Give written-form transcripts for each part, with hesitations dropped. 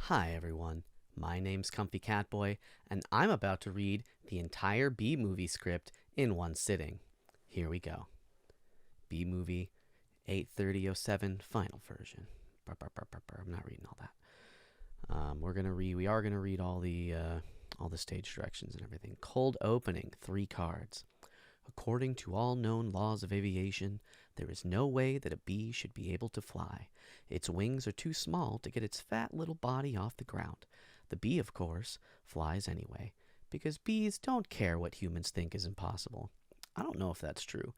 Hi everyone, my name's Comfy Catboy, and I'm about to read the entire B movie script in one sitting. Here we go. B movie 83007 final version. I'm not reading all that. We are gonna read all the stage directions and everything. Cold opening, 3 cards. According to all known laws of aviation, there is no way that a bee should be able to fly. Its wings are too small to get its fat little body off the ground. The bee, of course, flies anyway, because bees don't care what humans think is impossible. I don't know if that's true.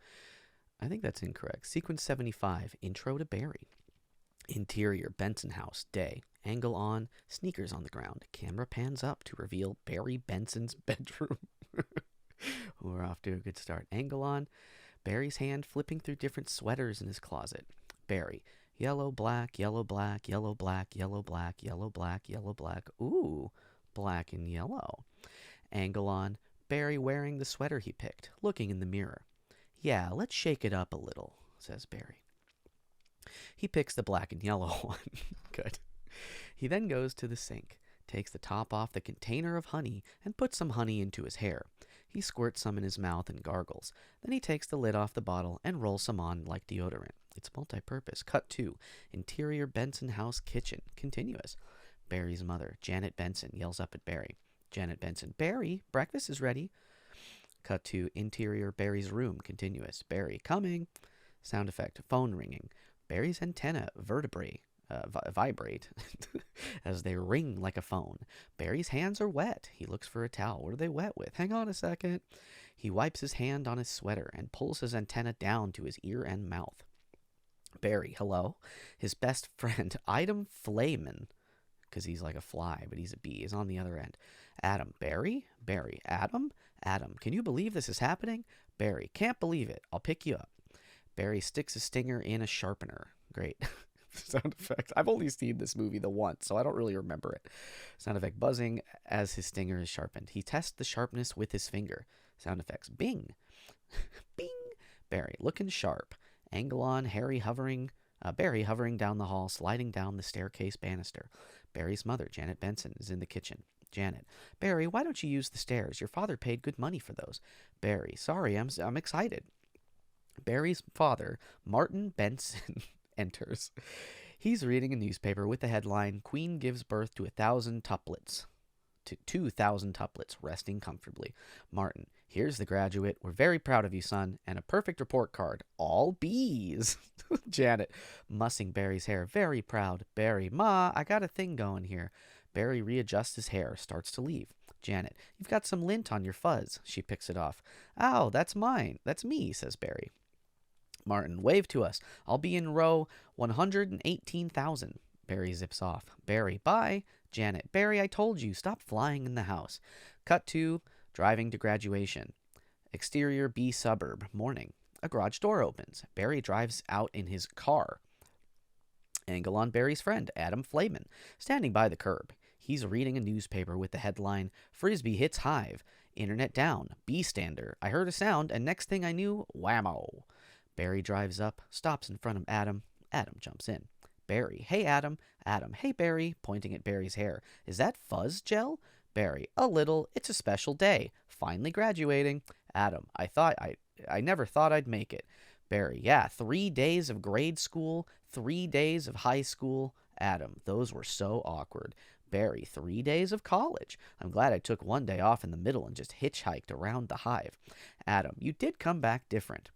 I think that's incorrect. Sequence 75, Intro to Barry. Interior, Benson house, day. Angle on, sneakers on the ground. Camera pans up to reveal Barry Benson's bedroom. We're off to a good start. Angle on, Barry's hand flipping through different sweaters in his closet. Barry, yellow, black, yellow, black, yellow, black, yellow, black, yellow, black, yellow, black. Ooh, black and yellow. Angle on, Barry wearing the sweater he picked, looking in the mirror. Yeah, let's shake it up a little, says Barry. He picks the black and yellow one. Good. He then goes to the sink, takes the top off the container of honey, and puts some honey into his hair. He squirts some in his mouth and gargles. Then he takes the lid off the bottle and rolls some on like deodorant. It's multi-purpose. Cut 2. Interior Benson house kitchen. Continuous. Barry's mother, Janet Benson, yells up at Barry. Janet Benson, Barry, breakfast is ready. Cut to interior Barry's room. Continuous. Barry, coming. Sound effect. Phone ringing. Barry's antenna vertebrae vibrate as they ring like a phone. Barry's hands are wet. He looks for a towel. What are they wet with? Hang on a second. He wipes his hand on his sweater and pulls his antenna down to his ear and mouth. Barry, hello. His best friend, Adam Flayman, because he's like a fly, but he's a bee, is on the other end. Adam, Barry? Barry, Adam? Adam, can you believe this is happening? Barry, can't believe it. I'll pick you up. Barry sticks a stinger in a sharpener. Great. Sound effect. I've only seen this movie the once, so I don't really remember it. Sound effect buzzing as his stinger is sharpened. He tests the sharpness with his finger. Sound effects. Bing. Bing. Barry, looking sharp. Angle on, Barry hovering down the hall, sliding down the staircase banister. Barry's mother, Janet Benson, is in the kitchen. Janet, Barry, why don't you use the stairs? Your father paid good money for those. Barry, sorry, I'm excited. Barry's father, Martin Benson, enters. He's reading a newspaper with the headline, Queen gives birth to 2,000 tuplets, resting comfortably. Martin, here's the graduate. We're very proud of you, son, and a perfect report card. All B's. Janet, mussing Barry's hair. Very proud. Barry, Ma, I got a thing going here. Barry readjusts his hair, starts to leave. Janet, you've got some lint on your fuzz. She picks it off. Ow, that's mine. That's me, says Barry. Martin, wave to us. I'll be in row 118,000. Barry zips off. Barry, bye. Janet, Barry, I told you, stop flying in the house. Cut to driving to graduation. Exterior B suburb, morning. A garage door opens. Barry drives out in his car. Angle on Barry's friend, Adam Flayman, standing by the curb. He's reading a newspaper with the headline, Frisbee hits hive. Internet down. Bee stander. I heard a sound, and next thing I knew, whammo. Barry drives up, stops in front of Adam. Adam jumps in. Barry, hey Adam. Adam, hey Barry, pointing at Barry's hair. Is that fuzz gel? Barry, a little. It's a special day. Finally graduating. Adam, I never thought I'd make it. Barry, yeah, 3 days of grade school, 3 days of high school. Adam, those were so awkward. Barry, 3 days of college. I'm glad I took 1 day off in the middle and just hitchhiked around the hive. Adam, you did come back different.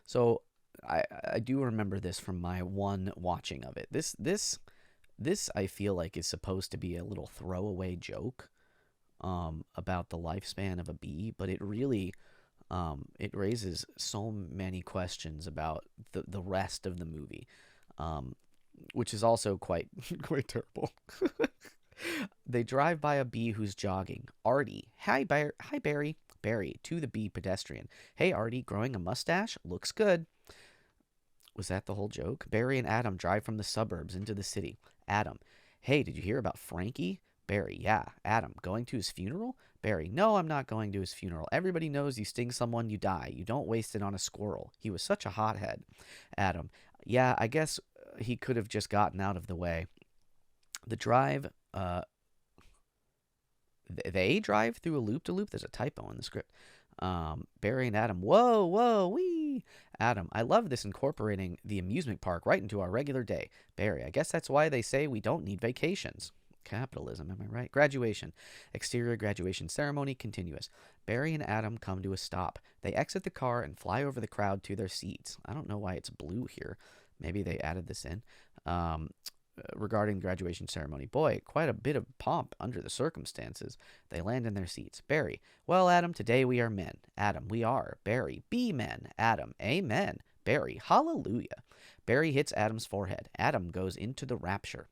So I do remember this from my one watching of it. This I feel like is supposed to be a little throwaway joke about the lifespan of a bee, but it really it raises so many questions about the rest of the movie, which is also quite quite terrible. They drive by a bee who's jogging. Artie, hi Barry. Barry, to the bee pedestrian. Hey Artie, growing a mustache? Looks good. Was that the whole joke? Barry and Adam drive from the suburbs into the city. Adam, hey, did you hear about Frankie? Barry, yeah. Adam, going to his funeral? Barry, no, I'm not going to his funeral. Everybody knows you sting someone, you die. You don't waste it on a squirrel. He was such a hothead. Adam, yeah, I guess he could have just gotten out of the way. The drive, they drive through a loop-de-loop. There's a typo in the script. Barry and Adam, whoa, whoa, wee. Adam, I love this incorporating the amusement park right into our regular day. Barry, I guess that's why they say we don't need vacations. Capitalism, am I right? Graduation. Exterior graduation ceremony continuous. Barry and Adam come to a stop. They exit the car and fly over the crowd to their seats. I don't know why it's blue here. Maybe they added this in. Regarding the graduation ceremony. Boy, quite a bit of pomp under the circumstances. They land in their seats. Barry, well, Adam, today we are men. Adam, we are. Barry, be men. Adam, amen. Barry, hallelujah. Barry hits Adam's forehead. Adam goes into the rapture.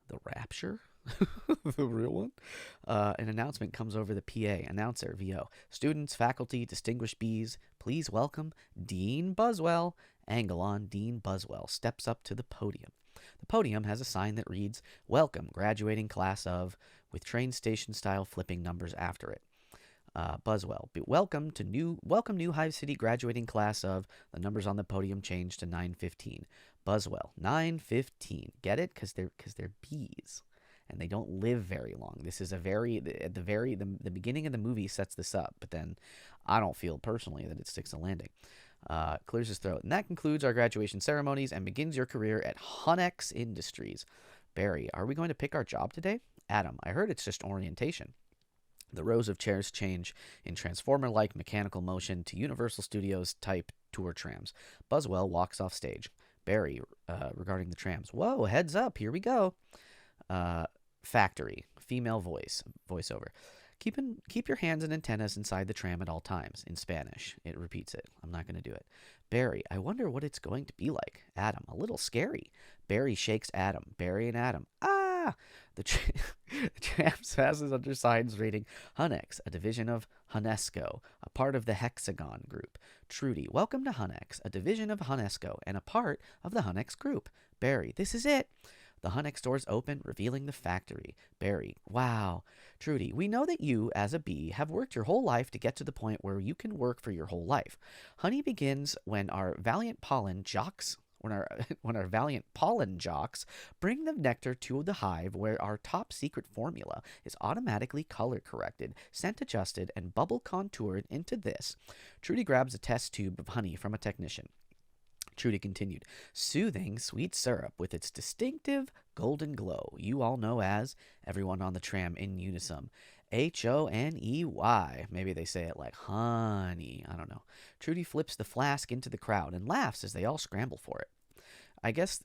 The rapture? The real one? An announcement comes over the PA. Announcer, VO. Students, faculty, distinguished Bs, please welcome Dean Buswell. Angle on, Dean Buswell steps up to the podium. The podium has a sign that reads, Welcome, graduating class of, with train station style flipping numbers after it. Buswell, welcome new Hive City graduating class of, the numbers on the podium change to 915. Buswell, 915. Get it? Because they're bees. And they don't live very long. This is the beginning of the movie sets this up, but then I don't feel personally that it sticks a landing. Clears his throat. And that concludes our graduation ceremonies and begins your career at Hunex Industries. Barry, are we going to pick our job today? Adam, I heard it's just orientation. The rows of chairs change in transformer-like mechanical motion to Universal Studios type tour trams. Buswell walks off stage. Barry, regarding the trams. Whoa, heads up, here we go. Factory, female voiceover. Keep your hands and antennas inside the tram at all times. In Spanish. It repeats it. I'm not going to do it. Barry, I wonder what it's going to be like. Adam, a little scary. Barry shakes Adam. Barry and Adam. Ah! The tram passes under signs reading Hunex, a division of Hunesco, a part of the Hexagon Group. Trudy, welcome to Hunex, a division of Hunesco, and a part of the Hunex Group. Barry, this is it. The Hunex doors open, revealing the factory. Barry, wow. Trudy, we know that you, as a bee, have worked your whole life to get to the point where you can work for your whole life. Honey begins when our valiant pollen jocks bring the nectar to the hive, where our top secret formula is automatically color corrected, scent adjusted, and bubble contoured into this. Trudy grabs a test tube of honey from a technician. Trudy continued, soothing sweet syrup with its distinctive golden glow, you all know as, everyone on the tram in unison, Honey. Maybe they say it like honey. I don't know. Trudy flips the flask into the crowd and laughs as they all scramble for it. I guess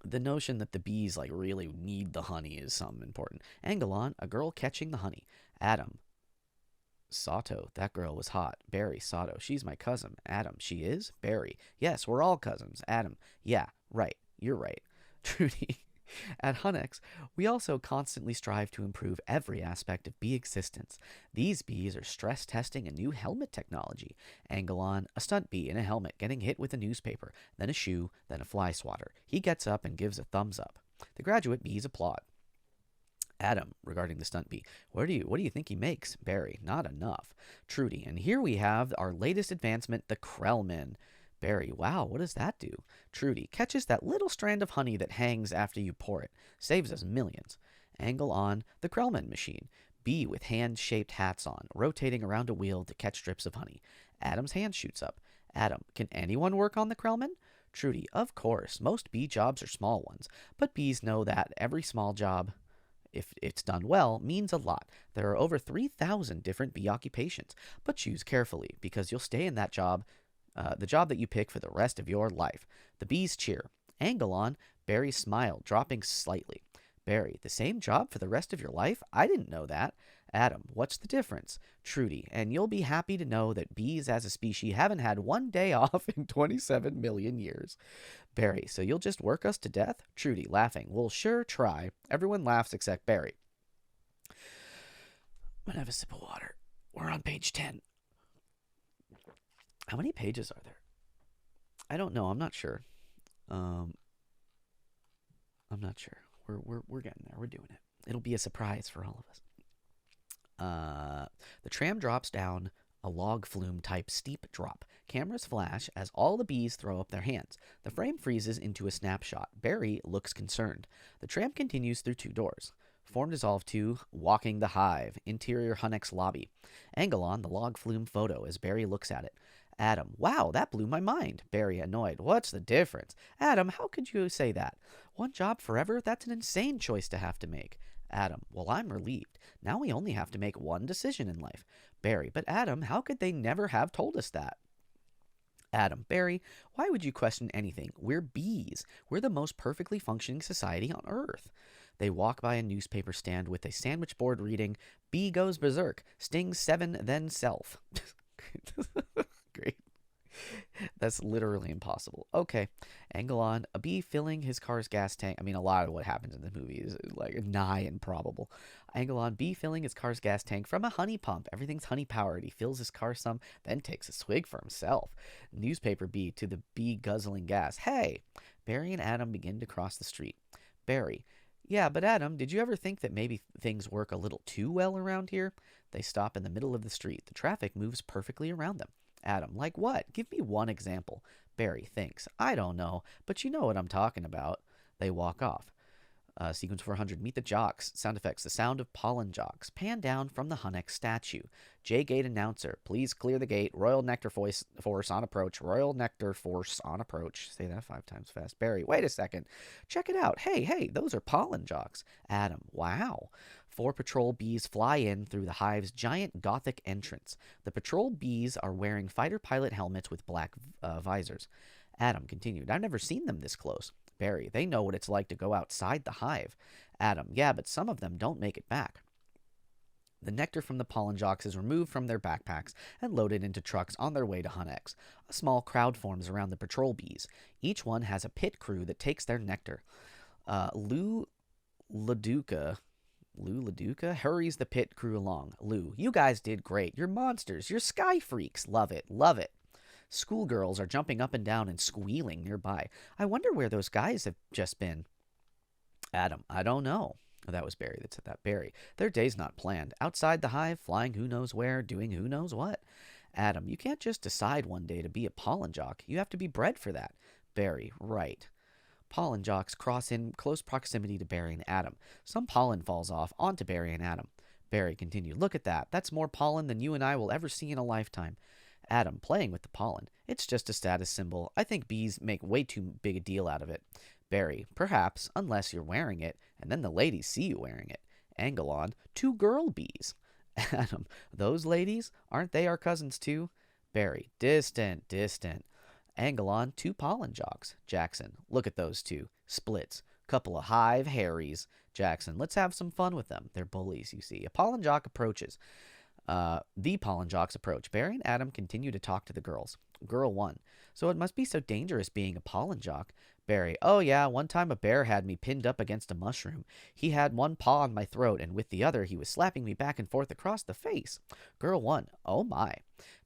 the notion that the bees really need the honey is something important. Angle on, a girl catching the honey. Adam. Sato, that girl was hot. Barry, Sato, she's my cousin. Adam, she is? Barry, yes, we're all cousins. Adam, yeah, right, you're right. Trudy, at Hunex, we also constantly strive to improve every aspect of bee existence. These bees are stress testing a new helmet technology. Angle on, a stunt bee in a helmet getting hit with a newspaper, then a shoe, then a fly swatter. He gets up and gives a thumbs up. The graduate bees applaud. Adam, regarding the stunt bee, what do you think he makes? Barry, not enough. Trudy, and here we have our latest advancement, the Krellman. Barry, wow, what does that do? Trudy, catches that little strand of honey that hangs after you pour it. Saves us millions. Angle on, the Krellman machine. Bee with hand-shaped hats on, rotating around a wheel to catch strips of honey. Adam's hand shoots up. Adam, can anyone work on the Krellman? Trudy, of course, most bee jobs are small ones, but bees know that every small job, if it's done well, means a lot. There are over 3,000 different bee occupations, but choose carefully, because you'll stay in that job, the job that you pick for the rest of your life. The bees cheer. Angle on, Barry smiled, dropping slightly. Barry, the same job for the rest of your life? I didn't know that. Adam, what's the difference? Trudy, and you'll be happy to know that bees as a species haven't had one day off in 27 million years. Barry, so you'll just work us to death? Trudy, laughing, we'll sure try. Everyone laughs except Barry. I'm gonna have a sip of water. We're on page 10. How many pages are there? I don't know. I'm not sure. I'm not sure. We're getting there. We're doing it. It'll be a surprise for all of us. The tram drops down A log flume type steep drop. Cameras flash as all the bees throw up their hands. The frame freezes into a snapshot. Barry looks concerned. The tramp continues through 2 doors. Form dissolve to Walking the Hive, interior Hunnex lobby. Angle on the log flume photo as Barry looks at it. Adam, wow, that blew my mind. Barry, annoyed, what's the difference? Adam, how could you say that? One job forever? That's an insane choice to have to make. Adam, well, I'm relieved. Now we only have to make one decision in life. Barry, but Adam, how could they never have told us that? Adam, Barry, why would you question anything? We're bees. We're the most perfectly functioning society on Earth. They walk by a newspaper stand with a sandwich board reading, Bee goes berserk, stings 7, then self. Great. That's literally impossible. Okay. Angle on. A bee filling his car's gas tank. I mean, a lot of what happens in the movie is like nigh improbable. Angle on. Bee filling his car's gas tank from a honey pump. Everything's honey powered. He fills his car some, then takes a swig for himself. Newspaper bee to the bee guzzling gas. Hey! Barry and Adam begin to cross the street. Barry. Yeah, but Adam, did you ever think that maybe things work a little too well around here? They stop in the middle of the street. The traffic moves perfectly around them. Adam, like what? Give me one example. Barry thinks. I don't know, but you know what I'm talking about. They walk off. Sequence 400. Meet the jocks. Sound effects. The sound of pollen jocks. Pan down from the Hunnex statue. J-Gate announcer. Please clear the gate. Royal Nectar Force on approach. Royal Nectar Force on approach. Say that 5 times fast. Barry, wait a second. Check it out. Hey, those are pollen jocks. Adam, wow. 4 patrol bees fly in through the hive's giant Gothic entrance. The patrol bees are wearing fighter pilot helmets with black visors. Adam continued, I've never seen them this close. Barry, they know what it's like to go outside the hive. Adam, yeah, but some of them don't make it back. The nectar from the pollen jocks is removed from their backpacks and loaded into trucks on their way to Hunnex. A small crowd forms around the patrol bees. Each one has a pit crew that takes their nectar. Lou LaDuca hurries the pit crew along. Lou, you guys did great. You're monsters. You're sky freaks. Love it. Love it. Schoolgirls are jumping up and down and squealing nearby. I wonder where those guys have just been. Adam, I don't know. Oh, that was Barry that said that. Barry, their day's not planned. Outside the hive, flying who knows where, doing who knows what. Adam, you can't just decide one day to be a pollen jock. You have to be bred for that. Barry, right. Pollen jocks cross in close proximity to Barry and Adam. Some pollen falls off onto Barry and Adam. Barry continued, look at that. That's more pollen than you and I will ever see in a lifetime. Adam, playing with the pollen. It's just a status symbol. I think bees make way too big a deal out of it. Barry, perhaps, unless you're wearing it, and then the ladies see you wearing it. Angle on, 2 girl bees. Adam, those ladies, aren't they our cousins too? Barry, distant. Angle on, 2 pollen jocks. Jackson, look at those 2. Splits. Couple of hive Harrys. Jackson, let's have some fun with them. They're bullies, you see. A pollen jock approaches. The pollen jocks approach. Barry and Adam continue to talk to the girls. Girl 1. So it must be so dangerous being a pollen jock. Barry. Oh yeah, one time a bear had me pinned up against a mushroom. He had one paw on my throat, and with the other he was slapping me back and forth across the face. Girl 1. Oh my.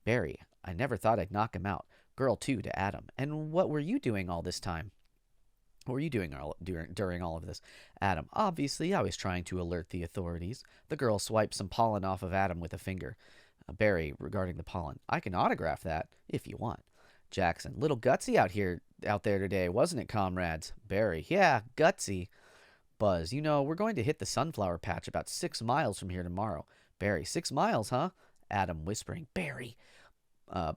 Barry. I never thought I'd knock him out. Girl 2 to Adam. And what were you doing all this time? What were you doing during all of this? Adam, obviously, I was trying to alert the authorities. The girl swipes some pollen off of Adam with a finger. Barry, regarding the pollen, I can autograph that, if you want. Jackson, little gutsy out there today, wasn't it, comrades? Barry, yeah, gutsy. Buzz, we're going to hit the sunflower patch about 6 miles from here tomorrow. Barry, 6 miles, huh? Adam, whispering, Barry.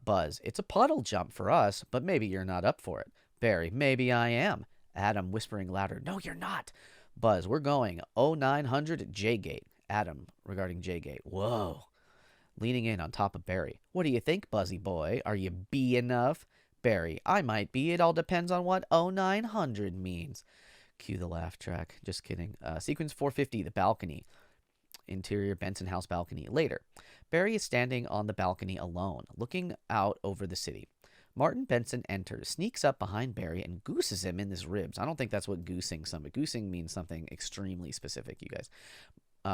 Buzz, it's a puddle jump for us, but maybe you're not up for it. Barry, maybe I am. Adam, whispering louder, no, you're not. Buzz, we're going 0900 J-Gate. Adam, regarding J-Gate, whoa. Leaning in on top of Barry, what do you think, Buzzy boy? Are you bee enough? Barry, I might be. It all depends on what 0900 means. Cue the laugh track. Just kidding. Sequence 450, the balcony. Interior Benson House balcony. Later, Barry is standing on the balcony alone, looking out over the city. Martin Benson enters, sneaks up behind Barry, and gooses him in his ribs. I don't think that's what goosing something. Goosing means something extremely specific, you guys.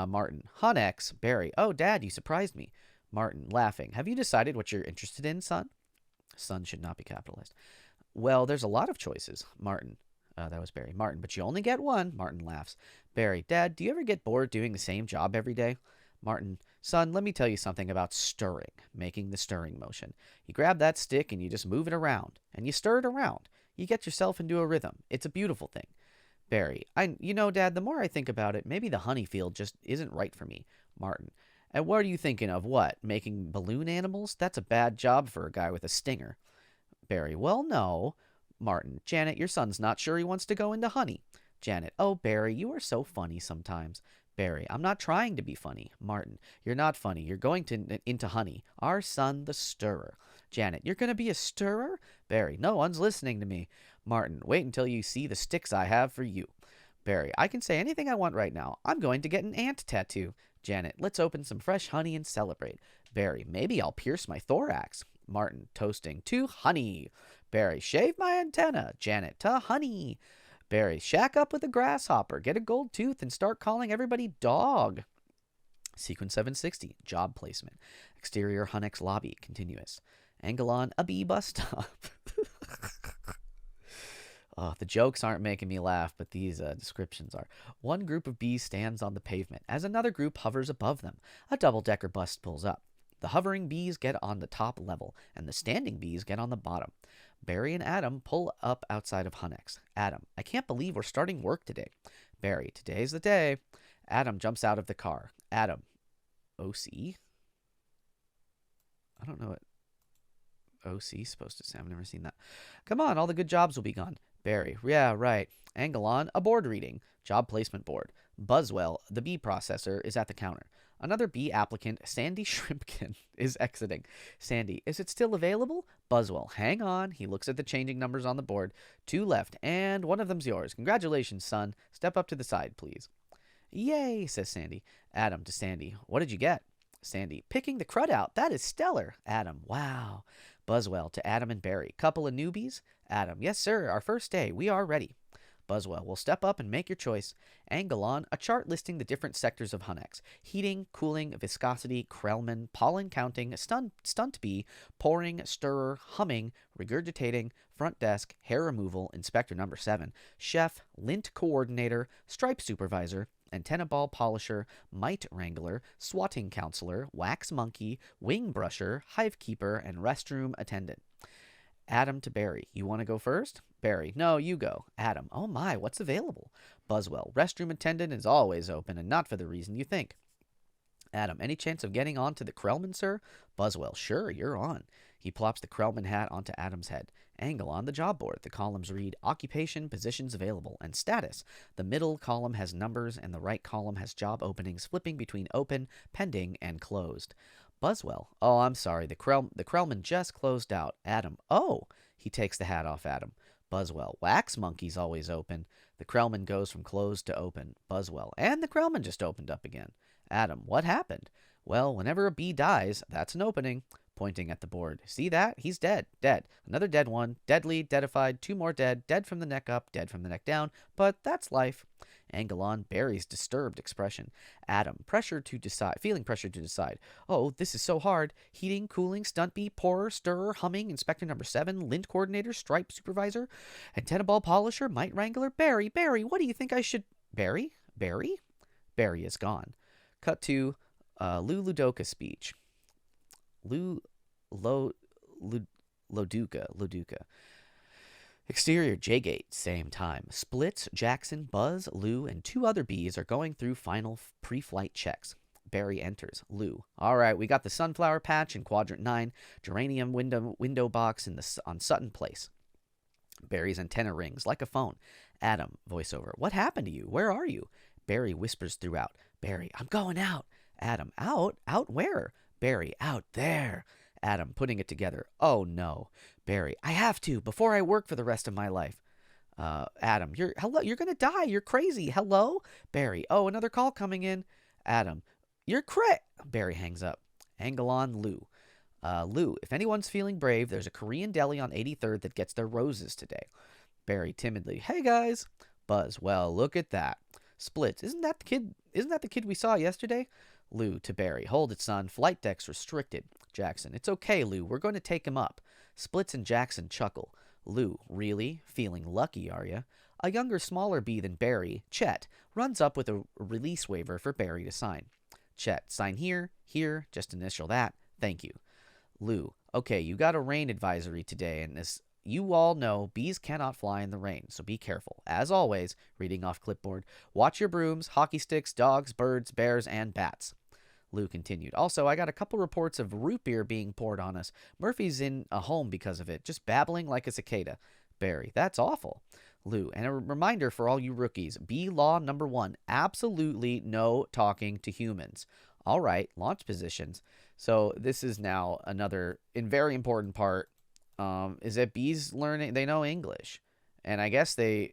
Martin, Hunnex. Barry, oh, Dad, you surprised me. Martin, laughing. Have you decided what you're interested in, son? Son should not be capitalized. Well, there's a lot of choices. Martin, that was Barry. Martin, but you only get one. Martin laughs. Barry, Dad, do you ever get bored doing the same job every day? Martin, son, let me tell you something about stirring, making the stirring motion. You grab that stick and you just move it around, and you stir it around. You get yourself into a rhythm. It's a beautiful thing. Barry, Dad, the more I think about it, maybe the honey field just isn't right for me. Martin, and what are you thinking of? What? Making balloon animals? That's a bad job for a guy with a stinger. Barry, well, no. Martin, Janet, your son's not sure he wants to go into honey. Janet, oh, Barry, you are so funny sometimes. Barry, I'm not trying to be funny. Martin, you're not funny. You're going into honey. Our son, the stirrer. Janet, you're going to be a stirrer? Barry, no one's listening to me. Martin, wait until you see the sticks I have for you. Barry, I can say anything I want right now. I'm going to get an ant tattoo. Janet, let's open some fresh honey and celebrate. Barry, maybe I'll pierce my thorax. Martin, toasting to honey. Barry, shave my antenna. Janet, to honey. Barry, shack up with a grasshopper, get a gold tooth, and start calling everybody dog. Sequence 760, job placement. Exterior Hunnex lobby, continuous. Angle on a bee bus stop. Oh, the jokes aren't making me laugh, but these descriptions are. One group of bees stands on the pavement as another group hovers above them. A double-decker bus pulls up. The hovering bees get on the top level, and the standing bees get on the bottom. Barry and Adam pull up outside of Hunnex. Adam, I can't believe we're starting work today. Barry, today's the day. Adam jumps out of the car. Adam, OC? I don't know what OC is supposed to say. I've never seen that. Come on, all the good jobs will be gone. Barry, yeah, right. Angle on a board reading. Job placement board. Buzzwell, the bee processor, is at the counter. Another bee applicant, Sandy Shrimpkin, is exiting. Sandy, is it still available? Buzzwell, hang on. He looks at the changing numbers on the board. 2 left, and one of them's yours. Congratulations, son. Step up to the side, please. Yay, says Sandy. Adam to Sandy, what did you get? Sandy, picking the crud out. That is stellar. Adam, wow. Buzzwell to Adam and Barry. Couple of newbies? Adam, yes, sir. Our first day. We are ready. Buzzwell, will step up and make your choice. Angle on a chart listing the different sectors of Hunnex. Heating, cooling, viscosity, Krellman, pollen counting, stunt bee, pouring, stirrer, humming, regurgitating, front desk, hair removal, inspector number 7, chef, lint coordinator, stripe supervisor, antenna ball polisher, mite wrangler, swatting counselor, wax monkey, wing brusher, hive keeper, and restroom attendant. Adam to Barry, you want to go first? Barry, no, you go. Adam, oh my, what's available? Buzzwell, restroom attendant is always open and not for the reason you think. Adam, any chance of getting on to the Krellman, sir? Buzzwell, sure, you're on. He plops the Krellman hat onto Adam's head. Angle on the job board. The columns read occupation, positions available, and status. The middle column has numbers, and the right column has job openings flipping between open, pending, and closed. Buzzwell, oh, I'm sorry, the Krellman just closed out. Adam, oh, he takes the hat off Adam. Buzzwell, wax monkey's always open. The Krellman goes from closed to open. Buzzwell, and the Krellman just opened up again. Adam, what happened? Well, whenever a bee dies, that's an opening. Pointing at the board. See that? He's dead. Dead. Another dead one. Deadly, deadified, 2 more dead. Dead from the neck up, dead from the neck down. But that's life. Angle on Barry's disturbed expression. Adam, feeling pressured to decide. Oh, this is so hard. Heating, cooling, stunt bee, pourer, stirrer, humming, inspector number 7, lint coordinator, stripe supervisor, antenna ball polisher, mite wrangler. Barry, what do you think I should... Barry? Barry is gone. Cut to Lou Ludoka speech. Loduca. Exterior J-Gate, same time. Splits, Jackson, Buzz, Lou, and 2 other bees are going through final pre-flight checks. Barry enters. Lou. All right, we got the sunflower patch in quadrant 9, geranium window box on Sutton Place. Barry's antenna rings like a phone. Adam, voiceover. What happened to you? Where are you? Barry whispers throughout. Barry, I'm going out. Adam, out? Out where? Barry, out there. Adam, putting it together. Oh, no. Barry, I have to, before I work for the rest of my life. Adam, you're going to die. You're crazy. Hello? Barry, oh, another call coming in. Adam, you're Barry hangs up. Angle on Lou. Lou, if anyone's feeling brave, there's a Korean deli on 83rd that gets their roses today. Barry, timidly, hey, guys. Buzz, well, look at that. Splits, isn't that the kid we saw yesterday? Lou to Barry, hold it, son. Flight deck's restricted. Jackson, it's okay, Lou. We're going to take him up. Splits and Jackson chuckle. Lou, really? Feeling lucky, are you? A younger, smaller bee than Barry, Chet, runs up with a release waiver for Barry to sign. Chet, sign here, here, just initial that. Thank you. Lou, okay, you got a rain advisory today, and this you all know bees cannot fly in the rain, so be careful. As always, reading off clipboard, watch your brooms, hockey sticks, dogs, birds, bears, and bats. Lou continued. Also, I got a couple reports of root beer being poured on us. Murphy's in a home because of it, just babbling like a cicada. Barry, that's awful. Lou, and a reminder for all you rookies, bee law number 1, absolutely no talking to humans. All right, launch positions. So this is now another very important part, is that bees they know English. And I guess they're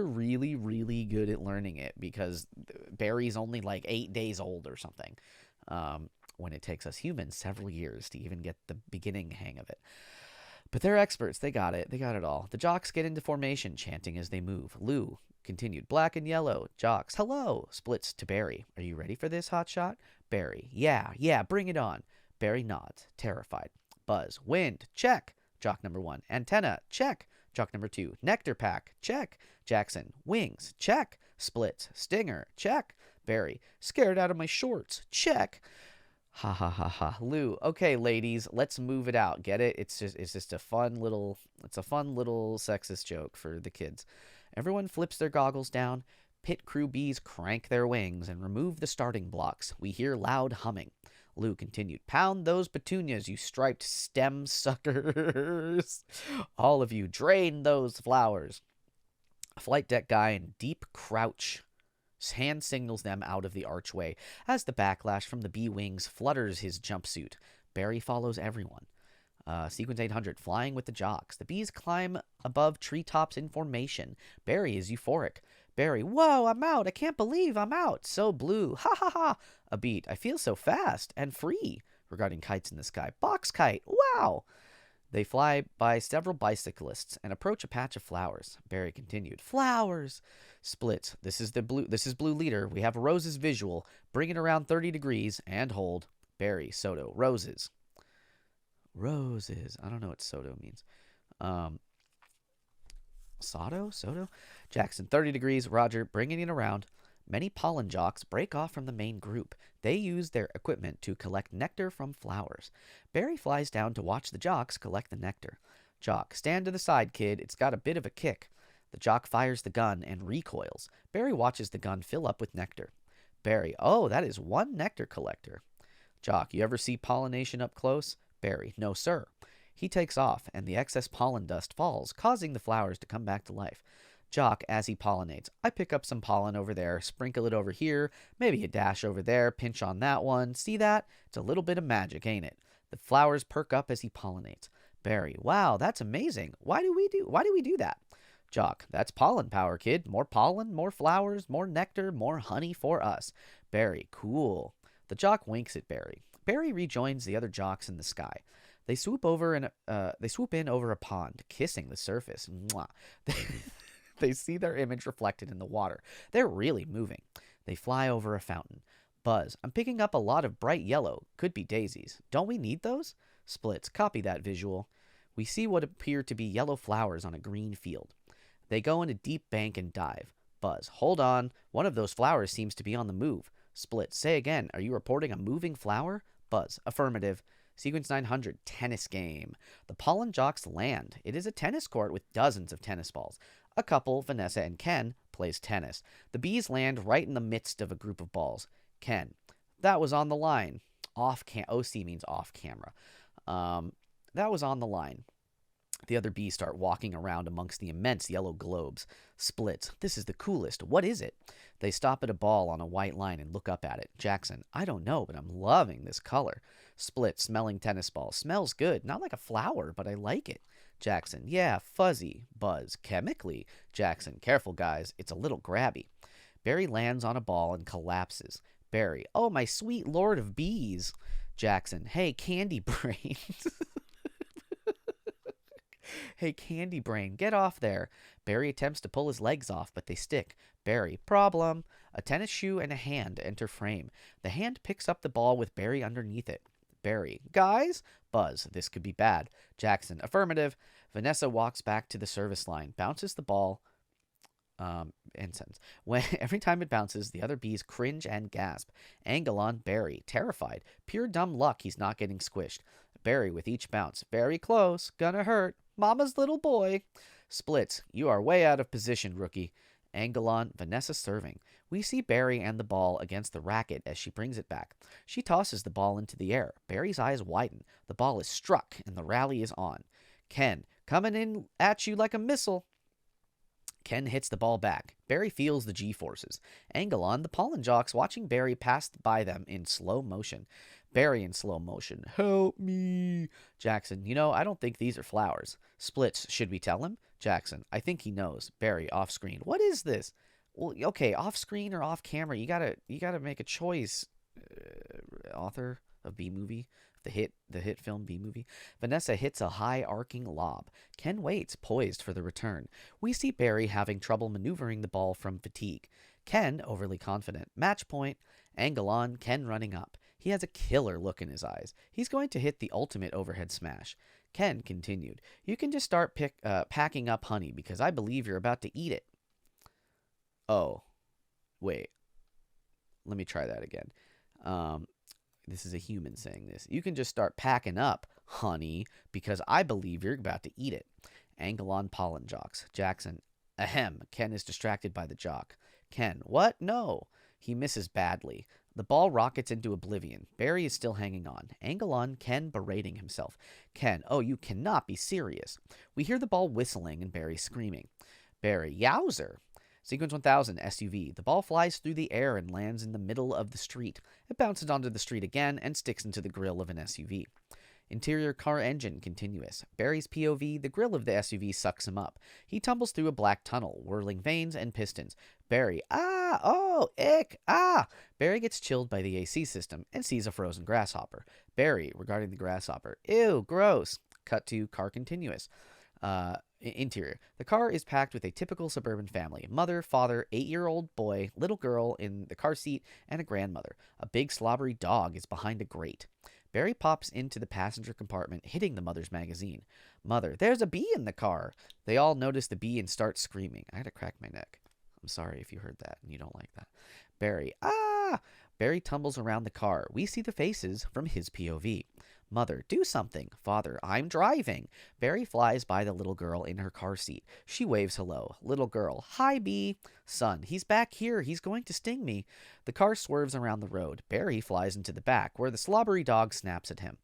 really, really good at learning it because Barry's only like 8 days old or something, when it takes us humans several years to even get the beginning hang of it. But they're experts. They got it. They got it all. The jocks get into formation, chanting as they move. Lou continued. Black and yellow. Jocks, hello. Splits to Barry. Are you ready for this, hotshot? Barry, yeah, bring it on. Barry nods, terrified. Buzz, wind, check. Jock number 1. Antenna, check. Jock number 2. Nectar pack, check. Jackson, wings, check. Splits, stinger, check. Barry, scared out of my shorts, check. Ha ha ha ha. Lou, okay, ladies, let's move it out. Get it? It's just a fun little sexist joke for the kids. Everyone flips their goggles down. Pit crew bees crank their wings and remove the starting blocks. We hear loud humming. Lou continued. Pound those petunias, you striped stem suckers. All of you, drain those flowers. A flight deck guy in deep crouch hand signals them out of the archway as the backlash from the bee wings flutters his jumpsuit. Barry follows everyone. Sequence 800, flying with the jocks. The bees climb above treetops in formation. Barry is euphoric. Barry, whoa, I'm out. I can't believe I'm out. So blue. Ha ha ha. A beat. I feel so fast and free. Regarding kites in the sky. Box kite. Wow. They fly by several bicyclists and approach a patch of flowers. Barry continued. Flowers. Split. This is blue leader. We have roses visual. Bring it around 30 degrees and hold. Barry, Soto. Roses. Roses. I don't know what Soto means. Soto? Jackson, 30 degrees. Roger, bringing it around. Many pollen jocks break off from the main group. They use their equipment to collect nectar from flowers. Barry flies down to watch the jocks collect the nectar. Jock, stand to the side, kid. It's got a bit of a kick. The jock fires the gun and recoils. Barry watches the gun fill up with nectar. Barry, oh, that is one nectar collector. Jock, you ever see pollination up close? Barry, no, sir. He takes off, and the excess pollen dust falls, causing the flowers to come back to life. Jock, as he pollinates, I pick up some pollen over there, sprinkle it over here, maybe a dash over there, pinch on that one. See that? It's a little bit of magic, ain't it? The flowers perk up as he pollinates. Barry, wow, that's amazing. Why do we do that? Jock, that's pollen power, kid. More pollen, more flowers, more nectar, more honey for us. Barry, cool. The jock winks at Barry. Barry rejoins the other jocks in the sky. They swoop in over a pond, kissing the surface. Mwah. They see their image reflected in the water. They're really moving. They fly over a fountain. Buzz, I'm picking up a lot of bright yellow. Could be daisies. Don't we need those? Splits, copy that visual. We see what appear to be yellow flowers on a green field. They go in a deep bank and dive. Buzz, hold on. One of those flowers seems to be on the move. Splits, say again. Are you reporting a moving flower? Buzz, affirmative. Sequence 900, tennis game. The pollen jocks land. It is a tennis court with dozens of tennis balls. A couple, Vanessa and Ken, plays tennis. The bees land right in the midst of a group of balls. Ken, that was on the line. OC means off camera. That was on the line. The other bees start walking around amongst the immense yellow globes. Splits, this is the coolest. What is it? They stop at a ball on a white line and look up at it. Jackson, I don't know, but I'm loving this color. Split, smelling tennis ball. Smells good. Not like a flower, but I like it. Jackson, yeah, fuzzy. Buzz, chemically. Jackson, careful guys, it's a little grabby. Barry lands on a ball and collapses. Barry, oh my sweet lord of bees. Jackson, hey, candy brain. Hey, candy brain, get off there. Barry attempts to pull his legs off, but they stick. Barry, problem. A tennis shoe and a hand enter frame. The hand picks up the ball with Barry underneath it. Barry, guys? Buzz, this could be bad. Jackson, affirmative. Vanessa walks back to the service line, bounces the ball end sentence. When every time it bounces, the other bees cringe and gasp. Angelon, Barry, terrified. Pure dumb luck he's not getting squished. Barry with each bounce. Very close. Gonna hurt. Mama's little boy. Splits. You are way out of position, rookie. Angelon, Vanessa serving. We see Barry and the ball against the racket as she brings it back. She tosses the ball into the air. Barry's eyes widen. The ball is struck, and the rally is on. Ken, coming in at you like a missile. Ken hits the ball back. Barry feels the G-forces. Angelon, the pollen jocks, watching Barry pass by them in slow motion. Barry in slow motion. Help me. Jackson, I don't think these are flowers. Splits, should we tell him? Jackson, I think he knows. Barry, off screen. What is this? Well, okay, off screen or off camera, you gotta make a choice. Author of B movie, the hit film B movie. Vanessa hits a high arcing lob. Ken waits, poised for the return. We see Barry having trouble maneuvering the ball from fatigue. Ken overly confident. Match point. Angelon, Ken running up. He has a killer look in his eyes. He's going to hit the ultimate overhead smash. Ken continued, you can just start packing up honey because I believe you're about to eat it. Oh, wait. Let me try that again. This is a human saying this. You can just start packing up, honey, because I believe you're about to eat it. Angelon pollen jocks. Jackson, ahem. Ken is distracted by the jock. Ken, what? No. He misses badly. The ball rockets into oblivion. Barry is still hanging on. Angelon, Ken berating himself. Ken, oh, you cannot be serious. We hear the ball whistling and Barry screaming. Barry, yowzer. Sequence 1000, SUV. The ball flies through the air and lands in the middle of the street. It bounces onto the street again and sticks into the grill of an SUV. Interior car engine continuous. Barry's POV, the grill of the SUV sucks him up. He tumbles through a black tunnel, whirling vanes and pistons. Barry, ick, Barry gets chilled by the AC system and sees a frozen grasshopper. Barry, regarding the grasshopper, ew, gross. Cut to car continuous. Interior. The car is packed with a typical suburban family. Mother, father, 8-year-old boy, little girl in the car seat, and a grandmother. A big slobbery dog is behind a grate. Barry pops into the passenger compartment, hitting the mother's magazine. Mother, there's a bee in the car. They all notice the bee and start screaming. I had to crack my neck. I'm sorry if you heard that and you don't like that. Barry, Barry tumbles around the car. We see the faces from his POV. Mother, do something. Father, I'm driving. Barry flies by the little girl in her car seat. She waves hello. Little girl, hi, bee. Son, he's back here. He's going to sting me. The car swerves around the road. Barry flies into the back, where the slobbery dog snaps at him.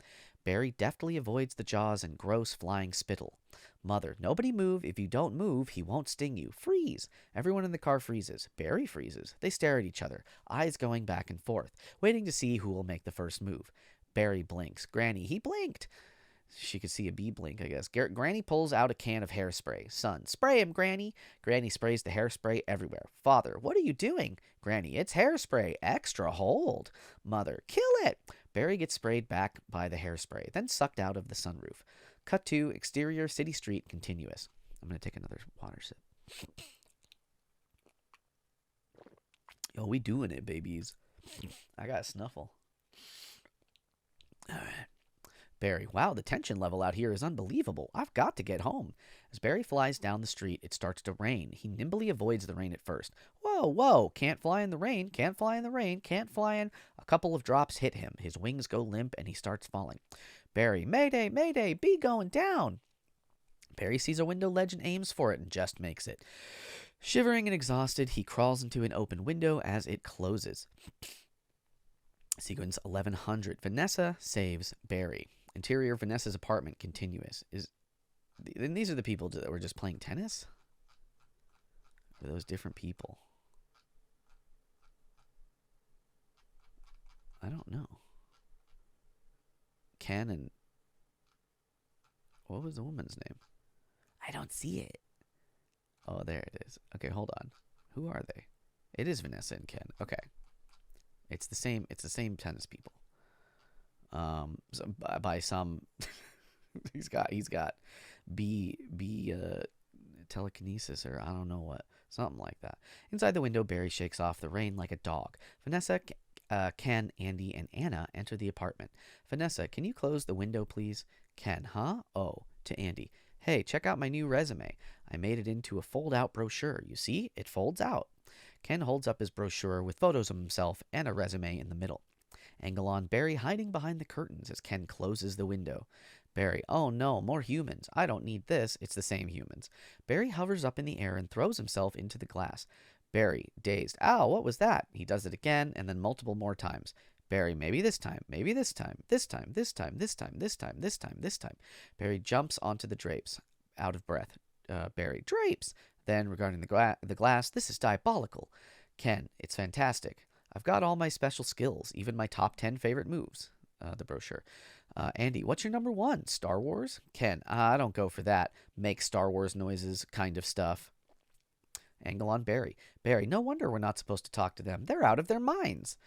Barry deftly avoids the jaws and gross flying spittle. Mother, nobody move. If you don't move, he won't sting you. Freeze. Everyone in the car freezes. Barry freezes. They stare at each other, eyes going back and forth, waiting to see who will make the first move. Barry blinks. Granny, he blinked. She could see a bee blink, I guess. Granny pulls out a can of hairspray. Son, spray him, Granny. Granny sprays the hairspray everywhere. Father, what are you doing? Granny, it's hairspray. Extra hold. Mother, kill it. Barry gets sprayed back by the hairspray, then sucked out of the sunroof. Cut to exterior city street continuous. I'm going to take another water sip. Yo, we doing it, babies. I got a snuffle. All right. Barry, wow, the tension level out here is unbelievable. I've got to get home. As Barry flies down the street, it starts to rain. He nimbly avoids the rain at first. Whoa, can't fly in the rain, can't fly in the rain, can't fly in. A couple of drops hit him. His wings go limp and he starts falling. Barry, mayday, mayday, bee going down. Barry sees a window ledge and aims for it and just makes it. Shivering and exhausted, he crawls into an open window as it closes. Sequence 1100. Vanessa saves Barry. Interior Vanessa's apartment continuous. And these are the people that were just playing tennis? Or those different people? I don't know. Ken and... What was the woman's name? I don't see it. Oh, there it is. Okay, hold on. Who are they? It is Vanessa and Ken. Okay. It's the same tennis people. So by some he's got B telekinesis, or I don't know what, something like that. Inside the window, Barry shakes off the rain like a dog. Vanessa, Ken, Andy, and Anna enter the apartment. Vanessa, can you close the window, please? Ken, huh? Oh, to Andy. Hey, check out my new resume. I made it into a fold-out brochure. You see? It folds out. Ken holds up his brochure with photos of himself and a resume in the middle. Angle on Barry hiding behind the curtains as Ken closes the window. Barry, oh no, more humans. I don't need this. It's the same humans. Barry hovers up in the air and throws himself into the glass. Barry, dazed. Ow, what was that? He does it again and then multiple more times. Barry, maybe this time, maybe this time, this time, this time, this time, this time, this time, this time. Barry jumps onto the drapes, out of breath. Barry, drapes! Then, regarding the glass, this is diabolical. Ken, it's fantastic. I've got all my special skills, even my top 10 favorite moves. The brochure. Andy, what's your number one? Star Wars? Ken, I don't go for that. Make Star Wars noises kind of stuff. Angle on Barry. Barry, no wonder we're not supposed to talk to them. They're out of their minds.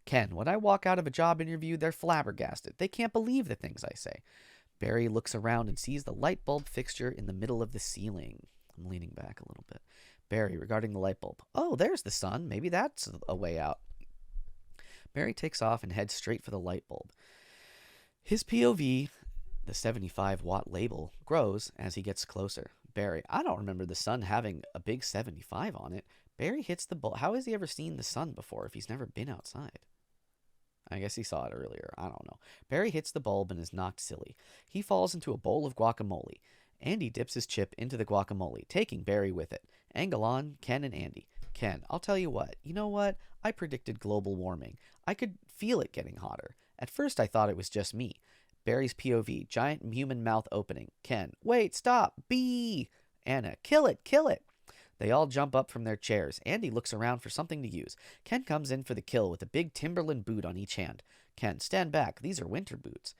Ken, when I walk out of a job interview, they're flabbergasted. They can't believe the things I say. Barry looks around and sees the light bulb fixture in the middle of the ceiling. I'm leaning back a little bit. Barry, regarding the light bulb. Oh, there's the sun. Maybe that's a way out. Barry takes off and heads straight for the light bulb. His POV, the 75-watt label, grows as he gets closer. Barry, I don't remember the sun having a big 75 on it. Barry hits the bulb. How has he ever seen the sun before if he's never been outside? I guess he saw it earlier. I don't know. Barry hits the bulb and is knocked silly. He falls into a bowl of guacamole. Andy dips his chip into the guacamole, taking Barry with it. Angle on Ken and Andy. Ken, I'll tell you what. You know what? I predicted global warming. I could feel it getting hotter. At first I thought it was just me. Barry's POV, giant human mouth opening. Ken, wait, stop. Bee! Anna, kill it, kill it. They all jump up from their chairs. Andy looks around for something to use. Ken comes in for the kill with a big Timberland boot on each hand. Ken, stand back. These are winter boots.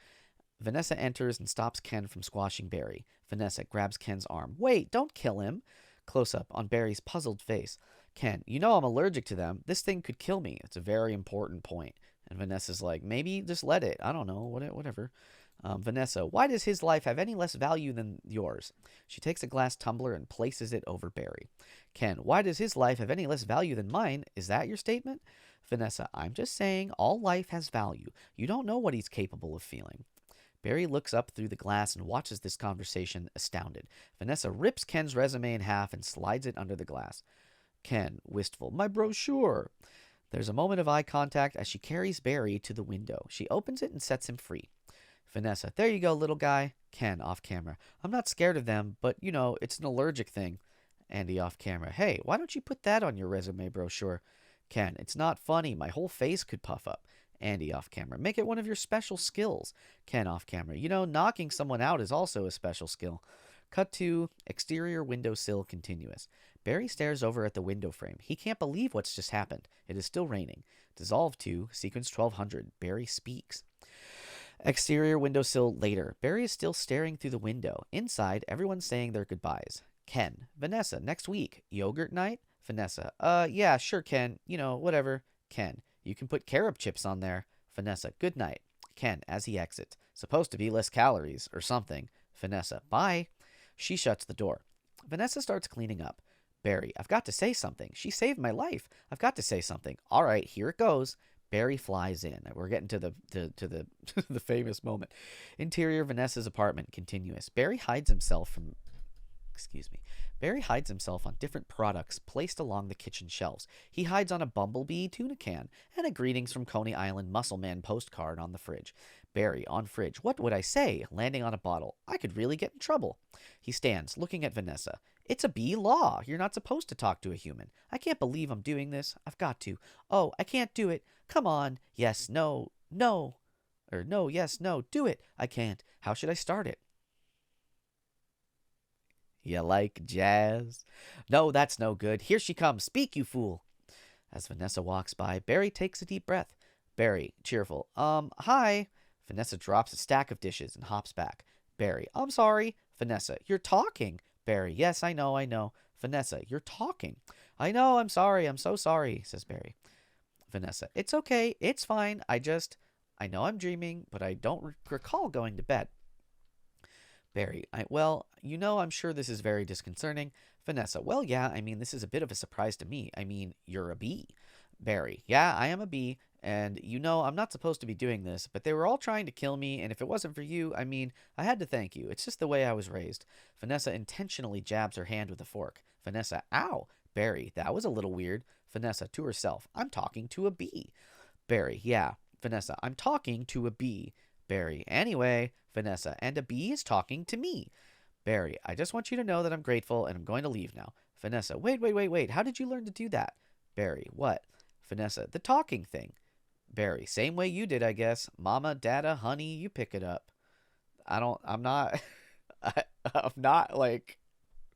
Vanessa enters and stops Ken from squashing Barry. Vanessa grabs Ken's arm. Wait, don't kill him. Close up on Barry's puzzled face. Ken, you know I'm allergic to them. This thing could kill me. It's a very important point. And Vanessa's like, maybe just let it. I don't know. Whatever. Vanessa, why does his life have any less value than yours? She takes a glass tumbler and places it over Barry. Ken, why does his life have any less value than mine? Is that your statement? Vanessa, I'm just saying all life has value. You don't know what he's capable of feeling. Barry looks up through the glass and watches this conversation, astounded. Vanessa rips Ken's resume in half and slides it under the glass. Ken, wistful, my brochure. There's a moment of eye contact as she carries Barry to the window. She opens it and sets him free. Vanessa, there you go, little guy. Ken, off camera. I'm not scared of them, but, you know, it's an allergic thing. Andy, off camera. Hey, why don't you put that on your resume brochure? Ken, it's not funny. My whole face could puff up. Andy, off camera. Make it one of your special skills. Ken, off camera. You know, knocking someone out is also a special skill. Cut to exterior windowsill continuous. Barry stares over at the window frame. He can't believe what's just happened. It is still raining. Dissolve to sequence 1200. Barry speaks. Exterior windowsill later. Barry is still staring through the window. Inside, everyone's saying their goodbyes. Ken. Vanessa, next week. Yogurt night? Vanessa. Yeah, sure, Ken. You know, whatever. Ken. You can put carob chips on there. Vanessa. Good night. Ken, as he exits. Supposed to be less calories, or something. Vanessa. Bye. She shuts the door. Vanessa starts cleaning up. Barry. I've got to say something. She saved my life. I've got to say something. All right, here it goes. Barry flies in. We're getting to the the famous moment. Interior Vanessa's apartment continuous. Barry hides himself on different products placed along the kitchen shelves. He hides on a Bumblebee tuna can and a Greetings from Coney Island Muscle Man postcard on the fridge. Barry, on fridge. What would I say? Landing on a bottle. I could really get in trouble. He stands, looking at Vanessa. It's a B law. You're not supposed to talk to a human. I can't believe I'm doing this. I've got to. Oh, I can't do it. Come on. Yes, no, no. Or no, yes, no. Do it. I can't. How should I start it? You like jazz? No, that's no good. Here she comes. Speak, you fool. As Vanessa walks by, Barry takes a deep breath. Barry, cheerful. Hi. Vanessa drops a stack of dishes and hops back. Barry, I'm sorry. Vanessa, you're talking. Barry, yes, I know. Vanessa, you're talking. I know, I'm sorry. I'm so sorry, says Barry. Vanessa, it's okay. It's fine. I know I'm dreaming, but I don't recall going to bed. Barry, I'm sure this is very disconcerting. Vanessa, well, yeah, this is a bit of a surprise to me. You're a bee. Barry, yeah, I am a bee, And you know, I'm not supposed to be doing this, but they were all trying to kill me, and if it wasn't for you, I mean, I had to thank you. It's just the way I was raised. Vanessa intentionally jabs her hand with a fork. Vanessa, ow. Barry, that was a little weird. Vanessa, to herself, I'm talking to a bee. Barry, yeah. Vanessa, I'm talking to a bee. Barry, anyway. Vanessa, and a bee is talking to me. Barry, I just want you to know that I'm grateful and I'm going to leave now. Vanessa, wait. How did you learn to do that? Barry, what? Vanessa, the talking thing. Barry, same way you did, I guess. Mama, dada, honey, you pick it up. I'm not, I'm not like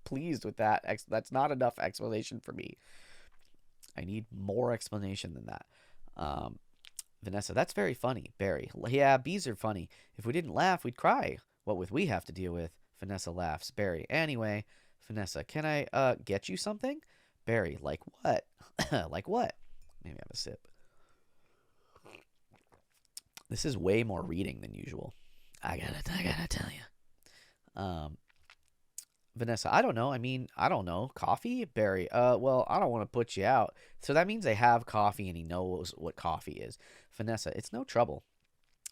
pleased with that. That's not enough explanation for me. I need more explanation than that. Um, Vanessa, that's very funny. Barry, yeah, bees are funny. If we didn't laugh, we'd cry. What would we have to deal with? Vanessa laughs. Barry, anyway. Vanessa, can I get you something? Barry, like what? Like what? Maybe have a sip. This is way more reading than usual. I gotta tell you. Vanessa, I don't know. I mean, I don't know. Coffee? Barry, well, I don't want to put you out. So that means they have coffee and he knows what coffee is. Vanessa, it's no trouble.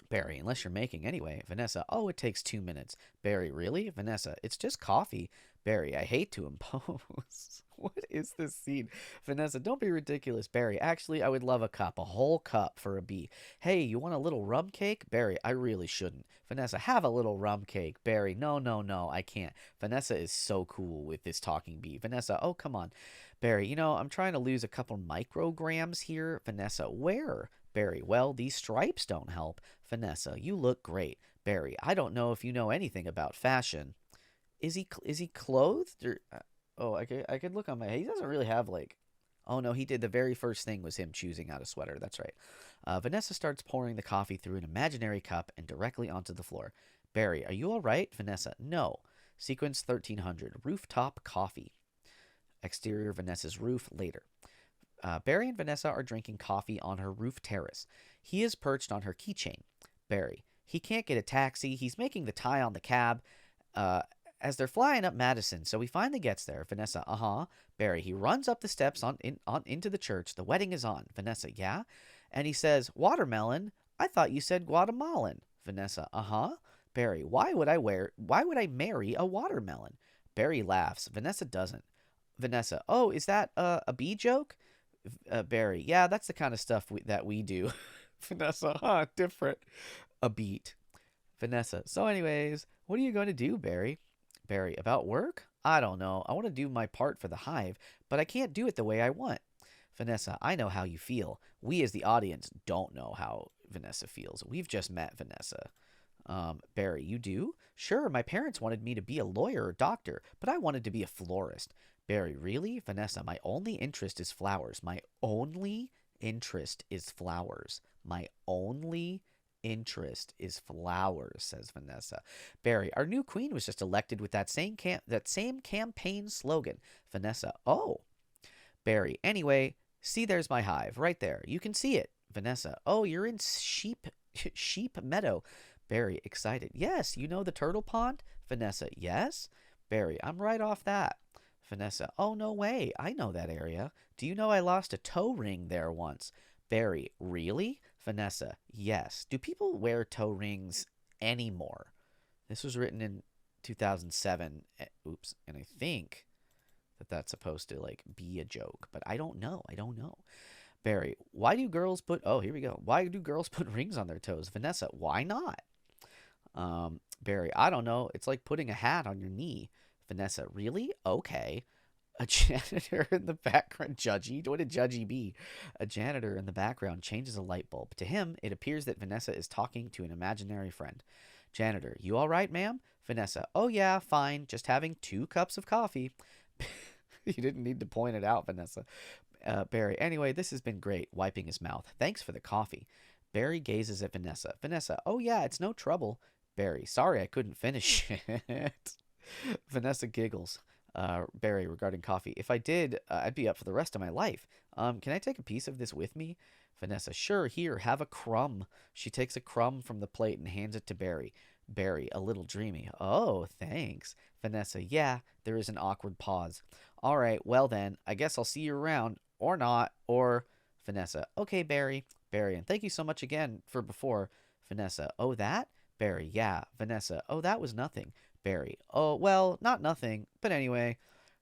Barry, unless you're making anyway. Vanessa, oh, it takes 2 minutes. Barry, really? Vanessa, it's just coffee. Barry, I hate to impose. What is this scene? Vanessa, don't be ridiculous. Barry, actually, I would love a whole cup for a bee. Hey, you want a little rum cake? Barry, I really shouldn't. Vanessa, have a little rum cake. Barry, no, I can't. Vanessa is so cool with this talking bee. Vanessa, oh, come on. Barry, you know, I'm trying to lose a couple micrograms here. Vanessa, where? Barry, well, these stripes don't help. Vanessa, you look great. Barry, I don't know if you know anything about fashion. Is he clothed or oh, I could look on my. He doesn't really have like. Oh no, he did. The very first thing was him choosing out a sweater. That's right. Vanessa starts pouring the coffee through an imaginary cup and directly onto the floor. Barry, are you all right? Vanessa, no. Sequence 1300. Rooftop coffee. Exterior Vanessa's roof later. Barry and Vanessa are drinking coffee on her roof terrace. He is perched on her keychain. Barry, he can't get a taxi. He's making the tie on the cab. As they're flying up Madison, so he finally gets there. Vanessa, Barry, he runs up the steps into the church. The wedding is on. Vanessa, yeah? And he says, watermelon? I thought you said Guatemalan. Vanessa, Barry, why would I marry a watermelon? Barry laughs. Vanessa doesn't. Vanessa, oh, is that a bee joke? Barry, yeah, that's the kind of stuff that we do. Vanessa, different. A beat. Vanessa, so anyways, what are you going to do, Barry? Barry, about work? I don't know. I want to do my part for the hive, but I can't do it the way I want. Vanessa, I know how you feel. We as the audience don't know how Vanessa feels. We've just met Vanessa. Barry, you do? Sure, my parents wanted me to be a lawyer or doctor, but I wanted to be a florist. Barry, really? Vanessa, my only interest is flowers. My only interest is flowers. My only interest is flowers, says Vanessa. Barry, our new queen was just elected with that same campaign slogan. Vanessa, oh. Barry, anyway, see, there's my hive right there. You can see it. Vanessa, oh, you're in sheep meadow. Barry, excited. Yes, you know the turtle pond? Vanessa, yes. Barry, I'm right off that. Vanessa, oh, no way. I know that area. Do you know I lost a toe ring there once? Barry, really? Vanessa, yes. Do people wear toe rings anymore? This was written in 2007. Oops. And I think that's supposed to like be a joke, but I don't know. Barry, why do girls put, oh, here we go. Why do girls put rings on their toes? Vanessa, why not? Barry, I don't know. It's like putting a hat on your knee. Vanessa, really? Okay. A janitor in the background, judgy? What did judgy be? A janitor in the background changes a light bulb. To him, it appears that Vanessa is talking to an imaginary friend. Janitor, you all right, ma'am? Vanessa, oh yeah, fine. Just having 2 cups of coffee. You didn't need to point it out, Vanessa. Barry, anyway, this has been great. Wiping his mouth. Thanks for the coffee. Barry gazes at Vanessa. Vanessa, oh yeah, it's no trouble. Barry, sorry I couldn't finish it. Vanessa giggles. Barry, regarding coffee. If I did, I'd be up for the rest of my life. Can I take a piece of this with me? Vanessa, sure, here, have a crumb. She takes a crumb from the plate and hands it to Barry. Barry, a little dreamy. Oh, thanks. Vanessa, yeah, there is an awkward pause. All right, well then, I guess I'll see you around. Or not, or... Vanessa, okay, Barry. Barry, and thank you so much again for before. Vanessa, oh, that? Barry, yeah. Vanessa, oh, that was nothing. Barry, oh, well, not nothing, but anyway.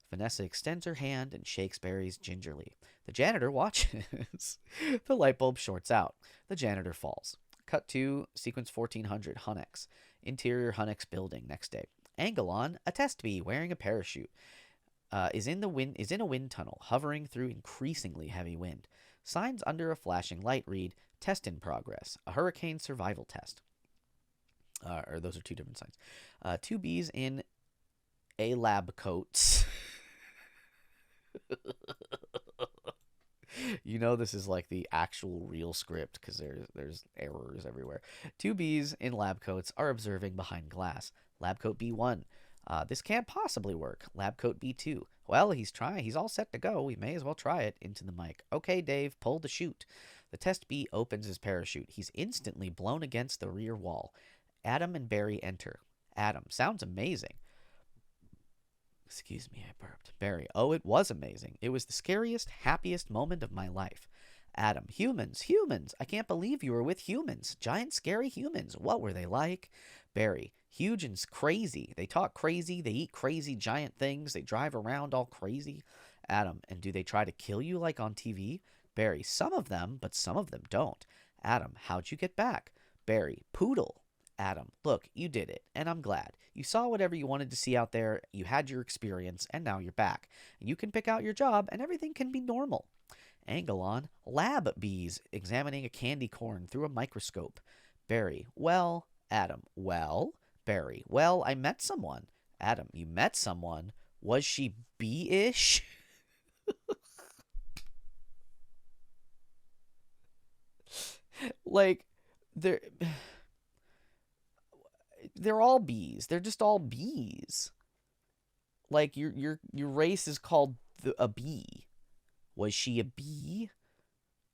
Vanessa extends her hand and shakes Barry's gingerly. The janitor watches. The light bulb shorts out. The janitor falls. Cut to sequence 1400 Hunnex. Interior Hunnex building next day. Angle on a test bee wearing a parachute. Is in a wind tunnel, hovering through increasingly heavy wind. Signs under a flashing light read "Test in progress," a hurricane survival test. Or those are two different signs. Two bees in a lab coats. You know this is like the actual real script because there's errors everywhere. Two bees in lab coats are observing behind glass. Lab coat B1. This can't possibly work. Lab coat B2. Well, he's trying. He's all set to go. We may as well try it. Into the mic. Okay, Dave, pull the chute. The test bee opens his parachute. He's instantly blown against the rear wall. Adam and Barry enter. Adam, sounds amazing. Excuse me, I burped. Barry, oh, it was amazing. It was the scariest, happiest moment of my life. Adam, humans, humans. I can't believe you were with humans. Giant, scary humans. What were they like? Barry, huge and crazy. They talk crazy. They eat crazy giant things. They drive around all crazy. Adam, and do they try to kill you like on TV? Barry, some of them, but some of them don't. Adam, how'd you get back? Barry, poodle. Adam, look, you did it, and I'm glad. You saw whatever you wanted to see out there, you had your experience, and now you're back. You can pick out your job, and everything can be normal. Angle on, lab bees examining a candy corn through a microscope. Barry, well. Adam, well. Barry, well, I met someone. Adam, you met someone? Was she bee-ish? Like, they're all bees. They're just all bees. Like your race is called a bee. Was she a bee?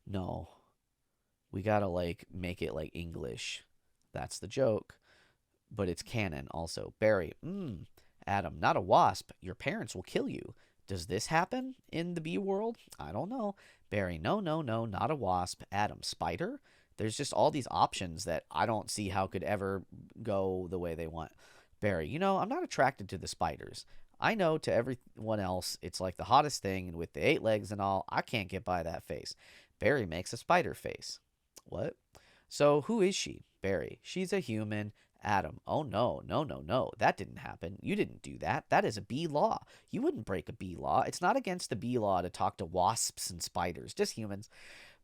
No. We gotta like make it like English. That's the joke. But it's canon also. Barry, Adam, not a wasp. Your parents will kill you. Does this happen in the bee world? I don't know. Barry, no, no, no, not a wasp. Adam, spider? There's just all these options that I don't see how could ever go the way they want. Barry, I'm not attracted to the spiders. I know to everyone else it's like the hottest thing, and with the 8 legs and all, I can't get by that face. Barry makes a spider face. What? So who is she? Barry, she's a human. Adam, oh no, no, no, no, that didn't happen. You didn't do that. That is a bee law. You wouldn't break a bee law. It's not against the bee law to talk to wasps and spiders, just humans.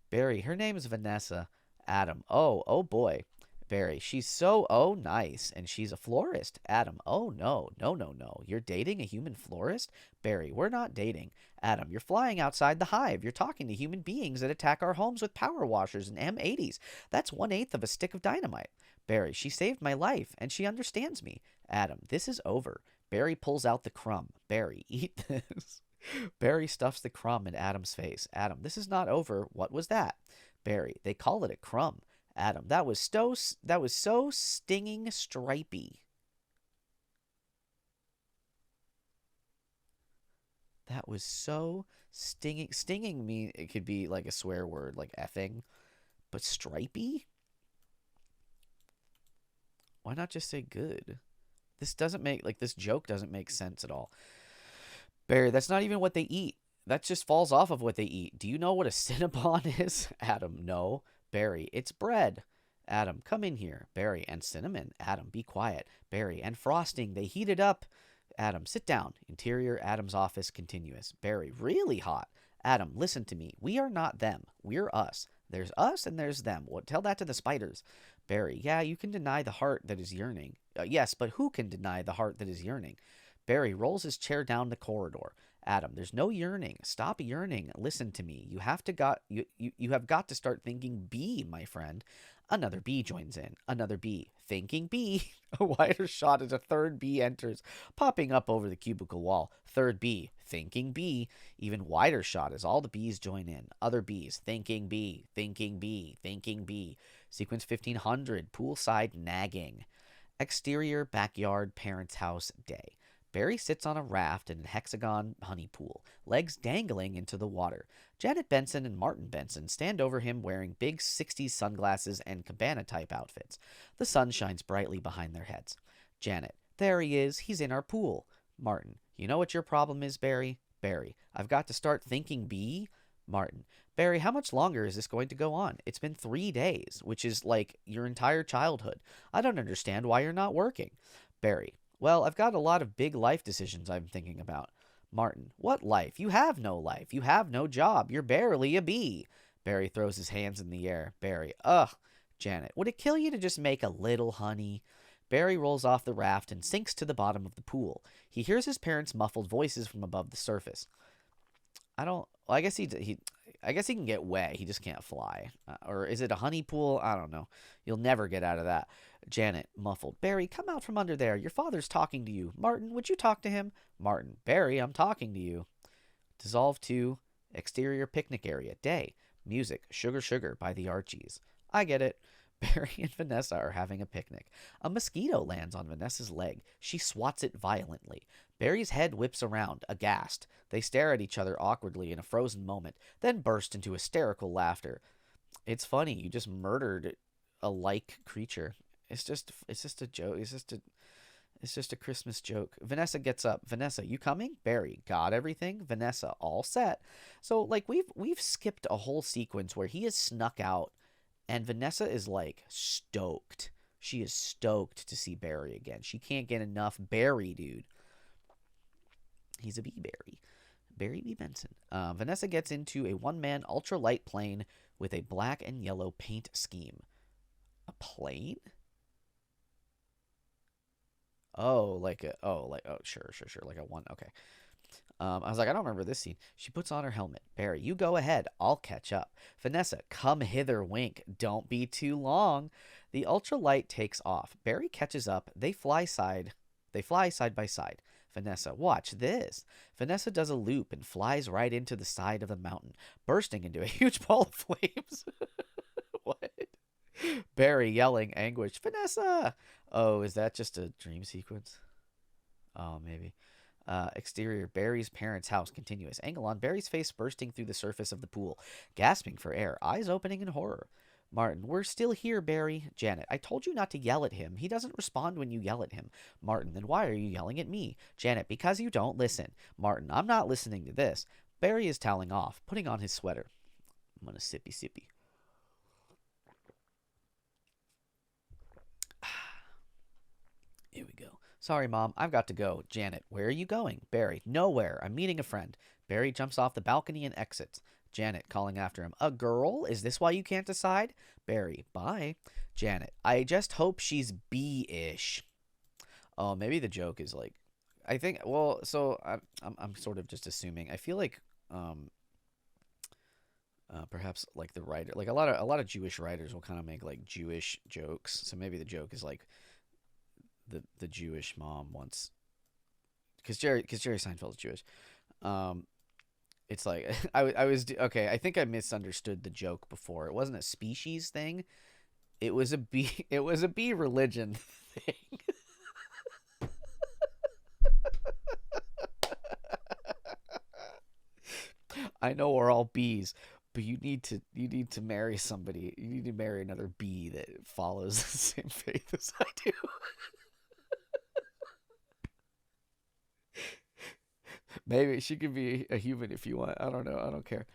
Barry, her name is Vanessa. Adam, oh boy. Barry, she's so, nice, and she's a florist. Adam, oh no, no, no, no. You're dating a human florist? Barry, we're not dating. Adam, you're flying outside the hive. You're talking to human beings that attack our homes with power washers and M80s. That's 1/8 of a stick of dynamite. Barry, she saved my life, and she understands me. Adam, this is over. Barry pulls out the crumb. Barry, eat this. Barry stuffs the crumb in Adam's face. Adam, this is not over. What was that? Barry, they call it a crumb. Adam, that was so stinging stripey. That was so stinging. Stinging me, it could be like a swear word, like effing. But stripey? Why not just say good? This joke doesn't make sense at all. Barry, that's not even what they eat. That just falls off of what they eat. Do you know what a Cinnabon is? Adam, no. Barry, it's bread. Adam, come in here. Barry, and cinnamon. Adam, be quiet. Barry, and frosting. They heat it up. Adam, sit down. Interior, Adam's office, continuous. Barry, really hot. Adam, listen to me. We are not them. We're us. There's us and there's them. Well, tell that to the spiders. Barry, yeah, you can deny the heart that is yearning. Yes, but who can deny the heart that is yearning? Barry rolls his chair down the corridor. Adam, there's no yearning. Stop yearning. Listen to me. You have got to start thinking bee, my friend. Another bee joins in. Another bee. Thinking bee. A wider shot as a third bee enters, popping up over the cubicle wall. Third bee. Thinking bee. Even wider shot as all the bees join in. Other bees. Thinking bee. Thinking bee. Thinking bee. Sequence 1500. Poolside nagging. Exterior, backyard, parents' house, day. Barry sits on a raft in a hexagon honey pool, legs dangling into the water. Janet Benson and Martin Benson stand over him wearing big 60s sunglasses and cabana type outfits. The sun shines brightly behind their heads. Janet, there he is. He's in our pool. Martin, you know what your problem is, Barry? Barry, I've got to start thinking bee. Martin, Barry, how much longer is this going to go on? It's been 3 days, which is like your entire childhood. I don't understand why you're not working. Barry, well, I've got a lot of big life decisions I'm thinking about. Martin, what life? You have no life. You have no job. You're barely a bee. Barry throws his hands in the air. Barry, ugh. Janet, would it kill you to just make a little honey? Barry rolls off the raft and sinks to the bottom of the pool. He hears his parents' muffled voices from above the surface. Well, I guess I guess he can get wet. He just can't fly. Or is it a honey pool? I don't know. You'll never get out of that. Janet, muffled. Barry, come out from under there. Your father's talking to you. Martin, would you talk to him? Martin, Barry, I'm talking to you. Dissolve to exterior picnic area. Day. Music. Sugar Sugar by the Archies. I get it. Barry and Vanessa are having a picnic. A mosquito lands on Vanessa's leg. She swats it violently. Barry's head whips around, aghast. They stare at each other awkwardly in a frozen moment, then burst into hysterical laughter. It's funny, you just murdered a like creature. It's just a joke. It's just a Christmas joke. Vanessa gets up. Vanessa, you coming? Barry, got everything? Vanessa, all set. So like we've skipped a whole sequence where he has snuck out and Vanessa is like stoked. She is stoked to see Barry again. She can't get enough Barry, dude. He's a bee Barry. Barry B. Benson. Vanessa gets into a one-man ultralight plane with a black and yellow paint scheme. A plane? Sure. Like a one. Okay. I was like, I don't remember this scene. She puts on her helmet. Barry, you go ahead. I'll catch up. Vanessa, come hither, wink. Don't be too long. The ultralight takes off. Barry catches up. They fly side by side. Vanessa, watch this. Vanessa does a loop and flies right into the side of the mountain, bursting into a huge ball of flames. What? Barry yelling, anguished, Vanessa! Oh, is that just a dream sequence? Oh, maybe. Exterior, Barry's parents' house, continuous. Angle on Barry's face bursting through the surface of the pool, gasping for air, eyes opening in horror. Martin, we're still here, Barry. Janet, I told you not to yell at him. He doesn't respond when you yell at him. Martin, then why are you yelling at me? Janet, because you don't listen. Martin, I'm not listening to this. Barry is toweling off, putting on his sweater. I'm gonna sippy. Here we go. Sorry, Mom, I've got to go. Janet, where are you going? Barry, nowhere. I'm meeting a friend. Barry jumps off the balcony and exits. Janet calling after him. A girl? Is this why you can't decide? Barry, bye. Janet, I just hope she's bee-ish. Oh, maybe the joke is like, I think. Well, so I'm sort of just assuming. I feel like perhaps like the writer, like a lot of Jewish writers will kind of make like Jewish jokes. So maybe the joke is like the Jewish mom wants, because Jerry Seinfeld is Jewish. It's like I was okay. I think I misunderstood the joke before. It wasn't a species thing. It was a bee. It was a bee religion thing. I know we're all bees, but you need to marry somebody. You need to marry another bee that follows the same faith as I do. Maybe she could be a human if you want. I don't know. I don't care.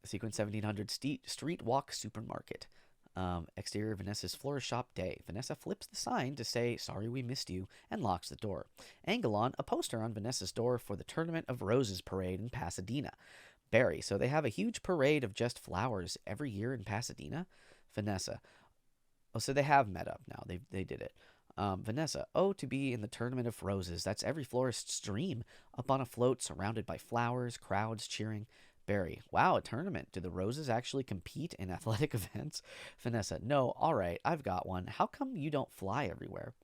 Sequence 1700 street walk supermarket. Exterior Vanessa's florist shop day. Vanessa flips the sign to say, sorry we missed you, and locks the door. Angle on a poster on Vanessa's door for the Tournament of Roses parade in Pasadena. Barry, so they have a huge parade of just flowers every year in Pasadena? Vanessa, oh, so they have met up now. They did it. Vanessa, oh, to be in the Tournament of Roses. That's every florist's dream. Up on a float, surrounded by flowers, crowds cheering. Barry, wow, a tournament. Do the Roses actually compete in athletic events? Vanessa, no, all right, I've got one. How come you don't fly everywhere?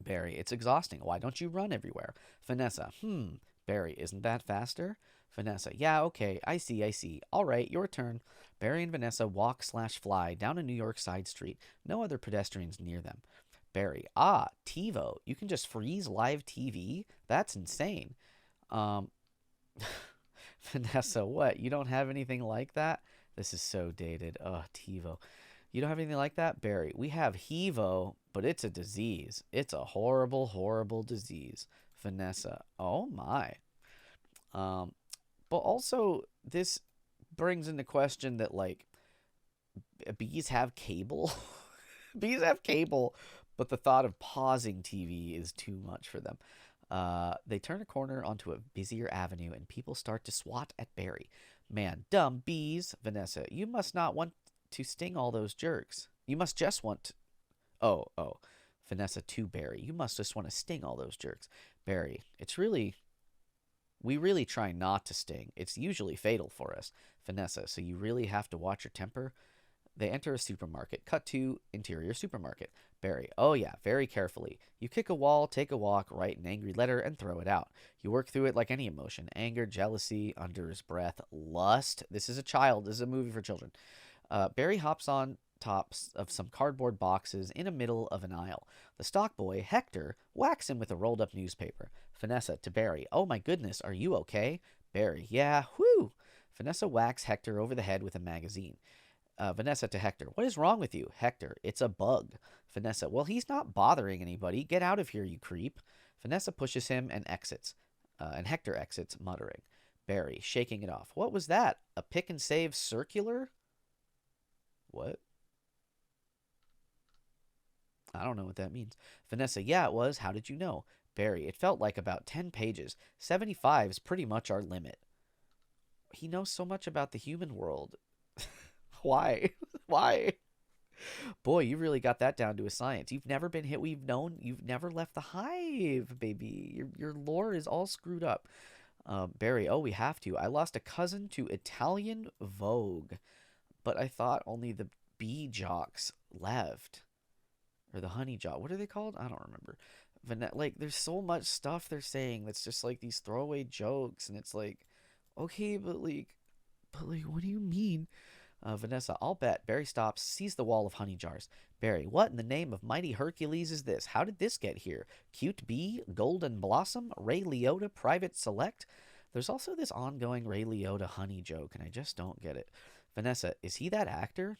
Barry, it's exhausting. Why don't you run everywhere? Vanessa, Barry, isn't that faster? Vanessa, yeah, okay, I see. All right, your turn. Barry and Vanessa walk/fly down a New York side street. No other pedestrians near them. Barry, TiVo. You can just freeze live TV? That's insane. Um, Vanessa, what? You don't have anything like that? This is so dated. TiVo. You don't have anything like that? Barry, we have HEVO, but it's a disease. It's a horrible, horrible disease. Vanessa, oh my. Um, but also, this brings into question that, like, bees have cable. Bees have cable, but the thought of pausing TV is too much for them. They turn a corner onto a busier avenue, and people start to swat at Barry. Man, dumb bees. Vanessa, you must not want to sting all those jerks. You must just want to... Oh. Vanessa to Barry. You must just want to sting all those jerks. Barry, it's really... We really try not to sting. It's usually fatal for us. Vanessa, so you really have to watch your temper? They enter a supermarket. Cut to interior supermarket. Barry, oh yeah, very carefully. You kick a wall, take a walk, write an angry letter, and throw it out. You work through it like any emotion. Anger, jealousy, under his breath, lust. This is a child. This is a movie for children. Barry hops on tops of some cardboard boxes in the middle of an aisle. The stock boy, Hector, whacks him with a rolled up newspaper. Vanessa to Barry, oh my goodness, are you okay? Barry, yeah, whew. Vanessa whacks Hector over the head with a magazine. Vanessa to Hector, what is wrong with you? Hector, it's a bug. Vanessa, well, he's not bothering anybody. Get out of here, you creep. Vanessa pushes him and exits. And Hector exits, muttering. Barry, shaking it off. What was that? A pick and save circular? What? I don't know what that means. Vanessa, yeah, it was. How did you know? Barry, it felt like about 10 pages. 75's pretty much our limit. He knows so much about the human world. Why? Why? Boy, you really got that down to a science. You've never been hit. You've never left the hive, baby. Your lore is all screwed up. Barry, oh, we have to. I lost a cousin to Italian Vogue, but I thought only the bee jocks left. Or the honey jock. What are they called? I don't remember. Like, there's so much stuff they're saying that's just like these throwaway jokes, and it's like, okay, but what do you mean? Vanessa, I'll bet. Barry stops, sees the wall of honey jars. Barry, what in the name of mighty Hercules is this? How did this get here? Cute Bee, Golden Blossom, Ray Liotta, Private Select? There's also this ongoing Ray Liotta honey joke, and I just don't get it. Vanessa, is he that actor?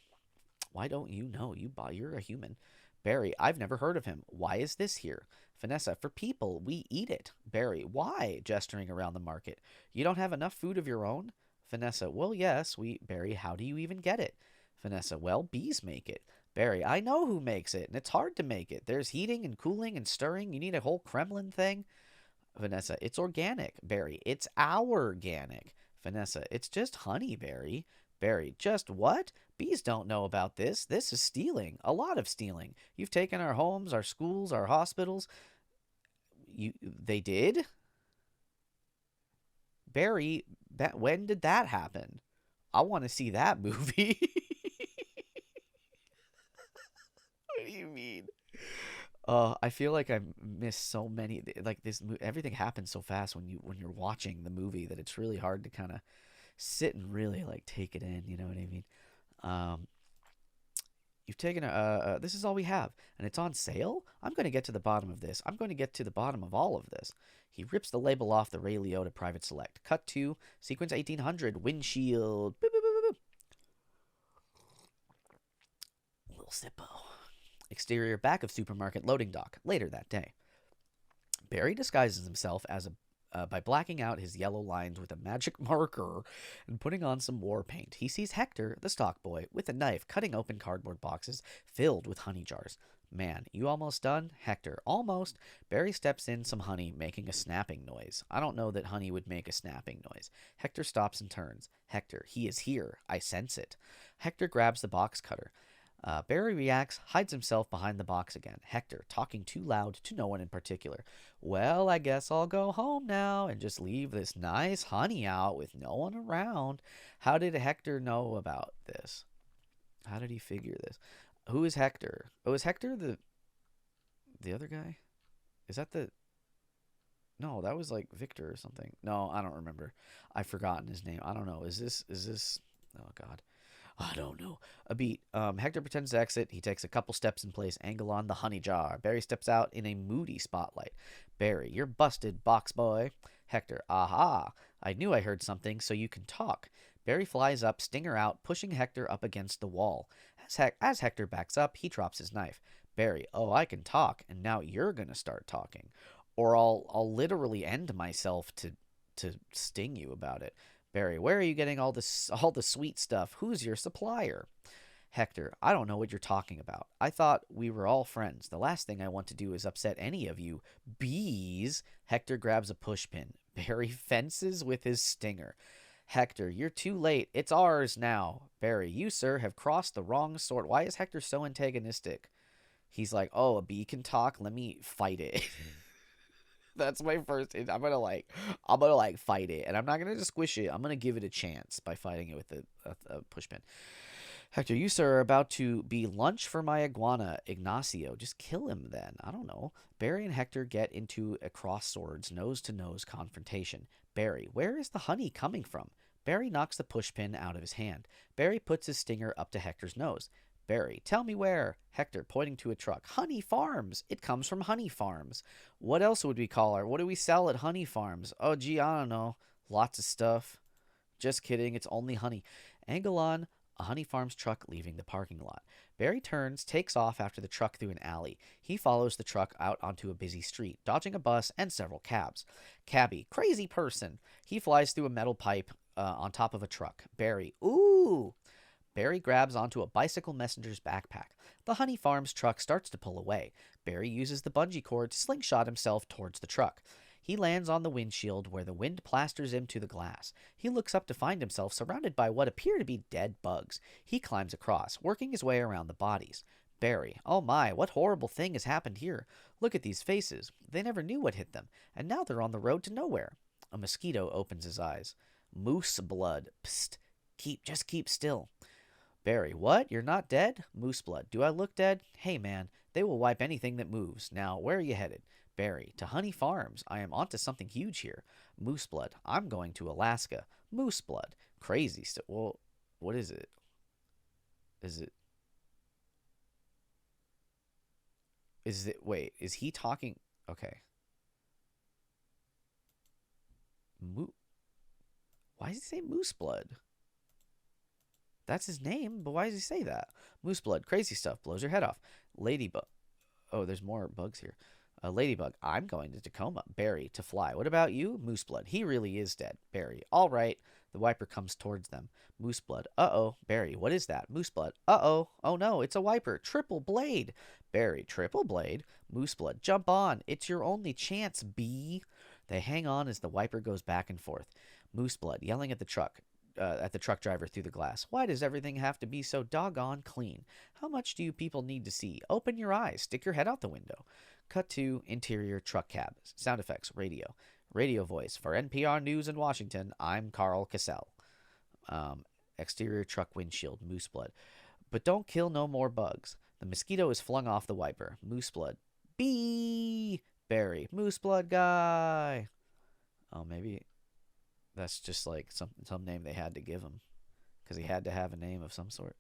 Why don't you know? You're a human. Barry, I've never heard of him. Why is this here? Vanessa, for people, we eat it. Barry, why? Gesturing around the market. You don't have enough food of your own? Vanessa, well, yes, Barry, how do you even get it? Vanessa, well, bees make it. Barry, I know who makes it, and it's hard to make it. There's heating and cooling and stirring. You need a whole Kremlin thing. Vanessa, it's organic. Barry, it's our organic. Vanessa, it's just honey, Barry. Barry, just what? Bees don't know about this. This is stealing. A lot of stealing. You've taken our homes, our schools, our hospitals. They did? Barry, when did that happen? I want to see that movie. What do you mean? I feel like I missed so many. Like this, everything happens so fast when you're watching the movie that it's really hard to kind of sit and really like take it in. You know what I mean? You've taken this is all we have, and it's on sale? I'm going to get to the bottom of this. I'm going to get to the bottom of all of this. He rips the label off the Ray Liotta Private Select. Cut to sequence 1800, windshield. Boop, boop, boop, boop. Little sippo. Exterior back of supermarket loading dock. Later that day. Barry disguises himself as by blacking out his yellow lines with a magic marker and putting on some war paint. He sees Hector, the stock boy, with a knife cutting open cardboard boxes filled with honey jars. Man, you almost done? Hector, almost. Barry steps in some honey, making a snapping noise. I don't know that honey would make a snapping noise. Hector stops and turns. Hector, he is here. I sense it. Hector grabs the box cutter. Barry reacts, hides himself behind the box again. Hector, talking too loud to no one in particular. Well, I guess I'll go home now and just leave this nice honey out with no one around. How did Hector know about this? How did he figure this? Who is Hector? Oh, is Hector the other guy? Is that the... No, that was like Victor or something. No, I don't remember. I've forgotten his name. I don't know. Is this... Oh, God. I don't know. A beat. Hector pretends to exit. He takes a couple steps in place. Angle on the honey jar. Barry steps out in a moody spotlight. Barry, you're busted, box boy. Hector, aha. I knew I heard something, so you can talk. Barry flies up, stinger out, pushing Hector up against the wall. As Hector backs up, he drops his knife. Barry, oh, I can talk, and now you're gonna start talking. Or I'll literally end myself to sting you about it. Barry, where are you getting all the sweet stuff? Who's your supplier? Hector, I don't know what you're talking about. I thought we were all friends. The last thing I want to do is upset any of you. Bees. Hector grabs a pushpin. Barry fences with his stinger. Hector, you're too late. It's ours now. Barry, you, sir, have crossed the wrong sort. Why is Hector so antagonistic? He's like, oh, a bee can talk? Let me fight it. That's my first. I'm gonna fight it, and I'm not gonna just squish it. I'm gonna give it a chance by fighting it with a pushpin. Hector, you, sir, are about to be lunch for my iguana, Ignacio. Just kill him then. I don't know. Barry and Hector get into a cross swords, nose-to-nose confrontation. Barry, where is the honey coming from? Barry knocks the pushpin out of his hand. Barry puts his stinger up to Hector's nose. Barry, tell me where. Hector, pointing to a truck. Honey Farms. It comes from Honey Farms. What else would we call her? What do we sell at Honey Farms? Oh, gee, I don't know. Lots of stuff. Just kidding. It's only honey. Angle on a Honey Farms truck leaving the parking lot. Barry turns, takes off after the truck through an alley. He follows the truck out onto a busy street, dodging a bus and several cabs. Cabby, crazy person. He flies through a metal pipe on top of a truck. Barry, ooh. Barry grabs onto a bicycle messenger's backpack. The Honey Farms truck starts to pull away. Barry uses the bungee cord to slingshot himself towards the truck. He lands on the windshield where the wind plasters him to the glass. He looks up to find himself surrounded by what appear to be dead bugs. He climbs across, working his way around the bodies. Barry, oh my, what horrible thing has happened here? Look at these faces. They never knew what hit them, and now they're on the road to nowhere. A mosquito opens his eyes. Moose blood. Psst. Just keep still. Barry, what? You're not dead? Moose blood. Do I look dead? Hey, man, they will wipe anything that moves. Now, where are you headed? Barry, to Honey Farms. I am onto something huge here. Moose blood. I'm going to Alaska. Moose blood. Crazy stuff. Well, what is it? Is it, wait, is he talking? Okay. Why does he say moose blood? That's his name, but why does he say that? Moose blood, crazy stuff, blows your head off. Ladybug. Oh, there's more bugs here. Ladybug, I'm going to Tacoma. Barry, to fly. What about you? Moose blood, he really is dead. Barry, all right. The wiper comes towards them. Moose blood, uh-oh. Barry, what is that? Moose blood, uh-oh. Oh no, it's a wiper. Triple blade. Barry, triple blade? Moose blood, jump on. It's your only chance, bee. They hang on as the wiper goes back and forth. Moose blood, yelling at the truck driver through the glass. Why does everything have to be so doggone clean? How much do you people need to see? Open your eyes. Stick your head out the window. Cut to interior truck cab. Sound effects. Radio. Radio voice. For NPR News in Washington, I'm Carl Cassell. Exterior truck windshield. Moose blood. But don't kill no more bugs. The mosquito is flung off the wiper. Moose blood. Bee! Barry. Moose blood guy. Oh, maybe that's just like some name they had to give him because he had to have a name of some sort.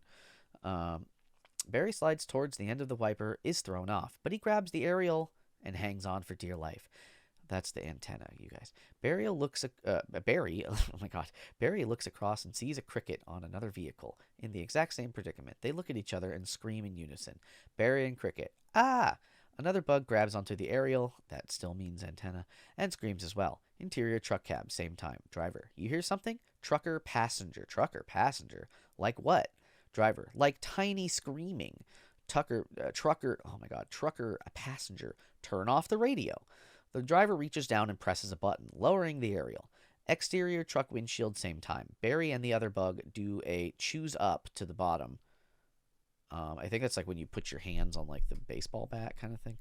Barry slides towards the end of the wiper, is thrown off, but he grabs the aerial and hangs on for dear life. That's the antenna, you guys. Barry, oh my God. Barry looks across and sees a cricket on another vehicle in the exact same predicament. They look at each other and scream in unison. Barry and cricket. Ah! Another bug grabs onto the aerial, that still means antenna, and screams as well. Interior truck cab, same time. Driver, you hear something? Trucker, passenger. Trucker, passenger. Like what? Driver, like tiny screaming. Trucker, oh my God, trucker, a passenger. Turn off the radio. The driver reaches down and presses a button, lowering the aerial. Exterior truck windshield, same time. Barry and the other bug do a choose up to the bottom. I think that's like when you put your hands on like the baseball bat kind of thing.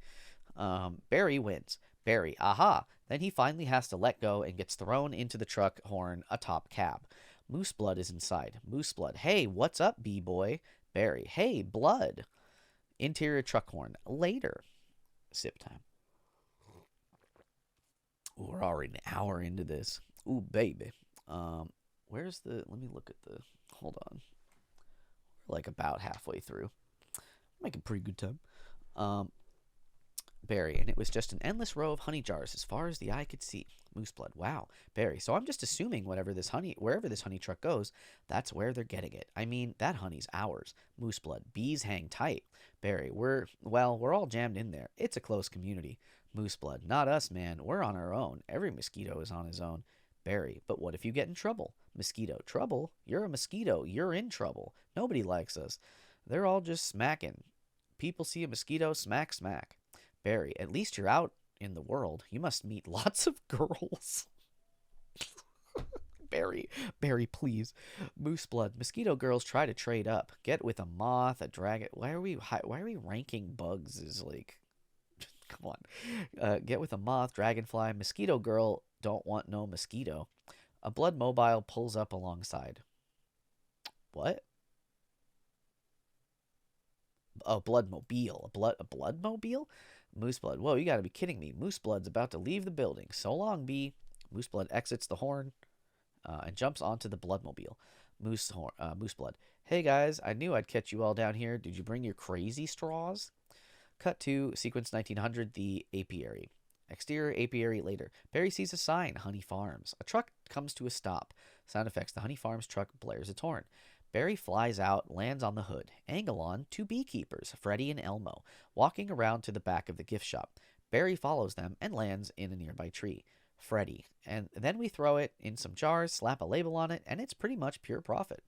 Barry wins. Barry, aha. Then he finally has to let go and gets thrown into the truck horn atop cab. Moose blood is inside. Moose blood, hey, what's up, B-boy? Barry, hey, blood. Interior truck horn, later. Sip time. Ooh, we're already an hour into this. Ooh, baby. Let me look at hold on. We're like about halfway through. Making pretty good time. Barry, and it was just an endless row of honey jars as far as the eye could see. Moose blood. Wow. Barry, so I'm just assuming wherever this honey truck goes, that's where they're getting it. I mean, that honey's ours. Moose blood. Bees hang tight. Barry, we're all jammed in there. It's a close community. Moose blood. Not us, man. We're on our own. Every mosquito is on his own. Barry, but what if you get in trouble? Mosquito. Trouble? You're a mosquito. You're in trouble. Nobody likes us. They're all just smacking. People see a mosquito, smack, smack. Barry, at least you're out in the world. You must meet lots of girls. Barry, please. Moose blood. Mosquito girls try to trade up. Get with a moth, a dragon. Why are we ranking bugs? Is like, come on. Get with a moth, dragonfly. Mosquito girl don't want no mosquito. A blood mobile pulls up alongside. What? Oh, bloodmobile. A bloodmobile? Moose blood. Whoa, you gotta be kidding me. Moose blood's about to leave the building. So long, bee. Moose blood exits the horn and jumps onto the bloodmobile. Moose blood. Hey guys, I knew I'd catch you all down here. Did you bring your crazy straws? Cut to sequence 1900, the apiary. Exterior apiary later. Barry sees a sign, Honey Farms. A truck comes to a stop. Sound effects. The Honey Farms truck blares its horn. Barry flies out, lands on the hood. Angle on, two beekeepers, Freddie and Elmo, walking around to the back of the gift shop. Barry follows them and lands in a nearby tree. Freddie. And then we throw it in some jars, slap a label on it, and it's pretty much pure profit.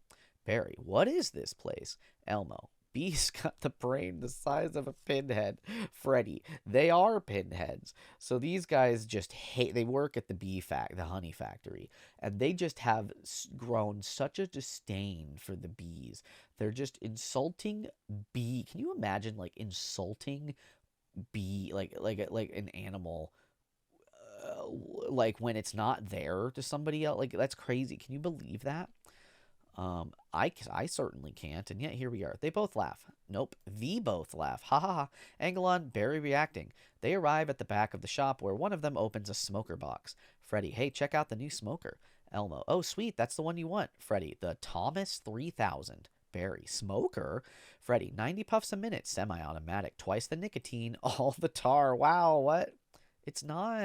Barry. What is this place? Elmo. Bees got the brain the size of a pinhead. Freddie. They are pinheads. So these guys just hate. They work at the honey factory, and they just have grown such a disdain for the bees. They're just insulting bee. Can you imagine like insulting bee, like an animal, like when it's not there to somebody else? Like that's crazy. Can you believe that? I certainly can't, and yet here we are. They both laugh. Nope, the both laugh. Ha ha ha. Angle on, Barry reacting. They arrive at the back of the shop where one of them opens a smoker box. Freddie, hey, check out the new smoker. Elmo, oh sweet, that's the one you want. Freddie, the Thomas 3000. Barry, smoker? Freddie, 90 puffs a minute, semi-automatic, twice the nicotine, all the tar. Wow, what? It's not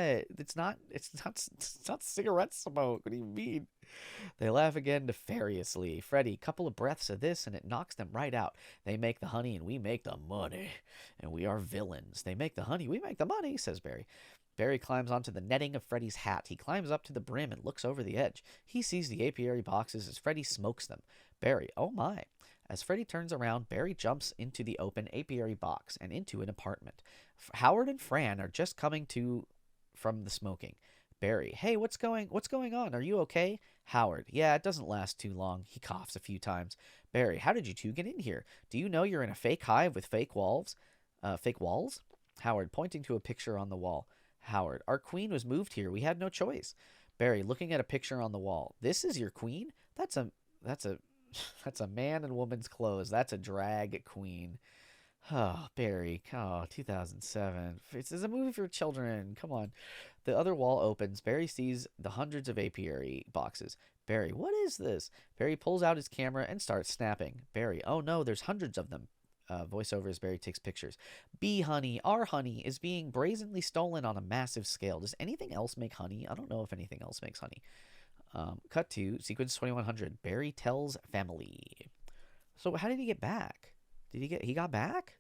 cigarette smoke. What do you mean? They laugh again nefariously. Freddie, couple of breaths of this and it knocks them right out. They make the honey and we make the money. And we are villains. They make the honey, we make the money, says Barry. Barry climbs onto the netting of Freddie's hat. He climbs up to the brim and looks over the edge. He sees the apiary boxes as Freddie smokes them. Barry, oh my. As Freddie turns around, Barry jumps into the open apiary box and into an apartment. Howard and Fran are just coming from the smoking. Barry, hey, what's going on? Are you okay? Howard, yeah, it doesn't last too long. He coughs a few times. Barry, how did you two get in here? Do you know you're in a fake hive with fake walls? Fake walls? Howard, pointing to a picture on the wall. Howard, our queen was moved here. We had no choice. Barry, looking at a picture on the wall. This is your queen? That's a man in woman's clothes. That's a drag queen. Oh, Barry. Oh, 2007. This is a movie for children. Come on. The other wall opens. Barry sees the hundreds of apiary boxes. Barry, what is this? Barry pulls out his camera and starts snapping. Barry, oh no, there's hundreds of them. Voiceover as Barry takes pictures. Bee honey, our honey, is being brazenly stolen on a massive scale. Does anything else make honey? I don't know if anything else makes honey. Cut to sequence 2100. Barry tells family. So how did he get back? He got back?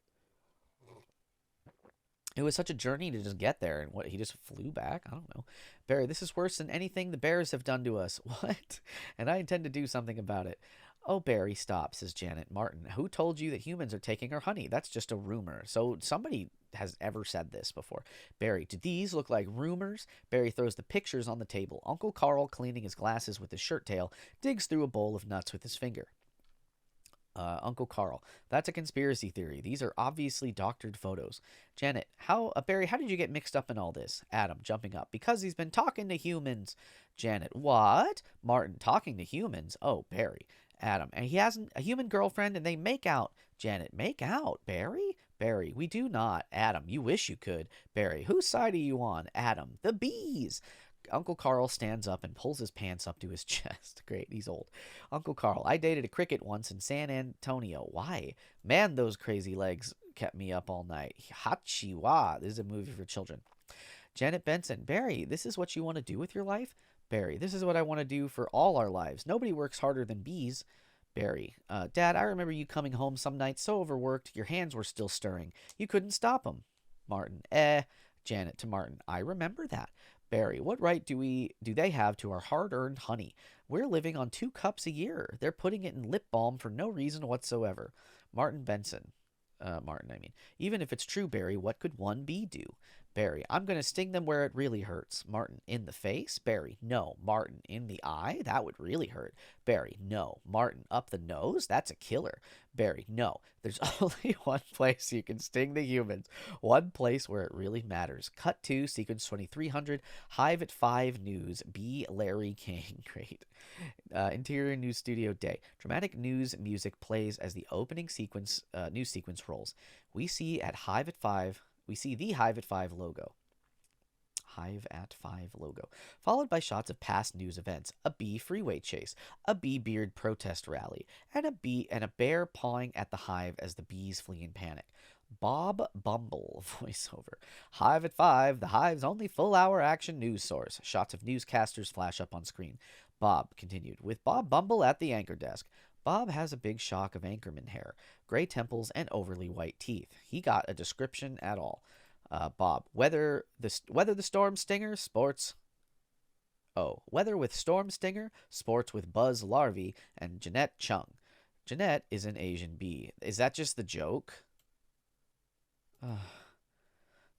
It was such a journey to just get there, and he just flew back? I don't know. Barry, this is worse than anything the bears have done to us. What? And I intend to do something about it. Oh, Barry, stop, says Janet. Martin, who told you that humans are taking our honey? That's just a rumor. So somebody has ever said this before. Barry, do these look like rumors? Barry throws the pictures on the table. Uncle Carl, cleaning his glasses with his shirt tail, digs through a bowl of nuts with his finger. Uncle Carl, that's a conspiracy theory. These are obviously doctored photos. Janet, Barry, how did you get mixed up in all this? Adam, jumping up, because he's been talking to humans. Janet, what? Martin, talking to humans? Oh, Barry. Adam, and he has a human girlfriend and they make out. Janet, make out? Barry? Barry, we do not. Adam, you wish you could. Barry, whose side are you on? Adam, the bees. Uncle Carl stands up and pulls his pants up to his chest. Great, he's old. Uncle Carl, I dated a cricket once in San Antonio. Why? Man, those crazy legs kept me up all night. Hachiwa. This is a movie for children. Janet Benson, Barry, this is what you want to do with your life? Barry, this is what I want to do for all our lives. Nobody works harder than bees. Barry, Dad, I remember you coming home some nights so overworked your hands were still stirring. You couldn't stop 'em. Martin, Janet to Martin, I remember that. Barry, what right do they have to our hard-earned honey? We're living on 2 cups a year. They're putting it in lip balm for no reason whatsoever. Martin Benson, Martin, I mean. Even if it's true, Barry, what could one bee do? Barry, I'm going to sting them where it really hurts. Martin, in the face? Barry, no. Martin, in the eye? That would really hurt. Barry, no. Martin, up the nose? That's a killer. Barry, no. There's only one place you can sting the humans. One place where it really matters. Cut to sequence 2300, Hive at 5 News, B. Larry King. Great. Interior News Studio Day. Dramatic news music plays as the opening sequence, news sequence rolls. We see the Hive at 5 logo. Hive at 5 logo. Followed by shots of past news events. A bee freeway chase. A bee beard protest rally. And a bear pawing at the hive as the bees flee in panic. Bob Bumble voiceover. Hive at 5, the Hive's only full-hour action news source. Shots of newscasters flash up on screen. Bob continued, with Bob Bumble at the anchor desk. Bob has a big shock of anchorman hair, gray temples, and overly white teeth. He got a description at all. Bob, weather the storm stinger, sports. Oh, weather with storm stinger, sports with Buzz Larvey, and Jeanette Chung. Jeanette is an Asian bee. Is that just the joke?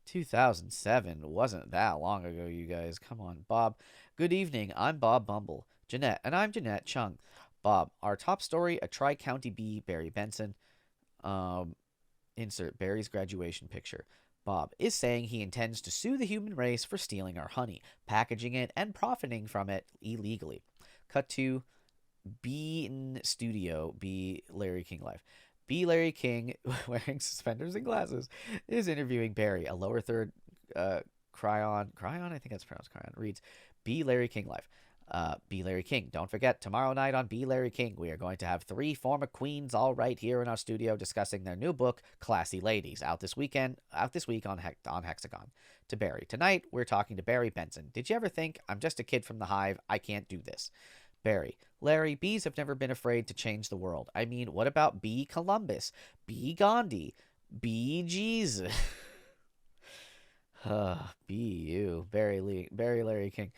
2007 wasn't that long ago, you guys. Come on, Bob. Good evening. I'm Bob Bumble. Jeanette, and I'm Jeanette Chung. Bob, our top story, a Tri-County bee, Barry Benson. Insert Barry's graduation picture. Bob is saying he intends to sue the human race for stealing our honey, packaging it, and profiting from it illegally. Cut to Bean Studio, B. Larry King Live. B. Larry King, wearing suspenders and glasses, is interviewing Barry. A lower third Cryon, I think that's pronounced Cryon, reads, B. Larry King Live. B. Larry King. Don't forget, tomorrow night on B. Larry King, we are going to have 3 former queens all right here in our studio discussing their new book, Classy Ladies, out this week on Hexagon. To Barry. Tonight, we're talking to Barry Benson. Did you ever think, I'm just a kid from the Hive, I can't do this? Barry. Larry, bees have never been afraid to change the world. I mean, what about B. Columbus? B. Gandhi? B. Jesus? B. You. Barry Larry King.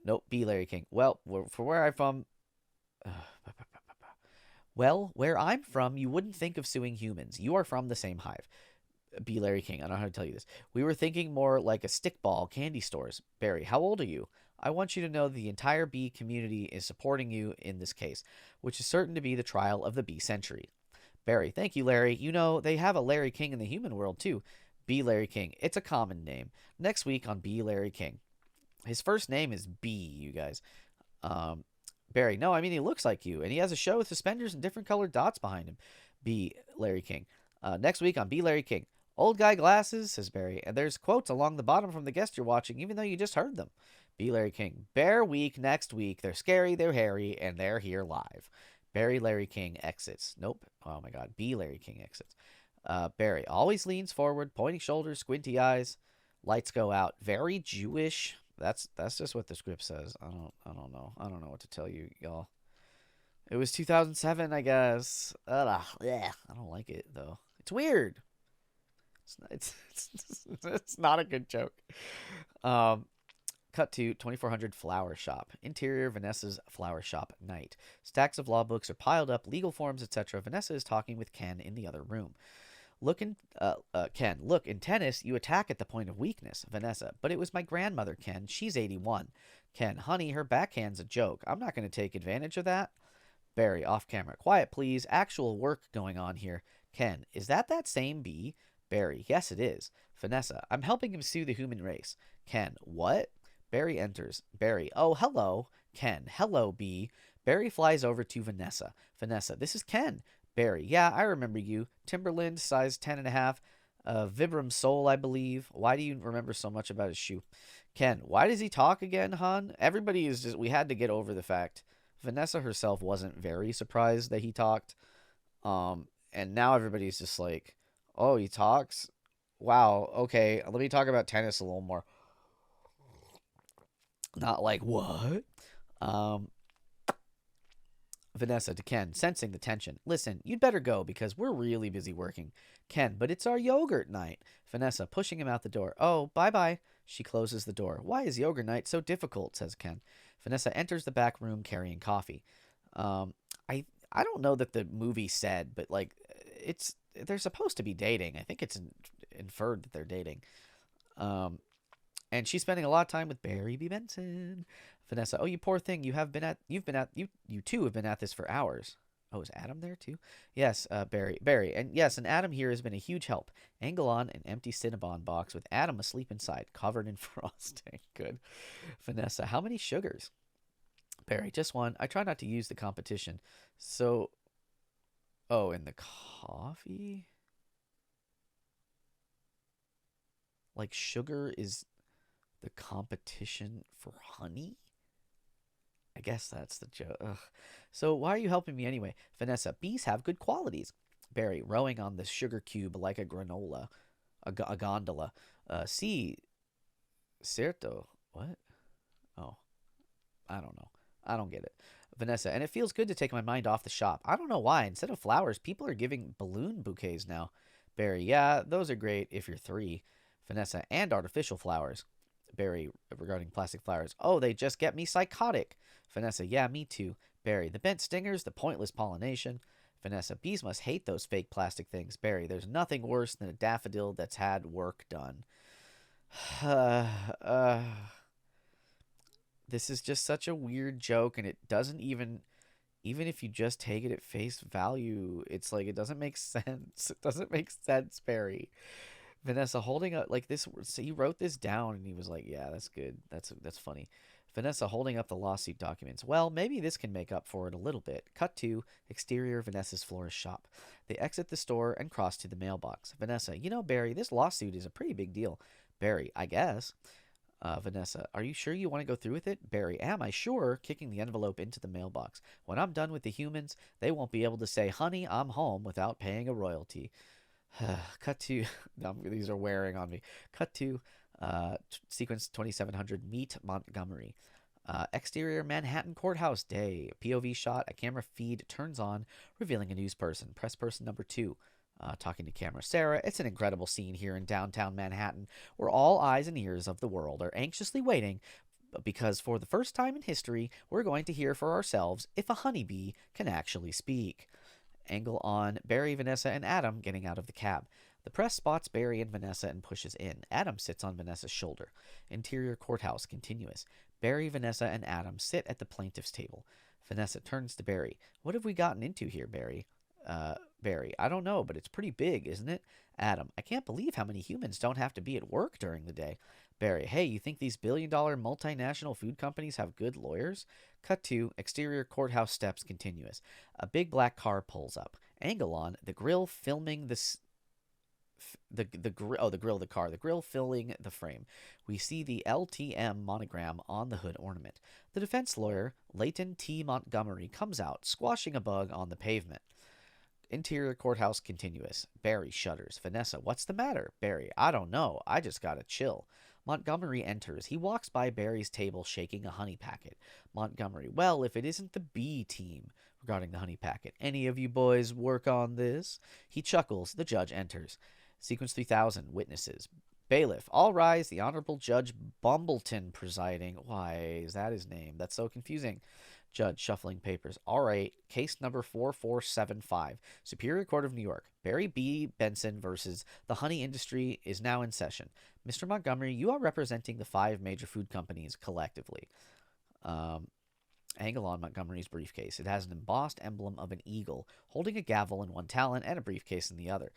Nope, B. Larry King. Well, for where I'm from... Well, where I'm from, you wouldn't think of suing humans. You are from the same hive. B. Larry King. I don't know how to tell you this. We were thinking more like a stickball candy stores. Barry, how old are you? I want you to know the entire bee community is supporting you in this case, which is certain to be the trial of the bee century. Barry, thank you, Larry. You know, they have a Larry King in the human world, too. B. Larry King. It's a common name. Next week on B. Larry King. His first name is B, you guys. Barry, no, I mean, he looks like you, and he has a show with suspenders and different colored dots behind him. B. Larry King. Next week on B. Larry King. Old guy glasses, says Barry, and there's quotes along the bottom from the guest you're watching, even though you just heard them. B. Larry King. Bear Week next week. They're scary, they're hairy, and they're here live. Barry Larry King exits. Nope. Oh my god. B. Larry King exits. Barry always leans forward, pointing shoulders, squinty eyes. Lights go out. Very Jewish. That's just what the script says. I don't know. I don't know what to tell you, y'all. It was 2007, I guess. I don't like it though. It's weird. It's not a good joke. Cut to 2400 Flower Shop. Interior Vanessa's flower shop night. Stacks of law books are piled up, legal forms, etc. Vanessa is talking with Ken in the other room. Ken, look, in tennis, you attack at the point of weakness. Vanessa, but it was my grandmother, Ken. She's 81. Ken, honey, her backhand's a joke. I'm not going to take advantage of that. Barry, off camera. Quiet, please. Actual work going on here. Ken, is that same bee? Barry, yes, it is. Vanessa, I'm helping him sue the human race. Ken, what? Barry enters. Barry, oh, hello. Ken, hello, bee. Barry flies over to Vanessa. Vanessa, this is Ken. Barry, yeah, I remember you. Timberland, size 10.5. Vibram Soul, I believe. Why do you remember so much about his shoe? Ken, why does he talk again, hon? Everybody is just, we had to get over the fact. Vanessa herself wasn't very surprised that he talked. And now everybody's just like, oh, he talks? Wow, okay, let me talk about tennis a little more. Not like, what? Um, Vanessa to Ken, sensing the tension. Listen, you'd better go because we're really busy working. Ken, but it's our yogurt night. Vanessa, pushing him out the door. Oh, bye bye. She closes the door. Why is yogurt night so difficult? Says Ken. Vanessa enters the back room carrying coffee. Um, I don't know that the movie said, but like, they're supposed to be dating. I think it's inferred that they're dating. Um, and she's spending a lot of time with Barry B. Benson. Vanessa, oh, you poor thing. You two have been at this for hours. Oh, is Adam there too? Yes, Barry. And yes, and Adam here has been a huge help. Angle on an empty Cinnabon box with Adam asleep inside, covered in frosting. Good. Vanessa, how many sugars? Barry, just one. I try not to use the competition. So, oh, in the coffee? Like sugar is the competition for honey? I guess that's the joke. Ugh. So why are you helping me anyway? Vanessa, bees have good qualities. Barry, rowing on the sugar cube like a granola, a gondola. See, cierto. What? Oh, I don't know. I don't get it. Vanessa, and it feels good to take my mind off the shop. I don't know why. Instead of flowers, people are giving balloon bouquets now. Barry, yeah, those are great if you're 3. Vanessa, and artificial flowers. Barry, regarding plastic flowers. Oh, they just get me psychotic. Vanessa, yeah, me too. Barry, the bent stingers, the pointless pollination. Vanessa, bees must hate those fake plastic things. Barry, there's nothing worse than a daffodil that's had work done. uh, this is just such a weird joke, and it doesn't even if you just take it at face value, it's like it doesn't make sense. It doesn't make sense, Barry. Vanessa holding up like this. So he wrote this down, and he was like, "Yeah, that's good. That's funny." Vanessa holding up the lawsuit documents. Well, maybe this can make up for it a little bit. Cut to exterior Vanessa's florist shop. They exit the store and cross to the mailbox. Vanessa, you know, Barry, this lawsuit is a pretty big deal. Barry, I guess. Vanessa, are you sure you want to go through with it? Barry, am I sure? Kicking the envelope into the mailbox. When I'm done with the humans, they won't be able to say, honey, I'm home without paying a royalty. Cut to, these are wearing on me. Cut to sequence 2700, meet Montgomery. Exterior Manhattan Courthouse Day. POV shot, a camera feed turns on, revealing a news person. Press person number 2. Talking to camera Sarah. It's an incredible scene here in downtown Manhattan where all eyes and ears of the world are anxiously waiting because for the first time in history, we're going to hear for ourselves if a honeybee can actually speak. Angle on Barry, Vanessa, and Adam getting out of the cab. The press spots Barry and Vanessa and pushes in. Adam sits on Vanessa's shoulder. Interior courthouse continuous. Barry, Vanessa, and Adam sit at the plaintiff's table. Vanessa turns to Barry. What have we gotten into here, Barry? Barry, I don't know, but it's pretty big, isn't it? Adam, I can't believe how many humans don't have to be at work during the day. Barry, hey, you think these billion-dollar multinational food companies have good lawyers? Cut to exterior courthouse steps continuous. A big black car pulls up. Angle on the grill filming the grill of the car, the grill filling the frame. We see the LTM monogram on the hood ornament. The defense lawyer, Leighton T. Montgomery, comes out, squashing a bug on the pavement. Interior courthouse continuous. Barry shudders. Vanessa, what's the matter? Barry, I don't know. I just got a chill. Montgomery enters. He walks by Barry's table shaking a honey packet. Montgomery, well, if it isn't the B team. Regarding the honey packet. Any of you boys work on this? He chuckles. The judge enters. Sequence 3000. Witnesses. Bailiff, all rise. The Honorable Judge Bumbleton presiding. Why is that his name? That's so confusing. Judge shuffling papers. All right, case number 4475. Superior Court of New York. Barry B. Benson versus the honey industry is now in session. Mr. Montgomery, you are representing the 5 major food companies collectively. Angle on Montgomery's briefcase. It has an embossed emblem of an eagle, holding a gavel in one talon and a briefcase in the other.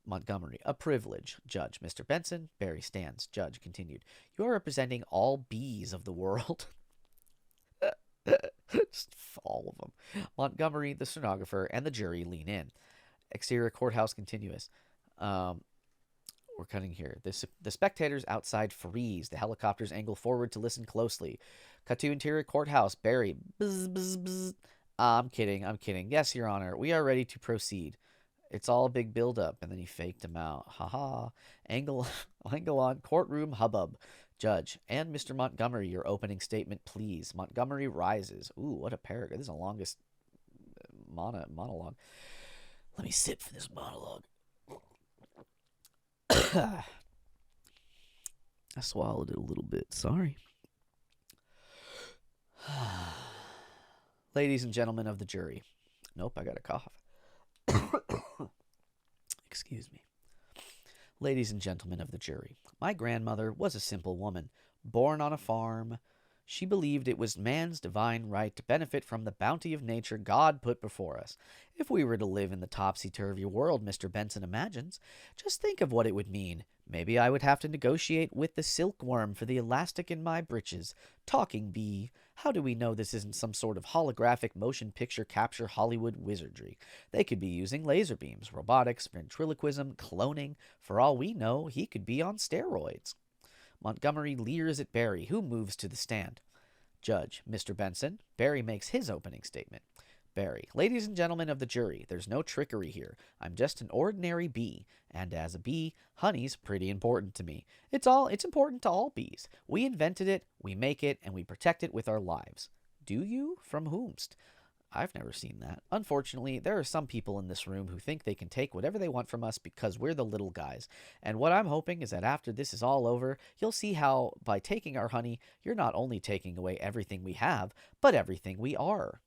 Montgomery, a privilege. Judge, Mr. Benson. Barry stands. Judge continued. You are representing all bees of the world. Just all of them. Montgomery, the stenographer, and the jury lean in. Exterior courthouse continuous. we're cutting here. The spectators outside freeze. The helicopters angle forward to listen closely. Cut to interior courthouse. Barry. Bzz, bzz, bzz. I'm kidding. I'm kidding. Yes, Your Honor. We are ready to proceed. It's all a big build-up, and then he faked him out. Haha. Angle, angle on courtroom hubbub. Judge and Mr. Montgomery, your opening statement, please. Montgomery rises. Ooh, what a paragraph. This is the longest monologue. Let me sit for this monologue. I swallowed it a little bit. Sorry. Ladies and gentlemen of the jury. Nope, I got a cough. Excuse me. Ladies and gentlemen of the jury, my grandmother was a simple woman, born on a farm. She believed it was man's divine right to benefit from the bounty of nature God put before us. If we were to live in the topsy-turvy world Mr. Benson imagines, just think of what it would mean. Maybe I would have to negotiate with the silkworm for the elastic in my breeches. Talking bee. How do we know this isn't some sort of holographic motion picture capture Hollywood wizardry? They could be using laser beams, robotics, ventriloquism, cloning. For all we know, he could be on steroids. Montgomery leers at Barry, who moves to the stand. Judge, Mr. Benson. Barry makes his opening statement. Barry, ladies and gentlemen of the jury, there's no trickery here. I'm just an ordinary bee, and as a bee, honey's pretty important to me. It's important to all bees. We invented it, we make it, and we protect it with our lives. Do you? From whomst? I've never seen that. Unfortunately, there are some people in this room who think they can take whatever they want from us because we're the little guys. And what I'm hoping is that after this is all over, you'll see how, by taking our honey, you're not only taking away everything we have, but everything we are.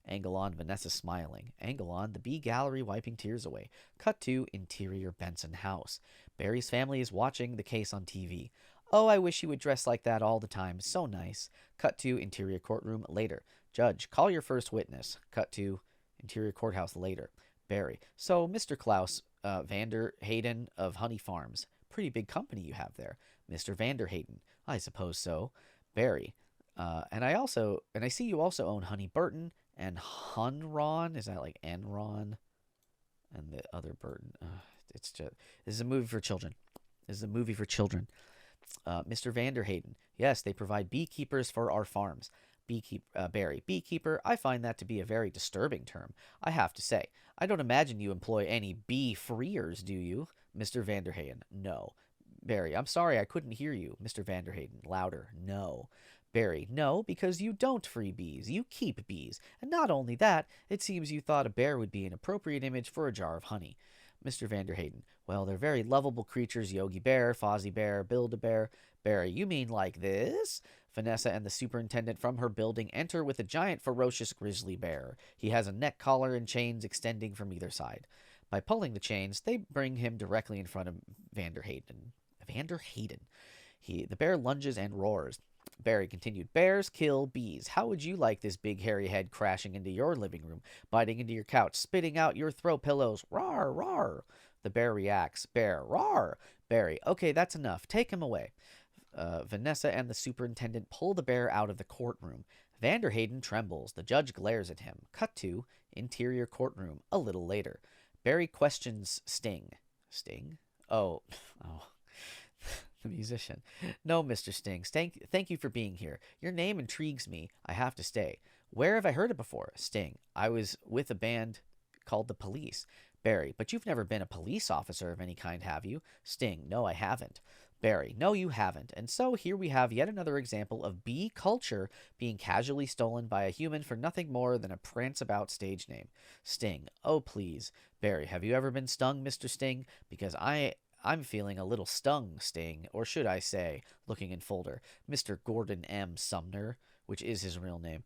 Angle on, Vanessa smiling. Angle on, the bee gallery wiping tears away. Cut to interior Benson house. Barry's family is watching the case on TV. Oh, I wish you would dress like that all the time. So nice. Cut to interior courtroom later. Judge, call your first witness. Cut to interior courthouse later. Barry. So, Mr. Klaus Vander Hayden of Honey Farms. Pretty big company you have there. Mr. Vander Hayden. I suppose so. Barry. And I see you also own Honey Burton and Hunron. Is that like Enron? And the other Burton. This is a movie for children. Mr. Vander Hayden. Yes, they provide beekeepers for our farms. Barry. Beekeeper, I find that to be a very disturbing term. I have to say, I don't imagine you employ any bee-freers, do you? Mr. Vander Hayden. No. Barry. I'm sorry, I couldn't hear you. Mr. Vander Hayden. Louder. No. Barry. No, because you don't free bees. You keep bees. And not only that, it seems you thought a bear would be an appropriate image for a jar of honey. Mr. Vander Hayden. Well, they're very lovable creatures. Yogi Bear, Fozzie Bear, Build-A-Bear. Barry. You mean like this? Vanessa and the superintendent from her building enter with a giant ferocious grizzly bear. He has a neck collar and chains extending from either side. By pulling the chains, they bring him directly in front of Vander Hayden. The bear lunges and roars. Barry continued, Bears kill bees. How would you like this big hairy head crashing into your living room, biting into your couch, spitting out your throw pillows? Rawr, rawr. The bear reacts. Bear, rawr. Barry, okay, that's enough. Take him away. Vanessa and the superintendent pull the bear out of the courtroom. Vander Hayden trembles. The judge glares at him. Cut to interior courtroom a little later. Barry questions Sting. Sting? Oh. The musician. No, Mr. Sting. Thank you for being here. Your name intrigues me. I have to stay. Where have I heard it before? Sting. I was with a band called The Police. Barry. But you've never been a police officer of any kind, have you? Sting. No, I haven't. Barry. No, you haven't. And so here we have yet another example of bee culture being casually stolen by a human for nothing more than a prance-about stage name. Sting. Oh, please. Barry. Have you ever been stung, Mr. Sting? Because I'm feeling a little stung, Sting. Or should I say, looking in folder, Mr. Gordon M. Sumner, which is his real name.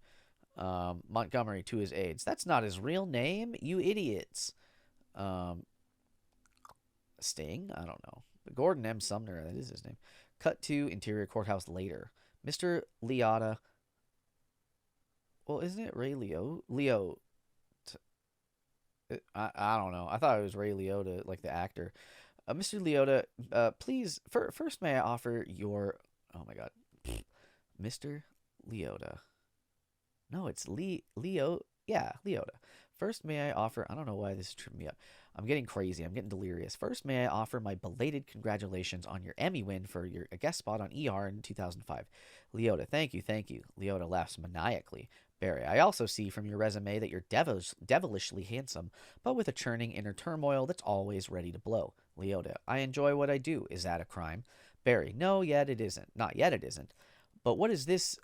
Montgomery to his aides. That's not his real name, you idiots. Sting? I don't know. But Gordon M. Sumner, that is his name. Cut to interior courthouse later. Mr. Liotta. Well, isn't it Ray Leo? I don't know. I thought it was Ray Liotta, like the actor. Mr. Liotta, please, first may I offer your... Oh, my God. Mr. Liotta. No, it's Leo... Yeah, Liotta. First may I offer... I don't know why this is tripping me up. I'm getting crazy. I'm getting delirious. First, may I offer my belated congratulations on your Emmy win for your a guest spot on ER in 2005. Leota, thank you, thank you. Leota laughs maniacally. Barry, I also see from your resume that you're devilishly handsome, but with a churning inner turmoil that's always ready to blow. Leota, I enjoy what I do. Is that a crime? Barry, no, yet it isn't. Not yet it isn't. But what is this?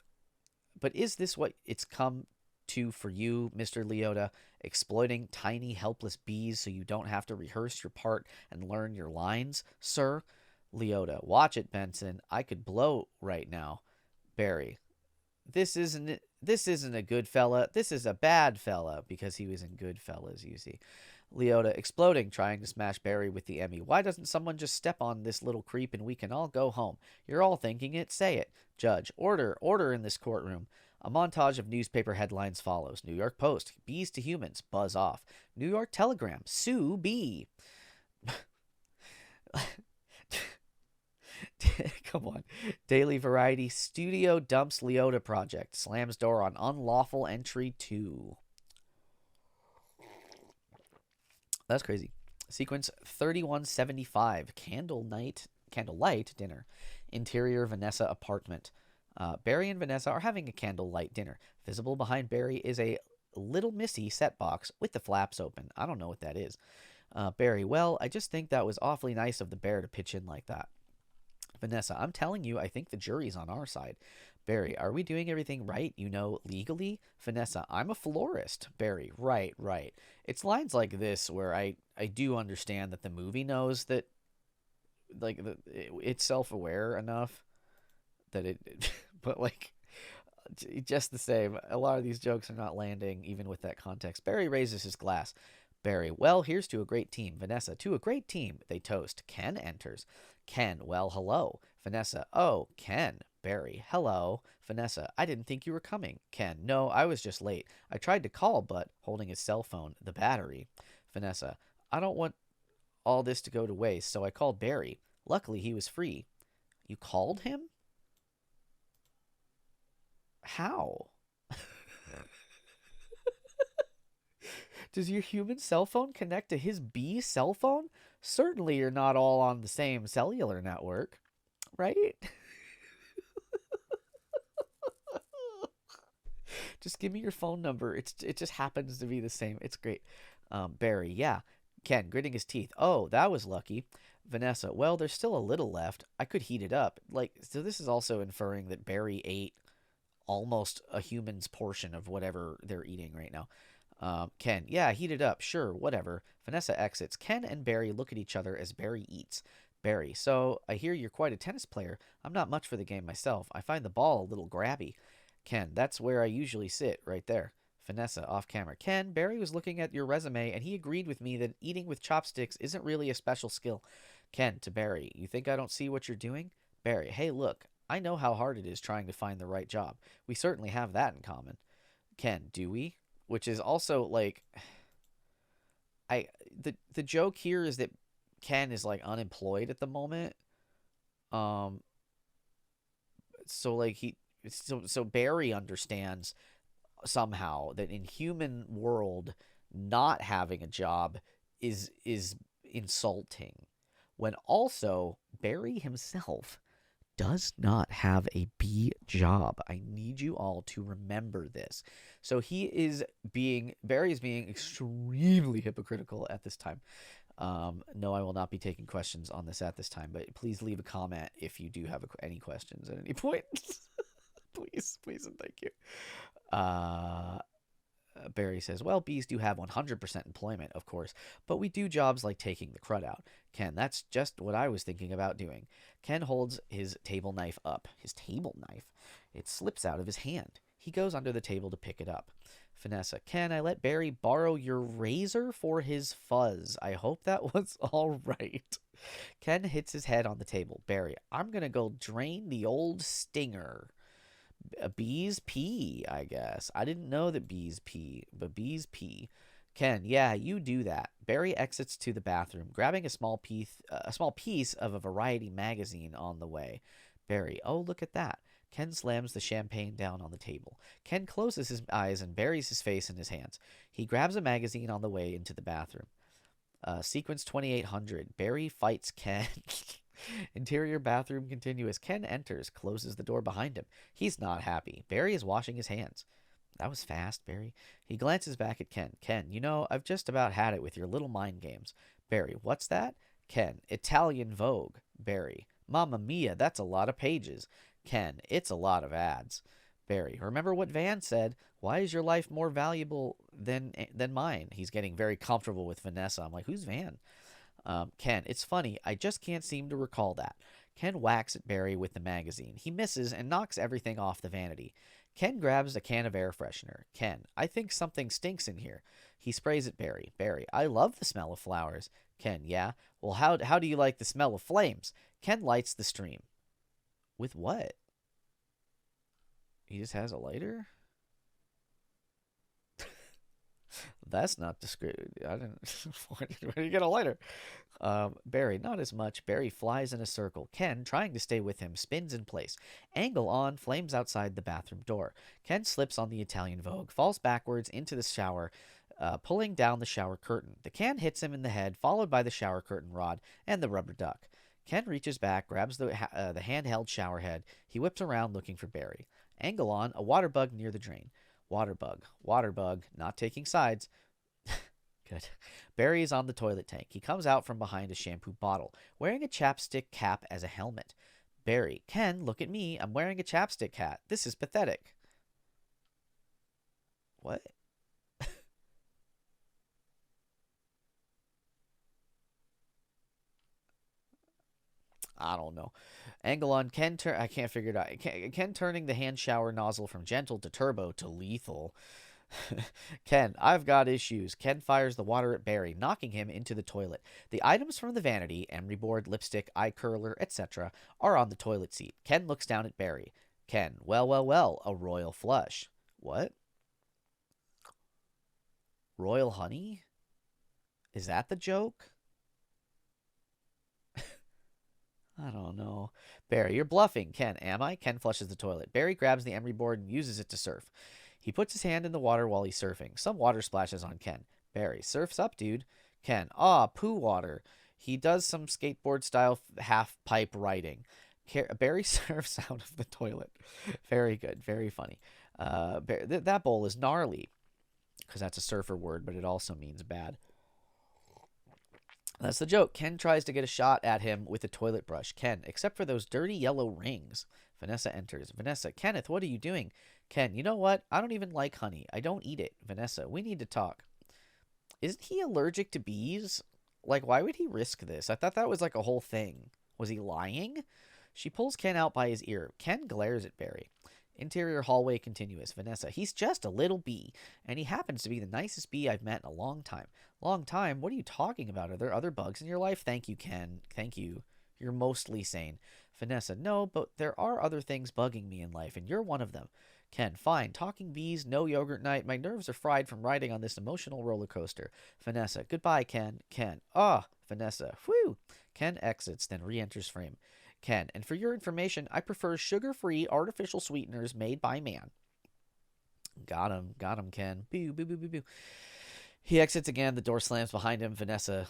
But is this what it's come to for you, Mr. Leota? Exploiting tiny, helpless bees so you don't have to rehearse your part and learn your lines, sir? Leota, watch it, Benson. I could blow right now. Barry, this isn't a good fella. This is a bad fella, because he was in Goodfellas, you see. Leota exploding, trying to smash Barry with the Emmy. Why doesn't someone just step on this little creep and we can all go home? You're all thinking it. Say it. Judge, order, order in this courtroom. A montage of newspaper headlines follows. New York Post, bees to humans, buzz off. New York Telegram, sue bee. Come on. Daily Variety, studio dumps Leota project. Slams door on unlawful entry 2. That's crazy. Sequence 3175, candlelight dinner. Interior Vanessa apartment. Barry and Vanessa are having a candlelight dinner. Visible behind Barry is a little Missy set box with the flaps open. I don't know what that is. Barry, well, I just think that was awfully nice of the bear to pitch in like that. Vanessa, I'm telling you, I think the jury's on our side. Barry, are we doing everything right, legally? Vanessa, I'm a florist. Barry, right, right. It's lines like this where I do understand that the movie knows that, like, it's self-aware enough that it but, like, just the same, a lot of these jokes are not landing even with that context. Barry raises his glass. Barry, well, here's to a great team. Vanessa, to a great team. They toast. Ken enters. Ken, well, hello. Vanessa, oh, Ken. Barry, hello. Vanessa, I didn't think you were coming. Ken, no, I was just late. I tried to call, but, holding his cell phone, the battery. Vanessa, I don't want all this to go to waste, so I called Barry. Luckily, he was free. You called him? How? Does your human cell phone connect to his bee cell phone? Certainly you're not all on the same cellular network, right? Just give me your phone number. It just happens to be the same. It's great. Barry, yeah. Ken, gritting his teeth. Oh, that was lucky. Vanessa, well, there's still a little left. I could heat it up. Like, so this is also inferring that Barry ate almost a human's portion of whatever they're eating right now. Ken, yeah, heat it up. Sure, whatever. Vanessa exits. Ken and Barry look at each other as Barry eats. Barry, so I hear you're quite a tennis player. I'm not much for the game myself. I find the ball a little grabby. Ken, that's where I usually sit, right there. Vanessa, off camera. Ken, Barry was looking at your resume and he agreed with me that eating with chopsticks isn't really a special skill. Ken, to Barry, you think I don't see what you're doing? Barry, hey, look, I know how hard it is trying to find the right job. We certainly have that in common. Ken, do we? Which is also like, the joke here is that Ken is like unemployed at the moment. So like so Barry understands somehow that in human world not having a job is insulting, when also Barry himself does not have a B job. I need you all to remember this. So Barry is being extremely hypocritical at this time. No, I will not be taking questions on this at this time, but please leave a comment if you do have any questions at any point. please and thank you. Barry says, well, bees do have 100% employment, of course, but we do jobs like taking the crud out. Ken, that's just what I was thinking about doing. Ken holds his table knife up. His table knife? It slips out of his hand. He goes under the table to pick it up. Vanessa, Ken, I let Barry borrow your razor for his fuzz. I hope that was all right. Ken hits his head on the table. Barry, I'm going to go drain the old stinger. Bees pee, I guess. I didn't know that bees pee, but bees pee. Ken, yeah, you do that. Barry exits to the bathroom, grabbing a small piece of a Variety magazine on the way. Barry, oh, look at that. Ken slams the champagne down on the table. Ken closes his eyes and buries his face in his hands. He grabs a magazine on the way into the bathroom. Sequence 2800. Barry fights Ken. Interior bathroom continuous. Ken enters, closes the door behind him. He's not happy. Barry is washing his hands. That was fast, Barry. He glances back at Ken. Ken, you know, I've just about had it with your little mind games. Barry, what's that? Ken, Italian Vogue. Barry, Mamma Mia, that's a lot of pages. Ken, it's a lot of ads. Barry, remember what Van said? Why is your life more valuable than mine? He's getting very comfortable with Vanessa. I'm like, who's Van? Ken, it's funny. I just can't seem to recall that. Ken whacks at Barry with the magazine. He misses and knocks everything off the vanity. Ken grabs a can of air freshener. Ken, I think something stinks in here. He sprays at Barry. Barry, I love the smell of flowers. Ken, yeah? Well, how do you like the smell of flames? Ken lights the stream. With what? He just has a lighter? That's not descriptive. I didn't. Where do you get a lighter? Barry, not as much. Barry flies in a circle. Ken, trying to stay with him, spins in place. Angle on, flames outside the bathroom door. Ken slips on the Italian Vogue, falls backwards into the shower, pulling down the shower curtain. The can hits him in the head, followed by the shower curtain rod and the rubber duck. Ken reaches back, grabs the handheld shower head. He whips around looking for Barry. Angle on, a water bug near the drain. Water bug, not taking sides. Good. Barry is on the toilet tank. He comes out from behind a shampoo bottle, wearing a chapstick cap as a helmet. Barry, Ken, look at me. I'm wearing a chapstick hat. This is pathetic. What? I don't know. Angle on Ken. I can't figure it out. Ken turning the hand shower nozzle from gentle to turbo to lethal. Ken, I've got issues. Ken fires the water at Barry, knocking him into the toilet. The items from the vanity, emery board, lipstick, eye curler, etc., are on the toilet seat. Ken looks down at Barry. Ken, well, a royal flush. What? Royal honey? Is that the joke? I don't know. Barry, you're bluffing. Ken, am I? Ken flushes the toilet. Barry grabs the emery board and uses it to surf. He puts his hand in the water while he's surfing. Some water splashes on Ken. Barry, surf's up, dude. Ken, poo water. He does some skateboard-style half-pipe riding. Barry surfs out of the toilet. Very good. Very funny. That bowl is gnarly, because that's a surfer word, but it also means bad. That's the joke. Ken tries to get a shot at him with a toilet brush. Ken, except for those dirty yellow rings. Vanessa enters. Vanessa, Kenneth, what are you doing? Ken, you know what? I don't even like honey. I don't eat it. Vanessa, we need to talk. Isn't he allergic to bees? Like, why would he risk this? I thought that was like a whole thing. Was he lying? She pulls Ken out by his ear. Ken glares at Barry. Interior hallway continuous. Vanessa, he's just a little bee, and he happens to be the nicest bee I've met in a long time. Long time? What are you talking about? Are there other bugs in your life? Thank you, Ken. Thank you. You're mostly sane. Vanessa, no, but there are other things bugging me in life, and you're one of them. Ken, fine. Talking bees, no yogurt night. My nerves are fried from riding on this emotional roller coaster. Vanessa, goodbye, Ken. Ken, Vanessa, whew. Ken exits, then re-enters frame. Ken, and for your information, I prefer sugar-free artificial sweeteners made by man. Got him, Ken. Boo, boo, boo, boo, boo. He exits again. The door slams behind him. Vanessa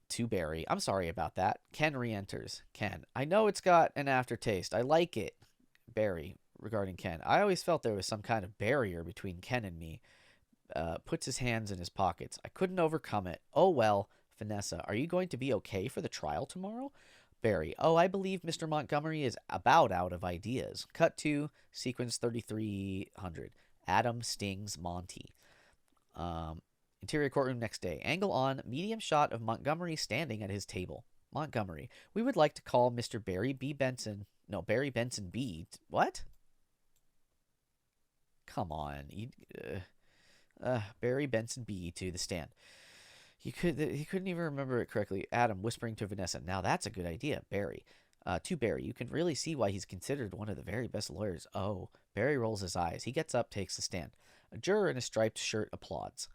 to Barry. I'm sorry about that. Ken re-enters. Ken, I know it's got an aftertaste. I like it. Barry, regarding Ken. I always felt there was some kind of barrier between Ken and me. Puts his hands in his pockets. I couldn't overcome it. Oh, well. Vanessa, are you going to be okay for the trial tomorrow? Barry, I believe Mr. Montgomery is about out of ideas. Cut to sequence 3300. Adam stings Monty. Interior courtroom next day. Angle on, medium shot of Montgomery standing at his table. Montgomery, we would like to call Mr. Barry B. Benson. No, Barry Benson B. What? Come on. Barry Benson B. to the stand. He couldn't even remember it correctly. Adam whispering to Vanessa, now that's a good idea. Barry. To Barry, you can really see why he's considered one of the very best lawyers. Oh. Barry rolls his eyes. He gets up, takes the stand. A juror in a striped shirt applauds.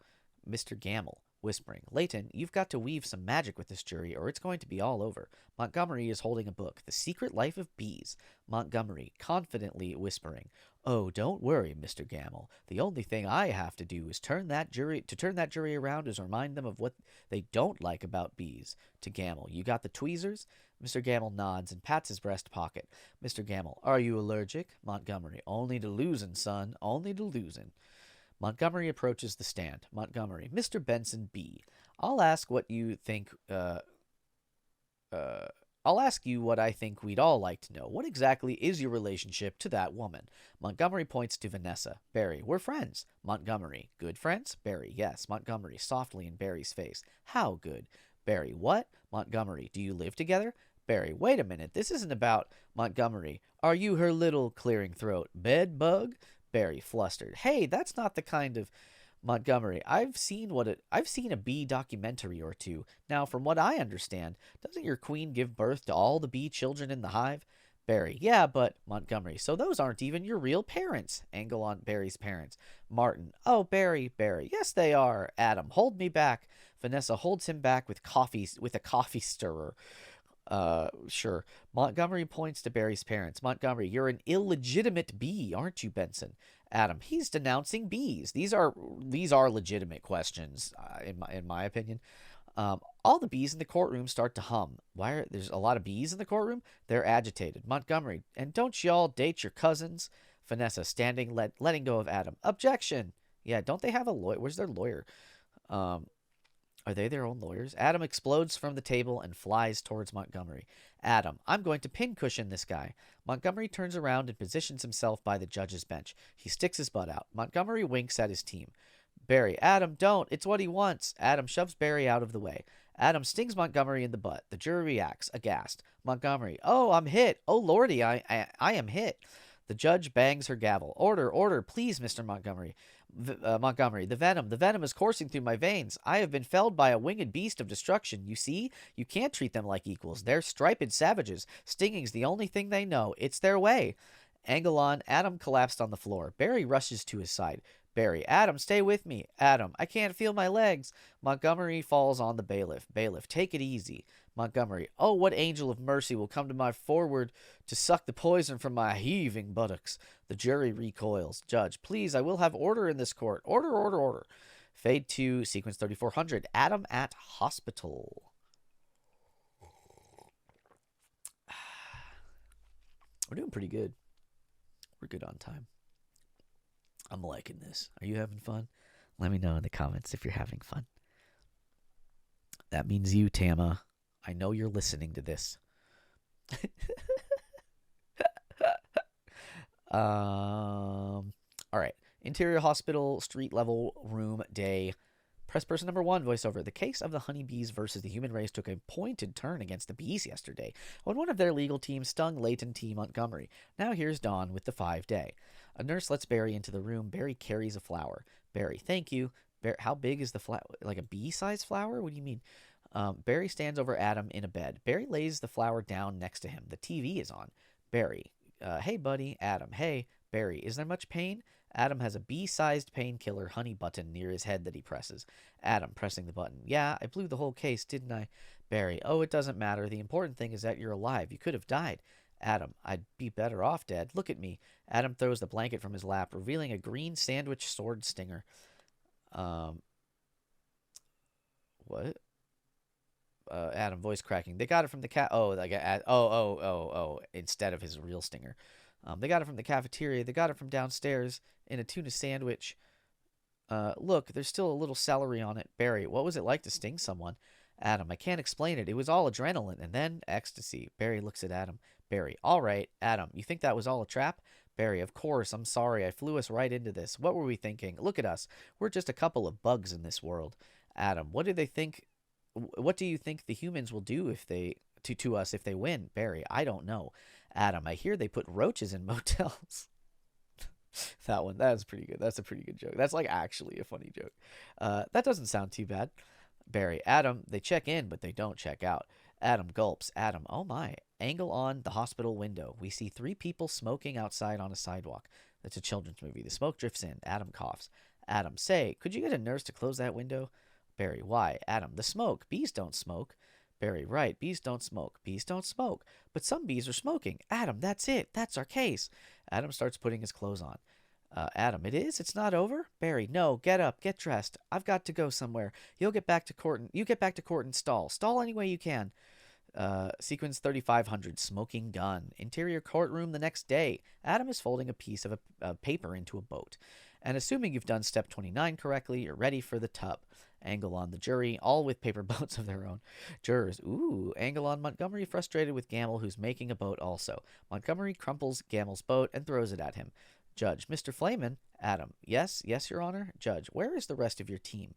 Mr. Gamble, whispering, Leighton, you've got to weave some magic with this jury, or it's going to be all over. Montgomery is holding a book, The Secret Life of Bees. Montgomery, confidently whispering, Oh, don't worry, Mr. Gamble. The only thing I have to do is turn that jury around is remind them of what they don't like about bees. To Gamble, you got the tweezers? Mr. Gamble nods and pats his breast pocket. Mr. Gamble, are you allergic? Montgomery, only to losing, son, only to losing. Montgomery approaches the stand. Montgomery, Mr. Benson B. I'll ask what you think, uh, I'll ask you what I think we'd all like to know. What exactly is your relationship to that woman? Montgomery points to Vanessa. Barry, we're friends. Montgomery, good friends? Barry, yes. Montgomery, softly in Barry's face. How good? Barry, what? Montgomery, do you live together? Barry, wait a minute. This isn't about Montgomery. Are you her little clearing throat bed bug? Barry, flustered. Hey, that's not the kind of Montgomery, I've seen a bee documentary or two. Now, from what I understand, doesn't your queen give birth to all the bee children in the hive? Barry, yeah, but Montgomery, so those aren't even your real parents. Angle on Barry's parents. Martin, oh, Barry, yes they are. Adam, hold me back. Vanessa holds him back with a coffee stirrer. Sure. Montgomery points to Barry's parents. Montgomery, you're an illegitimate bee, aren't you, Benson? Adam, he's denouncing bees. These are legitimate questions, in my opinion. All the bees in the courtroom start to hum. There's a lot of bees in the courtroom? They're agitated. Montgomery, and don't y'all date your cousins? Vanessa, standing, letting go of Adam. Objection. Yeah, don't they have a lawyer? Where's their lawyer? Are they their own lawyers? Adam explodes from the table and flies towards Montgomery. Adam, I'm going to pincushion this guy. Montgomery turns around and positions himself by the judge's bench. He sticks his butt out. Montgomery winks at his team. Barry, Adam, don't. It's what he wants. Adam shoves Barry out of the way. Adam stings Montgomery in the butt. The jury reacts, aghast. Montgomery, oh, I'm hit. Oh, lordy, I am hit. The judge bangs her gavel. Order, please, Mr. Montgomery. Montgomery, the venom is coursing through my veins. I have been felled by a winged beast of destruction. You see? You can't treat them like equals. They're striped savages. Stinging's the only thing they know. It's their way. Angle on, Adam collapsed on the floor. Barry rushes to his side. Barry, Adam, stay with me. Adam, I can't feel my legs. Montgomery falls on the bailiff. Bailiff, take it easy. Montgomery, oh, what angel of mercy will come to my forward to suck the poison from my heaving buttocks? The jury recoils. Judge, please, I will have order in this court. Order. Fade to sequence 3400. Adam at hospital. We're doing pretty good. We're good on time. I'm liking this. Are you having fun? Let me know in the comments if you're having fun. That means you, Tama. I know you're listening to this. All right. Interior hospital, street level room, day. Press person number 1, voiceover. The case of the honeybees versus the human race took a pointed turn against the bees yesterday when one of their legal teams stung Leighton T. Montgomery. Now here's Dawn with the 5-day. A nurse lets Barry into the room. Barry carries a flower. Barry, thank you. How big is the flower? Like a bee-sized flower? What do you mean? Barry stands over Adam in a bed. Barry lays the flower down next to him. The TV is on. Barry, hey, buddy. Adam, hey. Barry, is there much pain? Adam has a bee-sized painkiller honey button near his head that he presses. Adam, pressing the button. Yeah, I blew the whole case, didn't I? Barry, oh, it doesn't matter. The important thing is that you're alive. You could have died. Adam, I'd be better off dead. Look at me. Adam throws the blanket from his lap, revealing a green sandwich sword stinger. What? Adam, voice cracking. They got it from the cat. Oh, like instead of his real stinger. They got it from the cafeteria. They got it from downstairs in a tuna sandwich. Look, there's still a little celery on it. Barry, what was it like to sting someone? Adam, I can't explain it. It was all adrenaline and then ecstasy. Barry looks at Adam. Barry, all right. Adam, you think that was all a trap? Barry, of course. I'm sorry. I flew us right into this. What were we thinking? Look at us. We're just a couple of bugs in this world. Adam, what do you think the humans will do if they to us if they win? Barry, I don't know. Adam, I hear they put roaches in motels. That's pretty good. That's a pretty good joke. That's like actually a funny joke. That doesn't sound too bad. Barry, Adam, they check in, but they don't check out. Adam gulps. Adam, oh my. Angle on the hospital window. We see 3 people smoking outside on a sidewalk. That's a children's movie. The smoke drifts in. Adam coughs. Adam, say, could you get a nurse to close that window? Barry, why? Adam, the smoke. Bees don't smoke. Barry, right. Bees don't smoke. Bees don't smoke. But some bees are smoking. Adam, that's it. That's our case. Adam starts putting his clothes on. Adam, it is? It's not over? Barry, no, get up, get dressed. I've got to go somewhere. You get back to court and stall. Stall any way you can. Sequence 3500, smoking gun. Interior courtroom the next day. Adam is folding a piece of a paper into a boat. And assuming you've done step 29 correctly, you're ready for the tub. Angle on the jury, all with paper boats of their own. Jurors, ooh, angle on Montgomery, frustrated with Gamble, who's making a boat also. Montgomery crumples Gamble's boat and throws it at him. Judge, Mr. Flamin. Adam, yes, Your Honor. Judge, where is the rest of your team?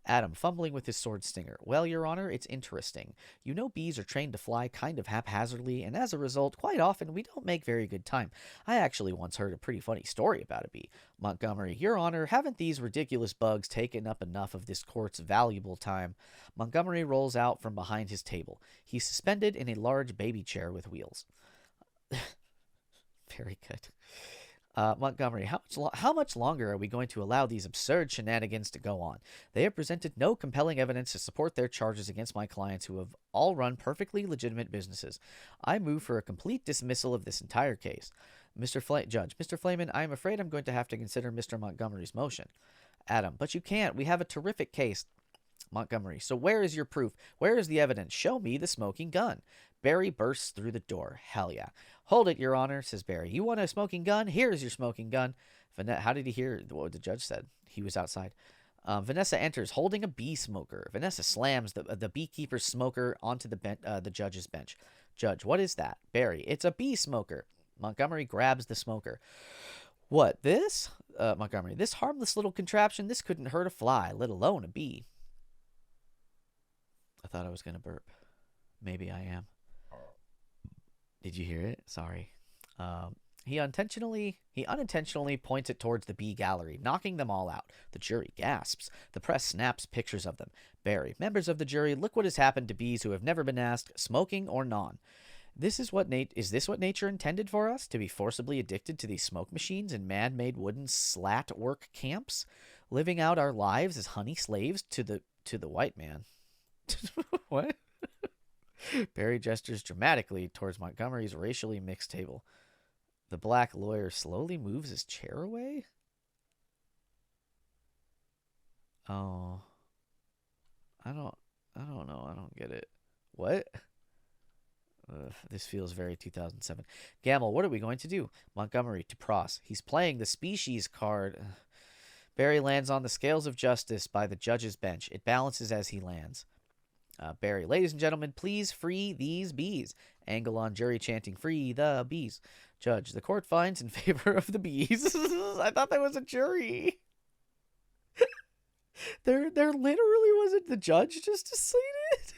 Adam, fumbling with his sword stinger. Well, Your Honor, it's interesting. You know bees are trained to fly kind of haphazardly, and as a result, quite often we don't make very good time. I actually once heard a pretty funny story about a bee. Montgomery, Your Honor, haven't these ridiculous bugs taken up enough of this court's valuable time? Montgomery rolls out from behind his table. He's suspended in a large baby chair with wheels. Very good. Montgomery, how much longer are we going to allow these absurd shenanigans to go on? They have presented no compelling evidence to support their charges against my clients, who have all run perfectly legitimate businesses. I move for a complete dismissal of this entire case. Judge, Mr. Flamin, I am afraid I'm going to have to consider Mr. Montgomery's motion. Adam, but you can't. We have a terrific case. Montgomery, so where is your proof? Where is the evidence? Show me the smoking gun. Barry bursts through the door. Hell yeah. Hold it, Your Honor, says Barry. You want a smoking gun? Here's your smoking gun. How did he hear what the judge said? He was outside. Vanessa enters, holding a bee smoker. Vanessa slams the beekeeper's smoker onto the judge's bench. Judge, what is that? Barry, it's a bee smoker. Montgomery grabs the smoker. What, this? Montgomery, this harmless little contraption, this couldn't hurt a fly, let alone a bee. I thought I was going to burp. Maybe I am. Did you hear it? Sorry. He unintentionally points it towards the bee gallery, knocking them all out. The jury gasps. The press snaps pictures of them. Barry, members of the jury, look what has happened to bees who have never been asked, smoking or non. Is this what nature intended for us? To be forcibly addicted to these smoke machines in man-made wooden slat work camps, living out our lives as honey slaves to the white man. What? Barry gestures dramatically towards Montgomery's racially mixed table. The black lawyer slowly moves his chair away? Oh. I don't know. I don't get it. What? This feels very 2007. Gamble, what are we going to do? Montgomery to Pross. He's playing the species card. Barry lands on the scales of justice by the judge's bench. It balances as he lands. Barry, ladies and gentlemen, please free these bees. Angle on jury chanting, free the bees. Judge, the court finds in favor of the bees. I thought that was a jury. There literally wasn't the judge just decided.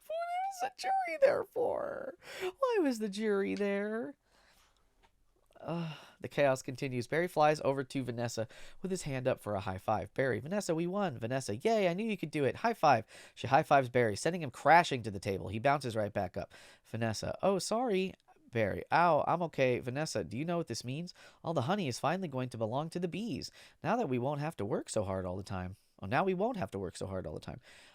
What was the jury there for? Why was the jury there? The chaos continues. Barry flies over to Vanessa with his hand up for a high five. Barry, Vanessa, we won. Vanessa, yay, I knew you could do it. High five. She high fives Barry, sending him crashing to the table. He bounces right back up. Vanessa, oh, sorry. Barry, ow, I'm okay. Vanessa, do you know what this means? All the honey is finally going to belong to the bees. Now we won't have to work so hard all the time.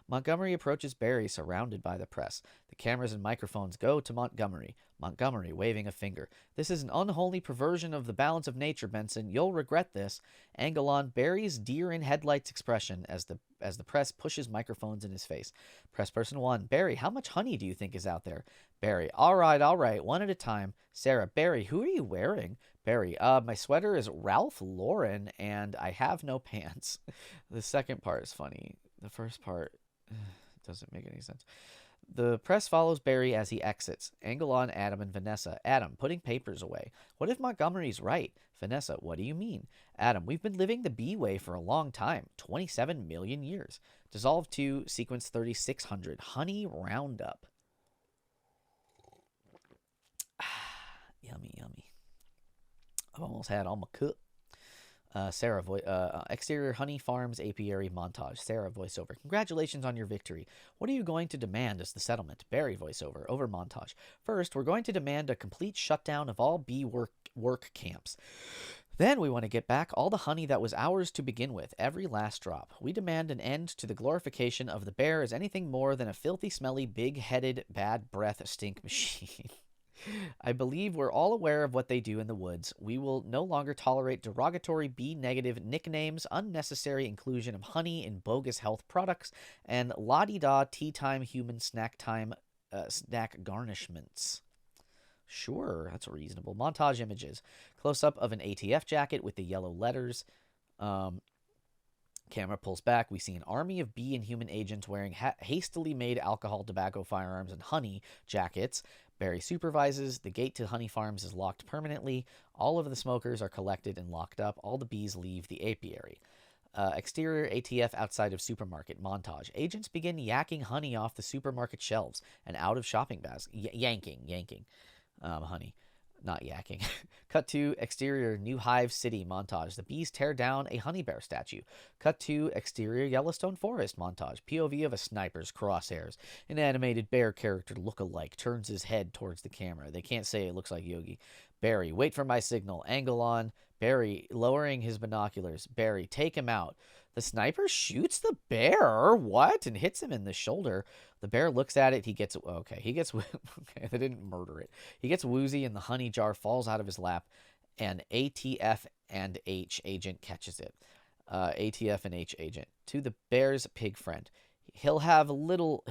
Montgomery approaches Barry, surrounded by the press. The cameras and microphones go to Montgomery. Montgomery, waving a finger. This is an unholy perversion of the balance of nature, Benson. You'll regret this. Angle on Barry's deer in headlights expression as the press pushes microphones in his face. Press person 1. Barry, how much honey do you think is out there? Barry, all right, one at a time. Sarah, Barry, who are you wearing? Barry, my sweater is Ralph Lauren, and I have no pants. The second part is funny. The first part doesn't make any sense. The press follows Barry as he exits. Angle on Adam and Vanessa. Adam, putting papers away. What if Montgomery's right? Vanessa, what do you mean? Adam, we've been living the bee way for a long time. 27 million years. Dissolve to sequence 3600. Honey Roundup. Yummy. I've almost had all my cup. Sarah, exterior honey farms apiary montage. Sarah, voiceover. Congratulations on your victory. What are you going to demand as the settlement? Barry, voiceover. Over montage. First, we're going to demand a complete shutdown of all bee work camps. Then we want to get back all the honey that was ours to begin with, every last drop. We demand an end to the glorification of the bear as anything more than a filthy, smelly, big-headed, bad breath stink machine. I believe we're all aware of what they do in the woods. We will no longer tolerate derogatory B-negative nicknames, unnecessary inclusion of honey in bogus health products, and la-di-da tea time human snack time snack garnishments. Sure, that's reasonable. Montage images. Close up of an ATF jacket with the yellow letters. Camera pulls back. We see an army of bee and human agents wearing hastily made alcohol, tobacco, firearms, and honey jackets. Barry supervises. The gate to honey farms is locked permanently. All of the smokers are collected and locked up. All the bees leave the apiary. Exterior ATF outside of supermarket. Montage. Agents begin yakking honey off the supermarket shelves and out of shopping bags. Yanking. Honey, not yakking. Cut to exterior New Hive City montage. The bees tear down a honey bear statue. Cut to exterior Yellowstone Forest montage. POV of a sniper's crosshairs. An animated bear character look-alike turns his head towards the camera. They can't say it looks like Yogi. Barry, wait for my signal. Angle on. Barry, lowering his binoculars. Barry, take him out. The sniper shoots the bear. What? And hits him in the shoulder. The bear looks at it. He gets okay. They didn't murder it. He gets woozy, and the honey jar falls out of his lap. And ATF and H agent catches it. ATF and H agent to the bear's pig friend. He'll have a little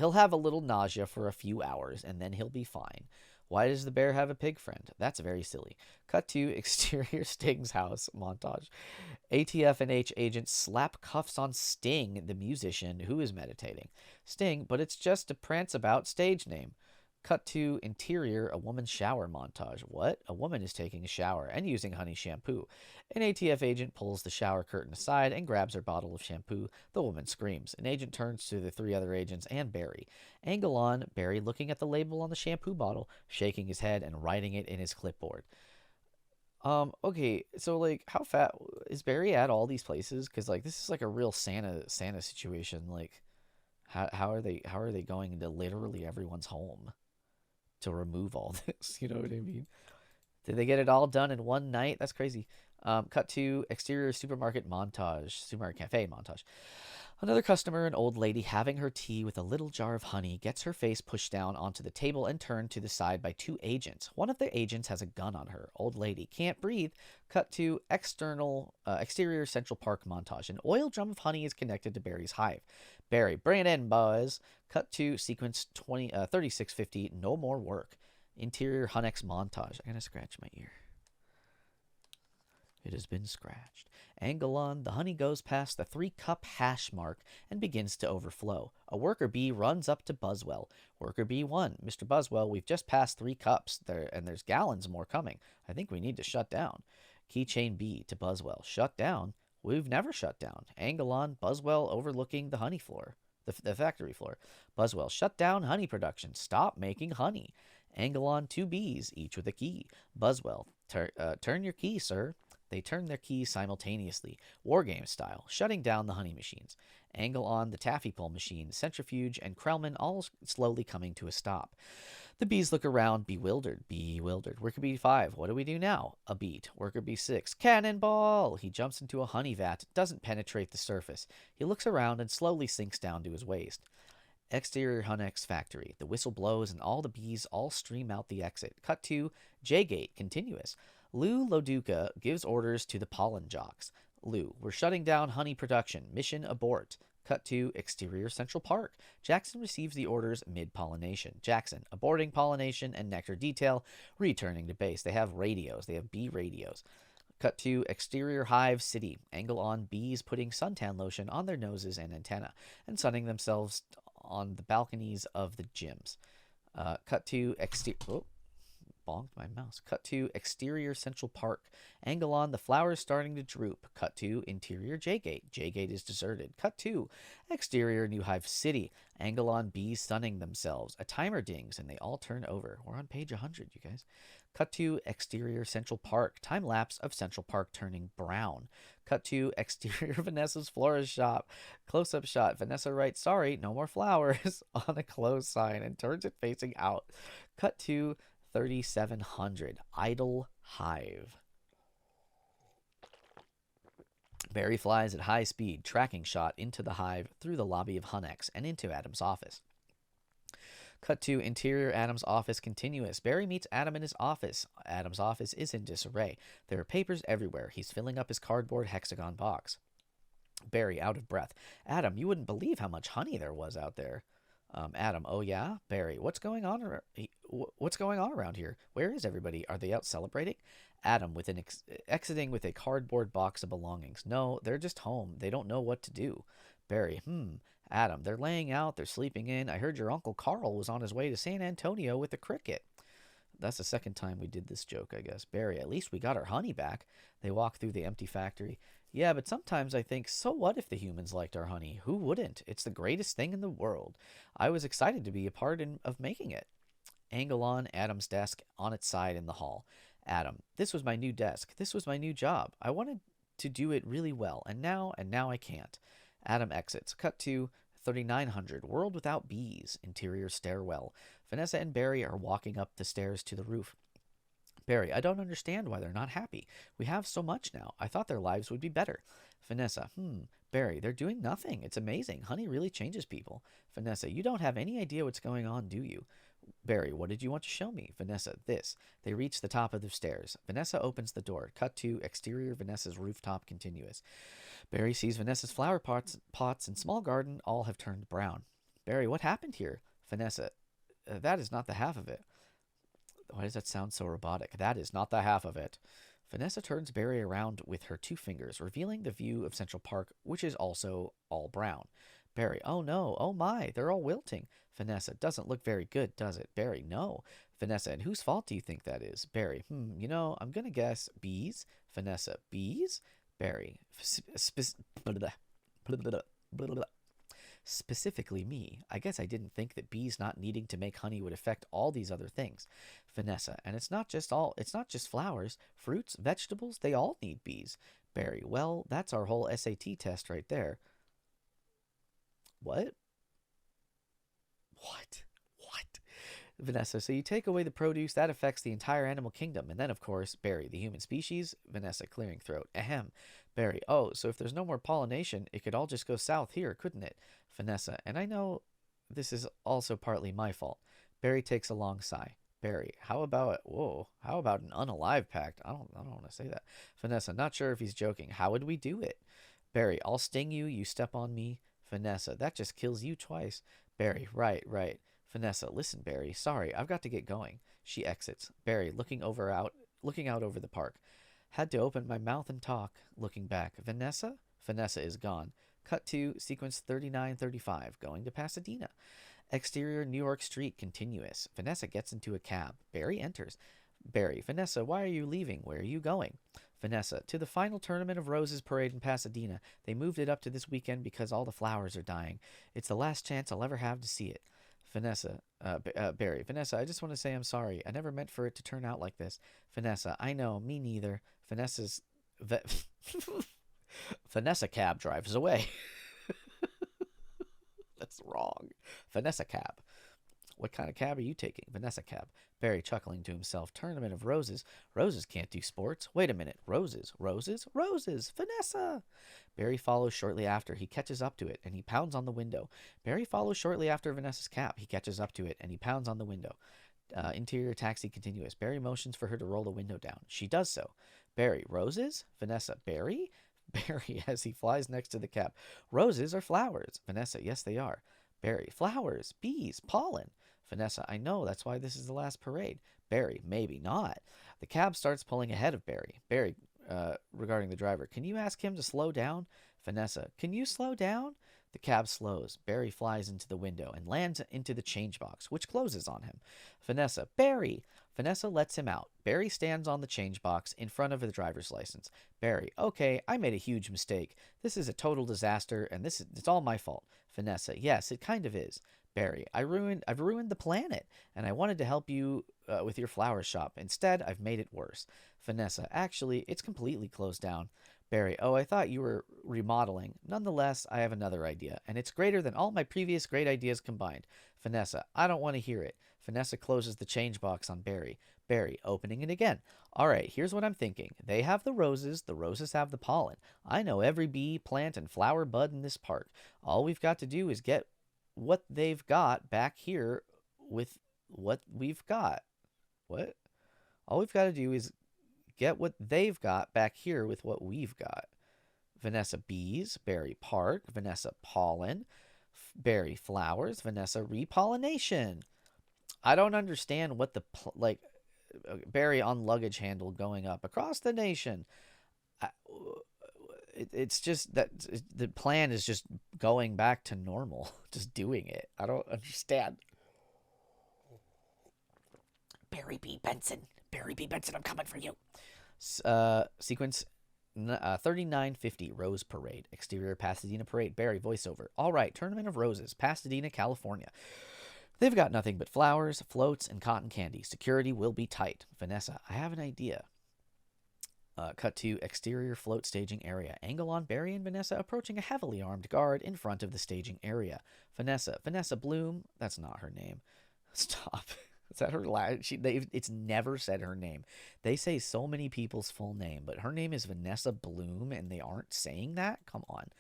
nausea for a few hours, and then he'll be fine. Why does the bear have a pig friend? That's very silly. Cut to exterior Sting's house montage. ATF and H agents slap cuffs on Sting, the musician who is meditating. Sting, but it's just a prance about stage name. Cut to interior, a woman's shower montage. What? A woman is taking a shower and using honey shampoo. An ATF agent pulls the shower curtain aside and grabs her bottle of shampoo. The woman screams. An agent turns to the three other agents and Barry. Angle on, Barry looking at the label on the shampoo bottle, shaking his head and writing it in his clipboard. Okay, so like, how fat is Barry at all these places? Because like, this is like a real Santa situation. Like, how are they going into literally everyone's home to remove all this? You know what I mean? Did they get it all done in one night? That's crazy. Cut to exterior supermarket cafe montage. Another customer, an old lady having her tea with a little jar of honey, gets her face pushed down onto the table and turned to the side by two agents. One of the agents has a gun on her. Old lady can't breathe. Cut to exterior Central Park montage. An oil drum of honey is connected to Barry's hive. Barry, bring it in, boys. Cut to sequence 3650. No more work. Interior Hunnex montage. I'm gonna scratch my ear. It has been scratched. Angle on, the honey goes past the 3-cup hash mark and begins to overflow. A worker bee runs up to Buzzwell. Worker bee 1, Mr. Buzzwell, we've just passed 3 cups, and there's gallons more coming. I think we need to shut down. Keychain bee to Buzzwell. Shut down? We've never shut down. Angle on, Buzzwell overlooking the honey floor. The factory floor. Buzzwell, shut down honey production. Stop making honey. Angle on, 2 bees, each with a key. Buzzwell, turn your key, sir. They turn their keys simultaneously, wargame style, shutting down the honey machines. Angle on the taffy pull machine, centrifuge, and Krellman all slowly coming to a stop. The bees look around, bewildered. Worker bee 5, what do we do now? A beat. Worker bee 6, cannonball! He jumps into a honey vat, doesn't penetrate the surface. He looks around and slowly sinks down to his waist. Exterior Hunnex factory. The whistle blows and all the bees all stream out the exit. Cut to J-Gate, continuous. Lou Loduca gives orders to the pollen jocks. Lou, we're shutting down honey production. Mission abort. Cut to exterior Central Park. Jackson receives the orders mid-pollination. Jackson, aborting pollination and nectar detail, returning to base. They have radios. They have bee radios. Cut to exterior Hive City. Angle on bees putting suntan lotion on their noses and antenna and sunning themselves on the balconies of the gyms. Cut to exterior... bonked my mouse. Cut to exterior Central Park. Angle on the flowers starting to droop. Cut to interior J-Gate. J-Gate is deserted. Cut to exterior New Hive City. Angle on bees sunning themselves. A timer dings and they all turn over. We're on page 100, you guys. Cut to exterior Central Park. Time lapse of Central Park turning brown. Cut to exterior Vanessa's florist shop. Close-up shot. Vanessa writes, sorry, no more flowers on a closed sign and turns it facing out. Cut to 3700 Idle Hive. Barry flies at high speed, tracking shot into the hive, through the lobby of Hunex, and into Adam's office. Cut to interior Adam's office continuous. Barry meets Adam in his office. Adam's office is in disarray. There are papers everywhere. He's filling up his cardboard hexagon box. Barry, out of breath. Adam, you wouldn't believe how much honey there was out there. Adam, oh yeah? Barry, what's going on around here? Where is everybody? Are they out celebrating? Adam, exiting with a cardboard box of belongings. No, they're just home. They don't know what to do. Barry, Adam, they're laying out, they're sleeping in. I heard your Uncle Carl was on his way to San Antonio with a cricket. That's the second time we did this joke, I guess. Barry, at least we got our honey back. They walk through the empty factory. Yeah, but sometimes I think, so what if the humans liked our honey? Who wouldn't? It's the greatest thing in the world. I was excited to be a part of making it. Angle on Adam's desk on its side in the hall. Adam, this was my new desk. This was my new job. I wanted to do it really well, and now I can't. Adam exits. Cut to 3900, World Without Bees, interior stairwell. Vanessa and Barry are walking up the stairs to the roof. Barry, I don't understand why they're not happy. We have so much now. I thought their lives would be better. Vanessa, Barry, they're doing nothing. It's amazing. Honey really changes people. Vanessa, you don't have any idea what's going on, do you? Barry, what did you want to show me? Vanessa, this. They reach the top of the stairs. Vanessa opens the door. Cut to exterior Vanessa's rooftop continuous. Barry sees Vanessa's flower pots and small garden all have turned brown. Barry, what happened here? Vanessa, that is not the half of it. Why does that sound so robotic? That is not the half of it. Vanessa turns Barry around with her 2 fingers, revealing the view of Central Park, which is also all brown. Barry, oh no, oh my, they're all wilting. Vanessa, doesn't look very good, does it? Barry, no. Vanessa, and whose fault do you think that is? Barry, I'm gonna guess bees. Vanessa, bees? Barry, specifically me. I guess I didn't think that bees not needing to make honey would affect all these other things. Vanessa, and it's not just flowers, fruits, vegetables, they all need bees. Barry, well, that's our whole SAT test right there. What? Vanessa, so you take away the produce, that affects the entire animal kingdom. And then, of course, Barry, the human species. Vanessa, clearing throat. Ahem. Barry, oh, so if there's no more pollination, it could all just go south here, couldn't it? Vanessa, and I know this is also partly my fault. Barry takes a long sigh. Barry, how about an unalive pact? I don't want to say that. Vanessa, not sure if he's joking. How would we do it? Barry, I'll sting you, you step on me. Vanessa, that just kills you twice. Barry, right. Vanessa, listen, Barry, sorry, I've got to get going. She exits. Barry, looking out over the park. Had to open my mouth and talk. Looking back. Vanessa? Vanessa is gone. Cut to sequence 3935, going to Pasadena. Exterior New York Street continuous. Vanessa gets into a cab. Barry enters. Barry, Vanessa, why are you leaving? Where are you going? Vanessa, to the final Tournament of Roses parade in Pasadena. They moved it up to this weekend because all the flowers are dying. It's the last chance I'll ever have to see it. Vanessa, Barry, Vanessa, I just want to say I'm sorry. I never meant for it to turn out like this. Vanessa, I know, me neither. Vanessa cab drives away. That's wrong. Vanessa cab. What kind of cab are you taking? Vanessa cab. Barry, chuckling to himself. Tournament of Roses. Roses can't do sports. Wait a minute. Roses. Vanessa. Barry follows shortly after. He catches up to it, and he pounds on the window. Barry follows shortly after Vanessa's cab. He catches up to it, and he pounds on the window. Interior taxi continuous. Barry motions for her to roll the window down. She does so. Barry, roses? Vanessa, Barry? Barry, as he flies next to the cab. Roses are flowers. Vanessa, yes, they are. Barry, flowers, bees, pollen. Vanessa, I know, that's why this is the last parade. Barry, maybe not. The cab starts pulling ahead of Barry. Barry, regarding the driver, can you ask him to slow down? Vanessa, can you slow down? The cab slows. Barry flies into the window and lands into the change box, which closes on him. Vanessa, Barry! Vanessa lets him out. Barry stands on the change box in front of the driver's license. Barry, okay, I made a huge mistake. This is a total disaster, and it's all my fault. Vanessa, yes, it kind of is. Barry, I've ruined the planet, and I wanted to help you with your flower shop. Instead, I've made it worse. Vanessa, actually, it's completely closed down. Barry, oh, I thought you were remodeling. Nonetheless, I have another idea, and it's greater than all my previous great ideas combined. Vanessa, I don't want to hear it. Vanessa closes the change box on Barry. Barry, opening it again. All right, here's what I'm thinking. They have the roses have the pollen. I know every bee, plant, and flower bud in this park. All we've got to do is get what they've got back here with what we've got. What? All we've got to do is get what they've got back here with what we've got. Vanessa bees, Barry park, Vanessa pollen, Barry flowers, Vanessa repollination. I don't understand what the Barry on luggage handle going up across the nation. It's just that the plan is just going back to normal, just doing it. I don't understand. Barry B. Benson, I'm coming for you. Sequence 3950, Rose Parade. Exterior, Pasadena Parade. Barry, voiceover. All right, Tournament of Roses, Pasadena, California. They've got nothing but flowers, floats, and cotton candy. Security will be tight. Vanessa, I have an idea. Cut to exterior float staging area. Angle on Barry and Vanessa approaching a heavily armed guard in front of the staging area. Vanessa Bloom. That's not her name. Stop. Is that her last? It's never said her name. They say so many people's full name, but her name is Vanessa Bloom, and they aren't saying that? Come on.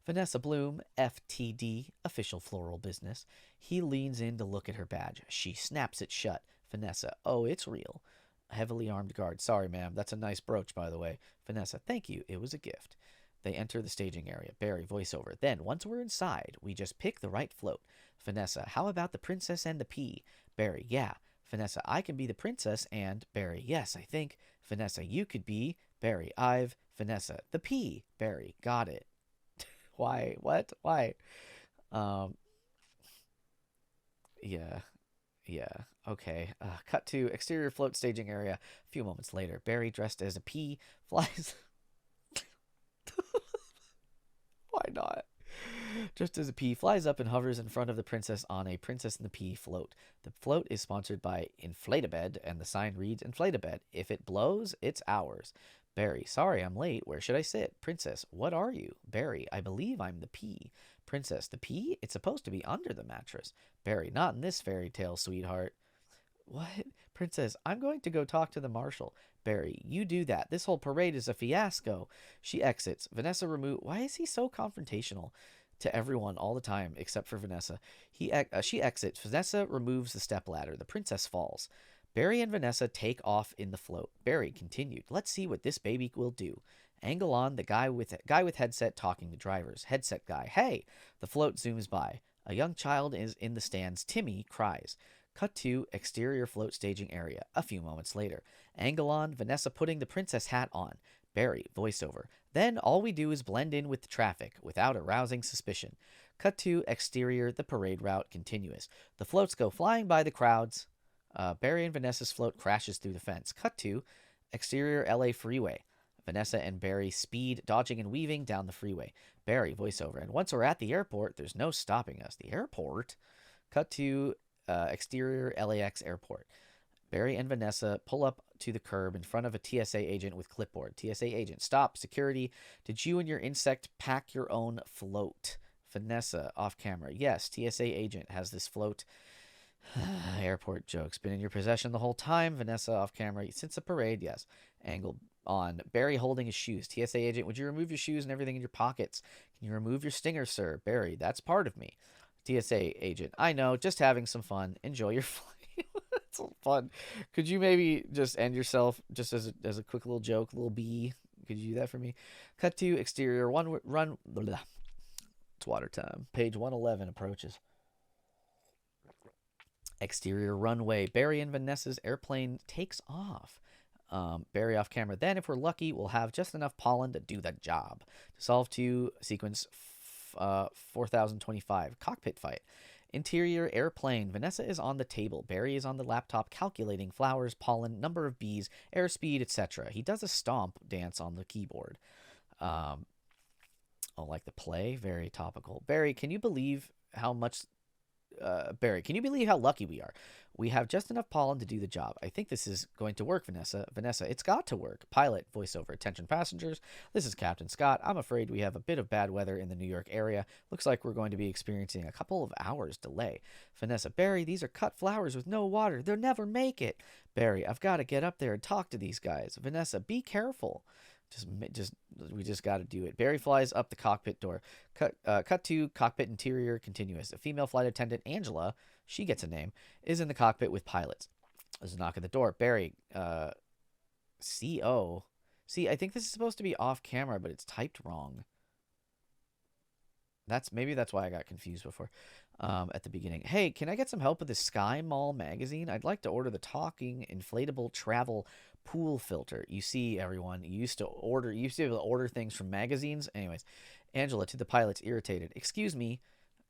Vanessa Bloom, FTD, official floral business. He leans in to look at her badge. She snaps it shut. Vanessa, oh, it's real. Heavily armed guard. Sorry, ma'am. That's a nice brooch, by the way. Vanessa, thank you. It was a gift. They enter the staging area. Barry, voiceover. Then, once we're inside, we just pick the right float. Vanessa, how about the princess and the pea? Barry, yeah. Vanessa, I can be the princess, and Barry, yes, I think. Vanessa, you could be. Barry, I've. Vanessa, the pea. Barry, got it. Why? What? Why? Yeah. Okay. Cut to exterior float staging area. A few moments later, Barry, dressed as a pea, flies. Why not? Just as a pea flies up and hovers in front of the princess on a Princess and the Pea float. The float is sponsored by Inflatabed, and the sign reads Inflatabed. If it blows, it's ours. Barry, sorry I'm late. Where should I sit? Princess, what are you? Barry, I believe I'm the pea. Princess, the pea? It's supposed to be under the mattress. Barry, not in this fairy tale, sweetheart. What? Princess, I'm going to go talk to the marshal. Barry, you do that. This whole parade is a fiasco. She exits. Vanessa Why is he so confrontational to everyone all the time except for Vanessa? She exits. Vanessa removes the stepladder. The princess falls. Barry and Vanessa take off in the float. Barry continued. Let's see what this baby will do. Angle on the guy with headset talking to drivers. Headset guy. Hey! The float zooms by. A young child is in the stands. Timmy cries. Cut to exterior float staging area. A few moments later. Angle on Vanessa putting the princess hat on. Barry, voiceover. Then all we do is blend in with the traffic without arousing suspicion. Cut to exterior, the parade route continuous. The floats go flying by the crowds. Barry and Vanessa's float crashes through the fence. Cut to exterior LA freeway. Vanessa and Barry speed, dodging and weaving down the freeway. Barry, voiceover. And once we're at the airport, there's no stopping us. The airport? Cut to exterior LAX airport. Barry and Vanessa pull up to the curb in front of a TSA agent with clipboard. TSA agent, stop, security. Did you and your insect pack your own float? Vanessa, off camera. Yes, TSA agent has this float. Airport jokes. Been in your possession the whole time. Vanessa, off camera. Since the parade, yes. Angle on. Barry holding his shoes. TSA agent, would you remove your shoes and everything in your pockets? Can you remove your stinger, sir? Barry, that's part of me. TSA agent, I know, just having some fun. Enjoy your flight. It's so fun. Could you maybe just end yourself just as a quick little joke, little bee? Could you do that for me? Cut to exterior run. Blah. It's water time. Page 111 approaches. Exterior runway. Barry and Vanessa's airplane takes off. Barry off camera. Then, if we're lucky, we'll have just enough pollen to do the job. To solve to sequence 4025. Cockpit fight. Interior airplane. Vanessa is on the table. Barry is on the laptop calculating flowers, pollen, number of bees, airspeed, etc. He does a stomp dance on the keyboard. Like the play. Very topical. Barry, can you believe how much... Barry, can you believe how lucky we are? We have just enough pollen to do the job. I think this is going to work, Vanessa. Vanessa, it's got to work. Pilot, voiceover. Attention passengers. This is Captain Scott. I'm afraid we have a bit of bad weather in the New York area. Looks like we're going to be experiencing a couple of hours delay. Vanessa, Barry, these are cut flowers with no water. They'll never make it. Barry, I've got to get up there and talk to these guys. Vanessa, be careful. We just got to do it. Barry flies up the cockpit door. Cut to cockpit interior continuous. A female flight attendant, Angela, she gets a name, is in the cockpit with pilots. There's a knock at the door. Barry, CO. See, I think this is supposed to be off camera, but it's typed wrong. Maybe that's why I got confused before. At the beginning. Hey, can I get some help with the Sky Mall magazine? I'd like to order the talking inflatable travel pool filter. You see, everyone, you used to be able to order things from magazines. Anyways, Angela to the pilots, irritated. Excuse me.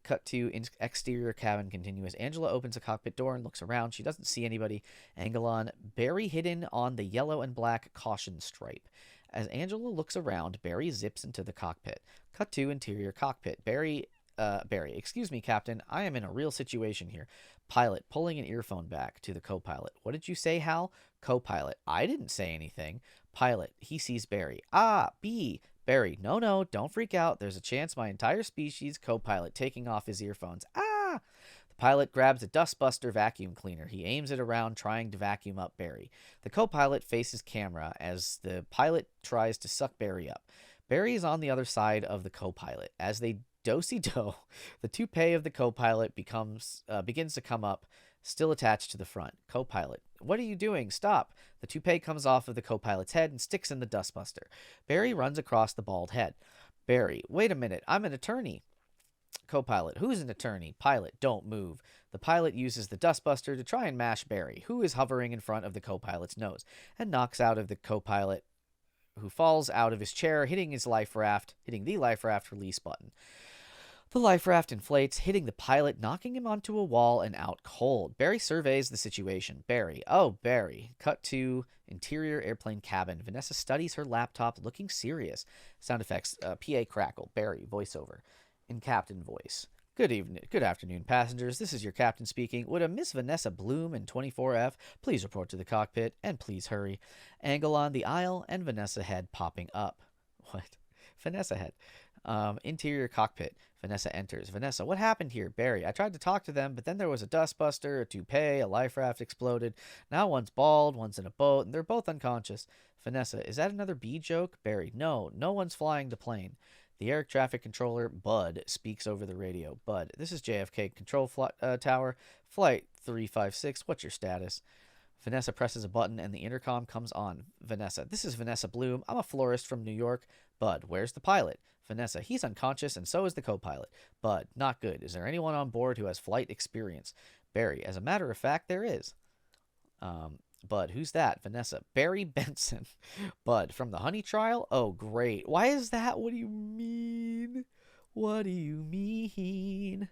Cut to exterior cabin continuous. Angela opens a cockpit door and looks around. She doesn't see anybody. Angle on Barry hidden on the yellow and black caution stripe. As Angela looks around, Barry zips into the cockpit. Cut to interior cockpit. Barry, excuse me, Captain. I am in a real situation here. Pilot, pulling an earphone back to the co-pilot. What did you say, Hal? Co-pilot, I didn't say anything. Pilot, he sees Barry. B. Barry, no, don't freak out. There's a chance my entire species. Co-pilot, taking off his earphones. The pilot grabs a dustbuster vacuum cleaner. He aims it around, trying to vacuum up Barry. The co-pilot faces camera as the pilot tries to suck Barry up. Barry is on the other side of the co-pilot. As they do-si-do, the toupee of the co-pilot begins to come up, still attached to the front. Co-pilot, what are you doing? Stop. The toupee comes off of the co-pilot's head and sticks in the dustbuster. Barry runs across the bald head. Barry, wait a minute. I'm an attorney. Co-pilot, who's an attorney? Pilot, don't move. The pilot uses the dustbuster to try and mash Barry, who is hovering in front of the co-pilot's nose, and knocks out of the co-pilot, who falls out of his chair, hitting the life raft release button. The life raft inflates, hitting the pilot, knocking him onto a wall and out cold. Barry surveys the situation. Barry. Cut to interior airplane cabin. Vanessa studies her laptop, looking serious. Sound effects, PA crackle. Barry, voiceover. In captain voice. Good afternoon, passengers. This is your captain speaking. Would a Miss Vanessa Bloom in 24F please report to the cockpit, and please hurry. Angle on the aisle, and Vanessa head popping up. What? Vanessa head. Interior cockpit. Vanessa enters. Vanessa, what happened here? Barry, I tried to talk to them, but then there was a dustbuster, a toupee, a life raft exploded. Now one's bald, one's in a boat, and they're both unconscious. Vanessa, is that another bee joke? Barry, no one's flying the plane. The air traffic controller, Bud, speaks over the radio. Bud, this is JFK Control Tower. Flight 356, what's your status? Vanessa presses a button and the intercom comes on. Vanessa, this is Vanessa Bloom. I'm a florist from New York. Bud, where's the pilot? Vanessa, he's unconscious and so is the co-pilot. Bud, not good. Is there anyone on board who has flight experience? Barry, as a matter of fact, there is. Bud, who's that? Vanessa, Barry Benson. Bud, from the Honey Trial? Oh, great. Why is that? What do you mean? What do you mean?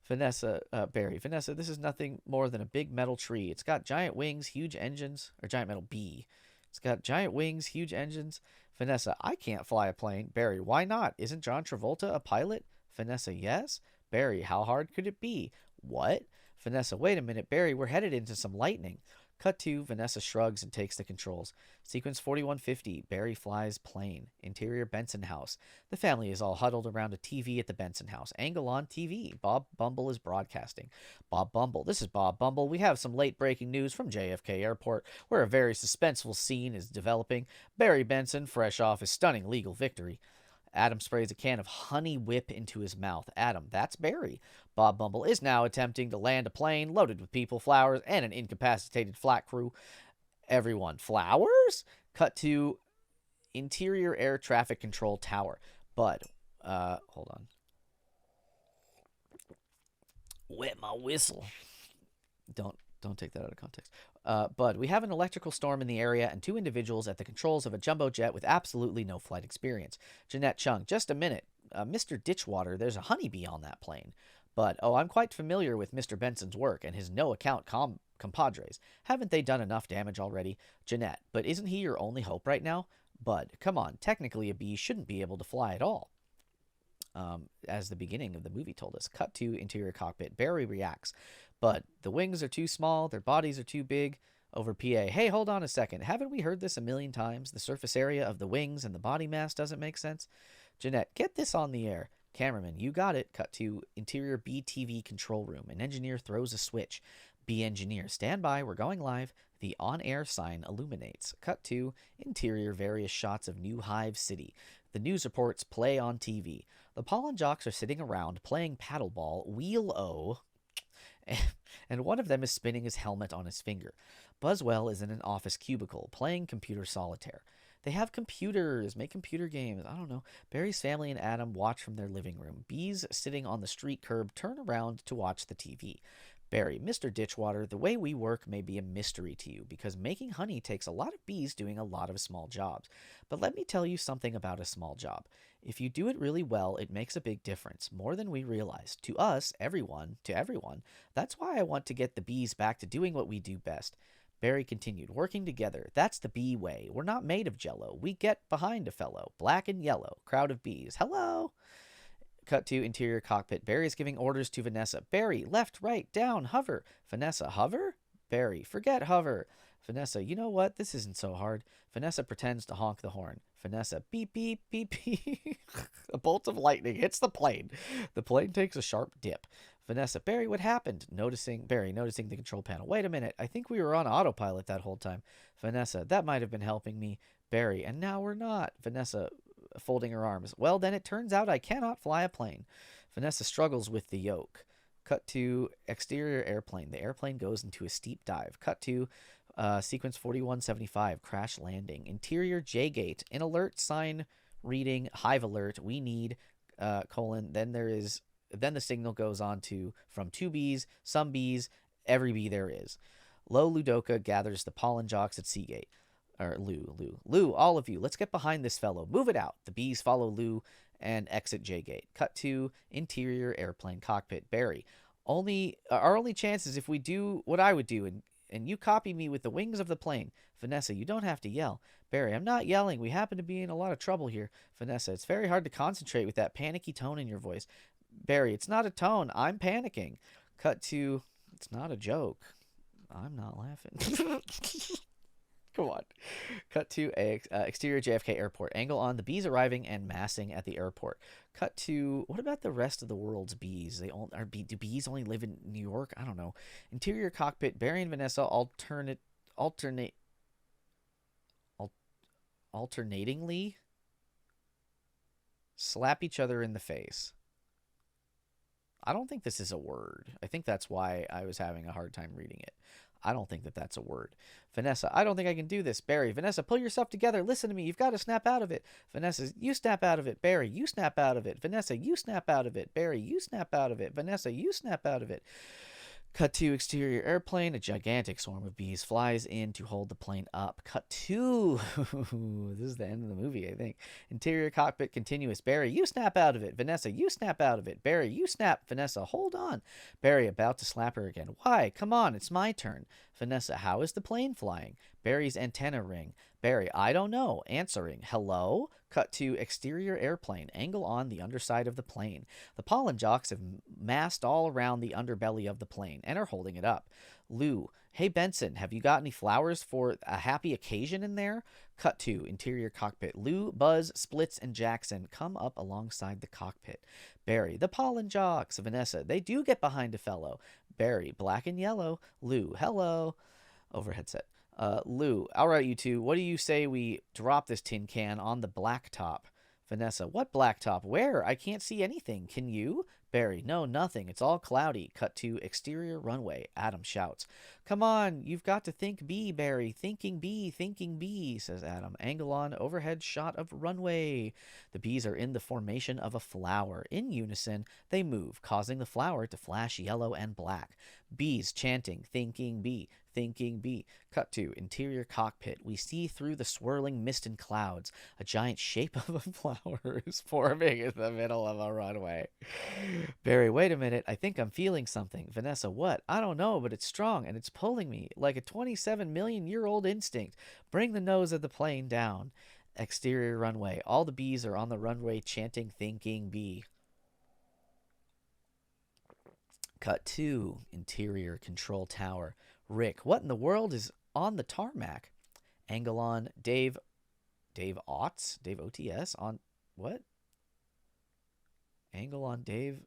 Vanessa, Barry. Vanessa, this is nothing more than a big metal tree. It's got giant wings, huge engines, or giant metal bee. It's got giant wings, huge engines. Vanessa, I can't fly a plane. Barry, why not? Isn't John Travolta a pilot? Vanessa, yes. Barry, how hard could it be? What? Vanessa, wait a minute. Barry, we're headed into some lightning. Cut to, Vanessa shrugs and takes the controls. Sequence 4150, Barry flies plane. Interior Benson house. The family is all huddled around a TV at the Benson house. Angle on TV. Bob Bumble is broadcasting. Bob Bumble. This is Bob Bumble. We have some late breaking news from JFK Airport, where a very suspenseful scene is developing. Barry Benson, fresh off his stunning legal victory. Adam sprays a can of Honey Whip into his mouth. Adam, that's Barry. Bob Bumble is now attempting to land a plane loaded with people, flowers, and an incapacitated flight crew. Everyone, flowers? Cut to interior air traffic control tower. Bud, hold on. Wet my whistle. Don't take that out of context. Bud, we have an electrical storm in the area and 2 individuals at the controls of a jumbo jet with absolutely no flight experience. Jeanette Chung, just a minute. Mr. Ditchwater, there's a honeybee on that plane. Bud, I'm quite familiar with Mr. Benson's work and his no-account compadres. Haven't they done enough damage already? Jeanette, but isn't he your only hope right now? Bud, come on, technically a bee shouldn't be able to fly at all. As the beginning of the movie told us. Cut to interior cockpit. Barry reacts. But the wings are too small, their bodies are too big. Over PA, hey, hold on a second. Haven't we heard this a million times? The surface area of the wings and the body mass doesn't make sense. Jeanette, get this on the air. Cameraman, you got it. Cut to interior BTV control room. An engineer throws a switch. B engineer, stand by. We're going live. The on-air sign illuminates. Cut to interior various shots of New Hive City. The news reports play on TV. The pollen jocks are sitting around playing paddleball, Wheel O, and one of them is spinning his helmet on his finger. Buzzwell is in an office cubicle playing computer solitaire. They have computers, make computer games. I don't know. Barry's family and Adam watch from their living room. Bees sitting on the street curb turn around to watch the TV. Barry, Mr. Ditchwater, the way we work may be a mystery to you because making honey takes a lot of bees doing a lot of small jobs. But let me tell you something about a small job. If you do it really well, it makes a big difference, more than we realize. To us, everyone, to everyone. That's why I want to get the bees back to doing what we do best. Barry continued, working together. That's the bee way. We're not made of jello. We get behind a fellow. Black and yellow. Crowd of bees. Hello. Cut to interior cockpit. Barry is giving orders to Vanessa. Barry, left, right, down, hover. Vanessa, hover? Barry, forget hover. Vanessa, you know what? This isn't so hard. Vanessa pretends to honk the horn. Vanessa, beep, beep, beep, beep. A bolt of lightning hits the plane. The plane takes a sharp dip. Vanessa, Barry, what happened? Barry, noticing the control panel. Wait a minute. I think we were on autopilot that whole time. Vanessa, that might have been helping me. Barry, and now we're not. Vanessa, folding her arms. Well, then it turns out I cannot fly a plane. Vanessa struggles with the yoke. Cut to exterior airplane. The airplane goes into a steep dive. Cut to sequence 4175, crash landing. Interior J-gate. An alert sign reading Hive alert. We need, then the signal goes on to from 2 bees, some bees, every bee there is. Low Ludoka gathers the pollen jocks at Seagate. Lou, all of you, let's get behind this fellow. Move it out. The bees follow Lou and exit J-gate. Cut to interior airplane cockpit. Barry, our only chance is if we do what I would do, and you copy me with the wings of the plane. Vanessa, you don't have to yell. Barry, I'm not yelling. We happen to be in a lot of trouble here. Vanessa, it's very hard to concentrate with that panicky tone in your voice. Barry, it's not a tone. I'm panicking. Cut to, it's not a joke. I'm not laughing. Come on. Cut to exterior JFK airport. Angle on the bees arriving and massing at the airport. Cut to, what about the rest of the world's bees? Do bees only live in New York? I don't know. Interior cockpit. Barry and Vanessa alternatingly slap each other in the face. I don't think this is a word. I think that's why I was having a hard time reading it. I don't think that that's a word. Vanessa, I don't think I can do this. Barry, Vanessa, pull yourself together. Listen to me. You've got to snap out of it. Vanessa, you snap out of it. Barry, you snap out of it. Vanessa, you snap out of it. Barry, you snap out of it. Vanessa, you snap out of it. Cut to exterior airplane. A gigantic swarm of bees flies in to hold the plane up. Cut to, this is the end of the movie, I think. Interior cockpit continuous. Barry, you snap out of it. Vanessa, you snap out of it. Barry, you snap. Vanessa, hold on. Barry, about to slap her again. Why? Come on, it's my turn. Vanessa, how is the plane flying? Barry's antenna ring. Barry, I don't know. Answering. Hello? Cut to exterior airplane. Angle on the underside of the plane. The pollen jocks have massed all around the underbelly of the plane and are holding it up. Lou, hey Benson, have you got any flowers for a happy occasion in there? Cut to interior cockpit. Lou, Buzz, Splits, and Jackson come up alongside the cockpit. Barry, the pollen jocks. Vanessa, they do get behind a fellow. Barry, black and yellow. Lou, hello. Overhead set. Lou, all right, you two, what do you say we drop this tin can on the blacktop? Vanessa, what blacktop? Where? I can't see anything. Can you? Barry, no, nothing. It's all cloudy. Cut to exterior runway. Adam shouts, come on, you've got to think bee, Barry. Thinking bee, says Adam. Angle on overhead shot of runway. The bees are in the formation of a flower. In unison, they move, causing the flower to flash yellow and black. Bees chanting, thinking bee. Thinking bee. Cut to interior cockpit. We see through the swirling mist and clouds. A giant shape of a flower is forming in the middle of a runway. Barry, wait a minute. I think I'm feeling something. Vanessa, what? I don't know, but it's strong and it's pulling me like a 27-million-year-old instinct. Bring the nose of the plane down. Exterior runway. All the bees are on the runway chanting thinking bee. Cut 2, interior control tower. Rick, what in the world is on the tarmac? Angle on Dave Otts? Dave OTS on what? Angle on Dave.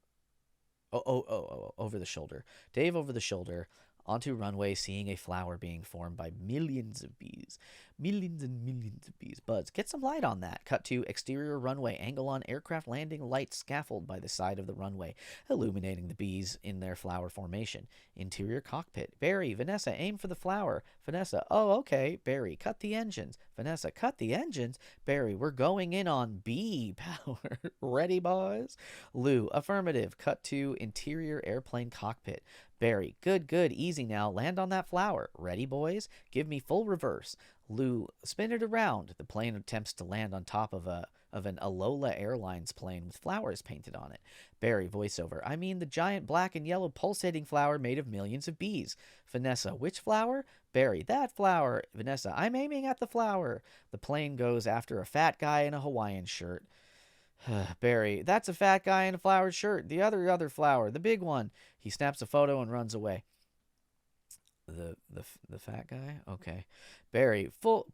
Over the shoulder. Dave over the shoulder. Onto runway, seeing a flower being formed by millions of bees. Millions and millions of bees. Buzz, get some light on that. Cut to exterior runway. Angle on aircraft landing light scaffold by the side of the runway, illuminating the bees in their flower formation. Interior cockpit. Barry, Vanessa, aim for the flower. Vanessa, oh, okay. Barry, cut the engines. Vanessa, cut the engines. Barry, we're going in on bee power. Ready, boys? Lou, affirmative. Cut to interior airplane cockpit. Barry, good, easy now. Land on that flower. Ready, boys? Give me full reverse. Lou, spin it around. The plane attempts to land on top of an Alola Airlines plane with flowers painted on it. Barry, voiceover. I mean the giant black and yellow pulsating flower made of millions of bees. Vanessa, which flower? Barry, that flower. Vanessa, I'm aiming at the flower. The plane goes after a fat guy in a Hawaiian shirt. Barry, that's a fat guy in a flowered shirt. The other flower, the big one. He snaps a photo and runs away. The fat guy? Okay. Barry, full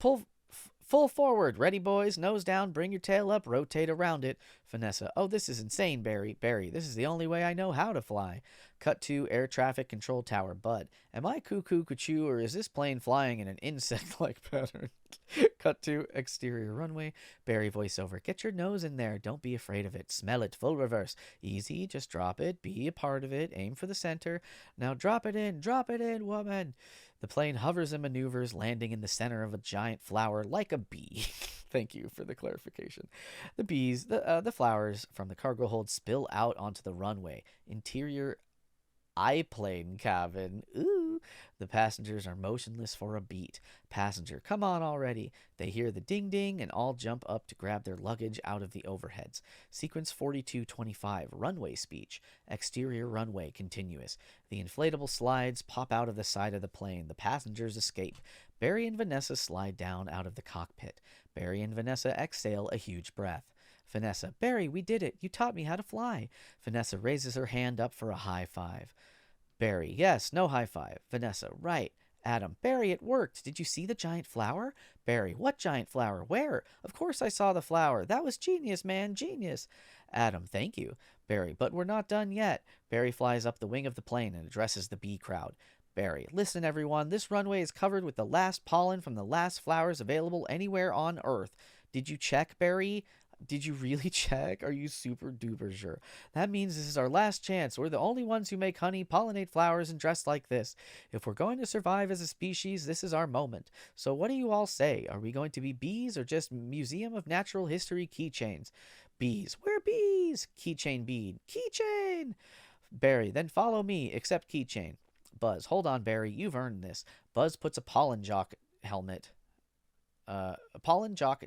forward. Ready, boys? Nose down. Bring your tail up. Rotate around it. Vanessa, oh, this is insane, Barry. Barry, this is the only way I know how to fly. Cut to air traffic control tower. Bud, am I cuckoo, or is this plane flying in an insect-like pattern? Cut to exterior runway. Barry, voiceover. Get your nose in there. Don't be afraid of it. Smell it. Full reverse. Easy. Just drop it. Be a part of it. Aim for the center. Now drop it in, woman. The plane hovers and maneuvers, landing in the center of a giant flower like a bee. Thank you for the clarification. The bees, the flowers from the cargo hold spill out onto the runway. Interior I-plane cabin. Ooh. The passengers are motionless for a beat. Passenger, come on already. They hear the ding ding and all jump up to grab their luggage out of the overheads. Sequence 4225, runway speech. Exterior runway continuous. The inflatable slides pop out of the side of the plane. The passengers escape. Barry and Vanessa slide down out of the cockpit. Barry and Vanessa exhale a huge breath. Vanessa, Barry, we did it. You taught me how to fly. Vanessa raises her hand up for a high five. Barry, yes, no high five. Vanessa, right. Adam, Barry, it worked. Did you see the giant flower? Barry, what giant flower? Where? Of course I saw the flower. That was genius, man, genius. Adam, thank you. Barry, but we're not done yet. Barry flies up the wing of the plane and addresses the bee crowd. Barry, listen everyone, this runway is covered with the last pollen from the last flowers available anywhere on Earth. Did you check, Barry? Did you really check? Are you super duper sure? That means this is our last chance. We're the only ones who make honey, pollinate flowers, and dress like this. If we're going to survive as a species, this is our moment. So what do you all say? Are we going to be bees or just Museum of Natural History keychains? Bees. We're bees. Keychain bead. Keychain. Barry, then follow me, except keychain. Buzz, hold on, Barry. You've earned this. Buzz puts a pollen jock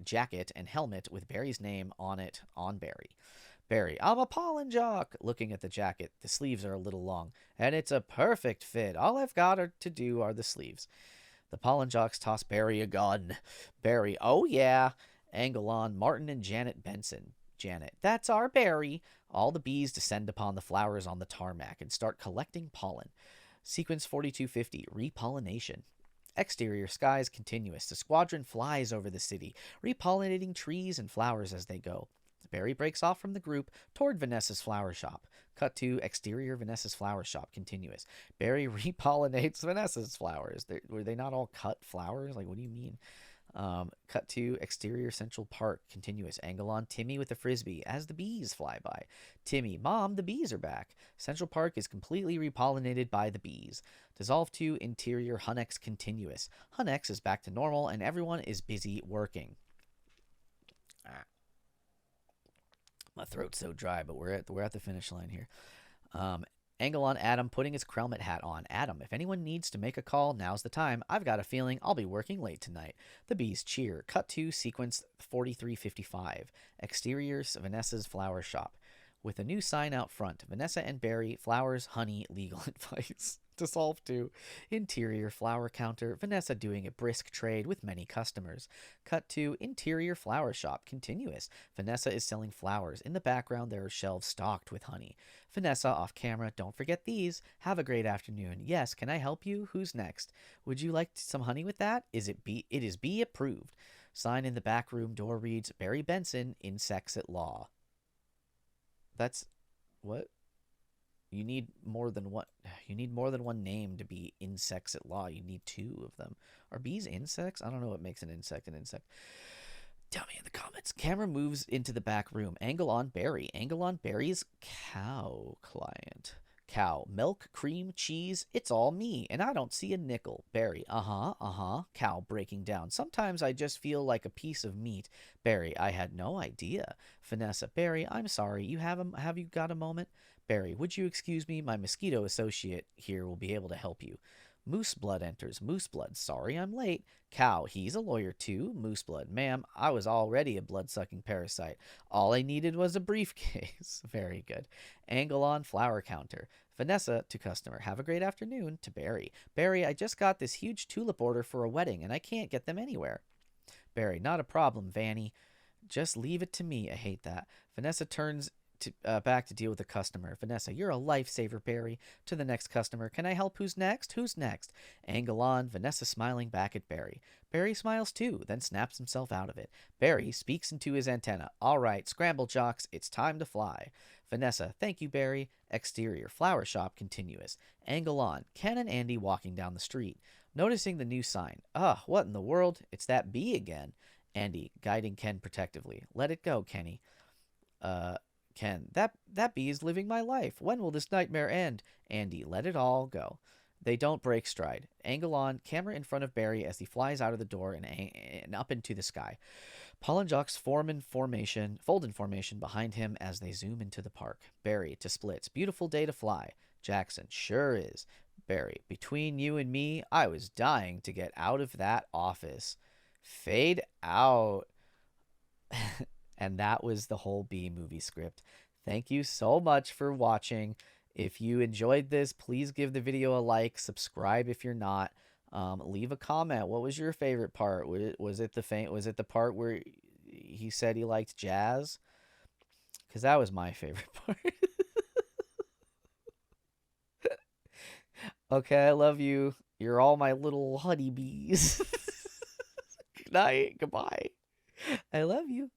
jacket and helmet with Barry's name on it on Barry. Barry, I'm a pollen jock. Looking at the jacket, the sleeves are a little long, and it's a perfect fit. All I've got to do are the sleeves. The pollen jocks toss Barry a gun. Barry, oh yeah. Angle on Martin and Janet Benson. Janet, that's our Barry. All the bees descend upon the flowers on the tarmac and start collecting pollen. Sequence 4250, repollination. Exterior skies continuous. The squadron flies over the city, repollinating trees and flowers as they go. Barry breaks off from the group toward Vanessa's flower shop. Cut to exterior Vanessa's flower shop continuous. Barry repollinates Vanessa's flowers. Were they not all cut flowers? Like, what do you mean? Cut to exterior Central Park continuous. Angle on Timmy with a frisbee as the bees fly by. Timmy, Mom, the bees are back. Central Park is completely repollinated by the bees. Dissolve to interior Hunex continuous. Hunex is back to normal and everyone is busy working. My throat's so dry, but we're at the finish line here. Angle on Adam putting his Krelmet hat on. Adam, if anyone needs to make a call, now's the time. I've got a feeling I'll be working late tonight. The bees cheer. Cut to sequence 4355. Exterior Vanessa's flower shop. With a new sign out front. Vanessa and Barry, flowers, honey, legal advice. to solve too. Interior flower counter. Vanessa doing a brisk trade with many customers. Cut to interior flower shop. Continuous. Vanessa is selling flowers. In the background, there are shelves stocked with honey. Vanessa off camera. Don't forget these. Have a great afternoon. Yes, can I help you? Who's next? Would you like some honey with that? It is B approved. Sign in the back room door reads Barry Benson, Insects at Law. That's what? You need more than one. You need more than one name to be insects at law. You need two of them. Are bees insects? I don't know what makes an insect an insect. Tell me in the comments. Camera moves into the back room. Angle on Barry. Angle on Barry's cow client. Cow. Milk, cream, cheese. It's all me, and I don't see a nickel. Barry. Uh-huh. Cow breaking down. Sometimes I just feel like a piece of meat. Barry. I had no idea. Vanessa. Barry, I'm sorry. Have you got a moment? Barry. Would you excuse me? My mosquito associate here will be able to help you. Mooseblood enters. Mooseblood. Sorry I'm late. Cow. He's a lawyer too. Mooseblood. Ma'am, I was already a blood-sucking parasite. All I needed was a briefcase. Very good. Angle on flower counter. Vanessa to customer. Have a great afternoon. To Barry. Barry, I just got this huge tulip order for a wedding, and I can't get them anywhere. Barry. Not a problem, Vanny. Just leave it to me. I hate that. Vanessa turns back to deal with the customer. Vanessa, you're a lifesaver, Barry. To the next customer. Can I help? Who's next? Who's next? Angle on. Vanessa smiling back at Barry. Barry smiles too, then snaps himself out of it. Barry speaks into his antenna. All right, scramble jocks, it's time to fly. Vanessa, thank you, Barry. Exterior flower shop continuous. Angle on. Ken and Andy walking down the street. Noticing the new sign. Ugh, what in the world? It's that bee again. Andy, guiding Ken protectively. Let it go, Kenny. Ken, that bee is living my life. When will this nightmare end? Andy, let it all go. They don't break stride. Angle on, camera in front of Barry as he flies out of the door and up into the sky. Paul and Jacques fold in formation behind him as they zoom into the park. Barry to Splits, beautiful day to fly. Jackson, sure is. Barry, between you and me, I was dying to get out of that office. Fade out. And that was the whole B movie script. Thank you so much for watching. If you enjoyed this, please give the video a like, subscribe if you're not. Leave a comment. What was your favorite part? Was it the part where he said he liked jazz? Because that was my favorite part. Okay, I love you. You're all my little honeybees. Good night. Goodbye. I love you.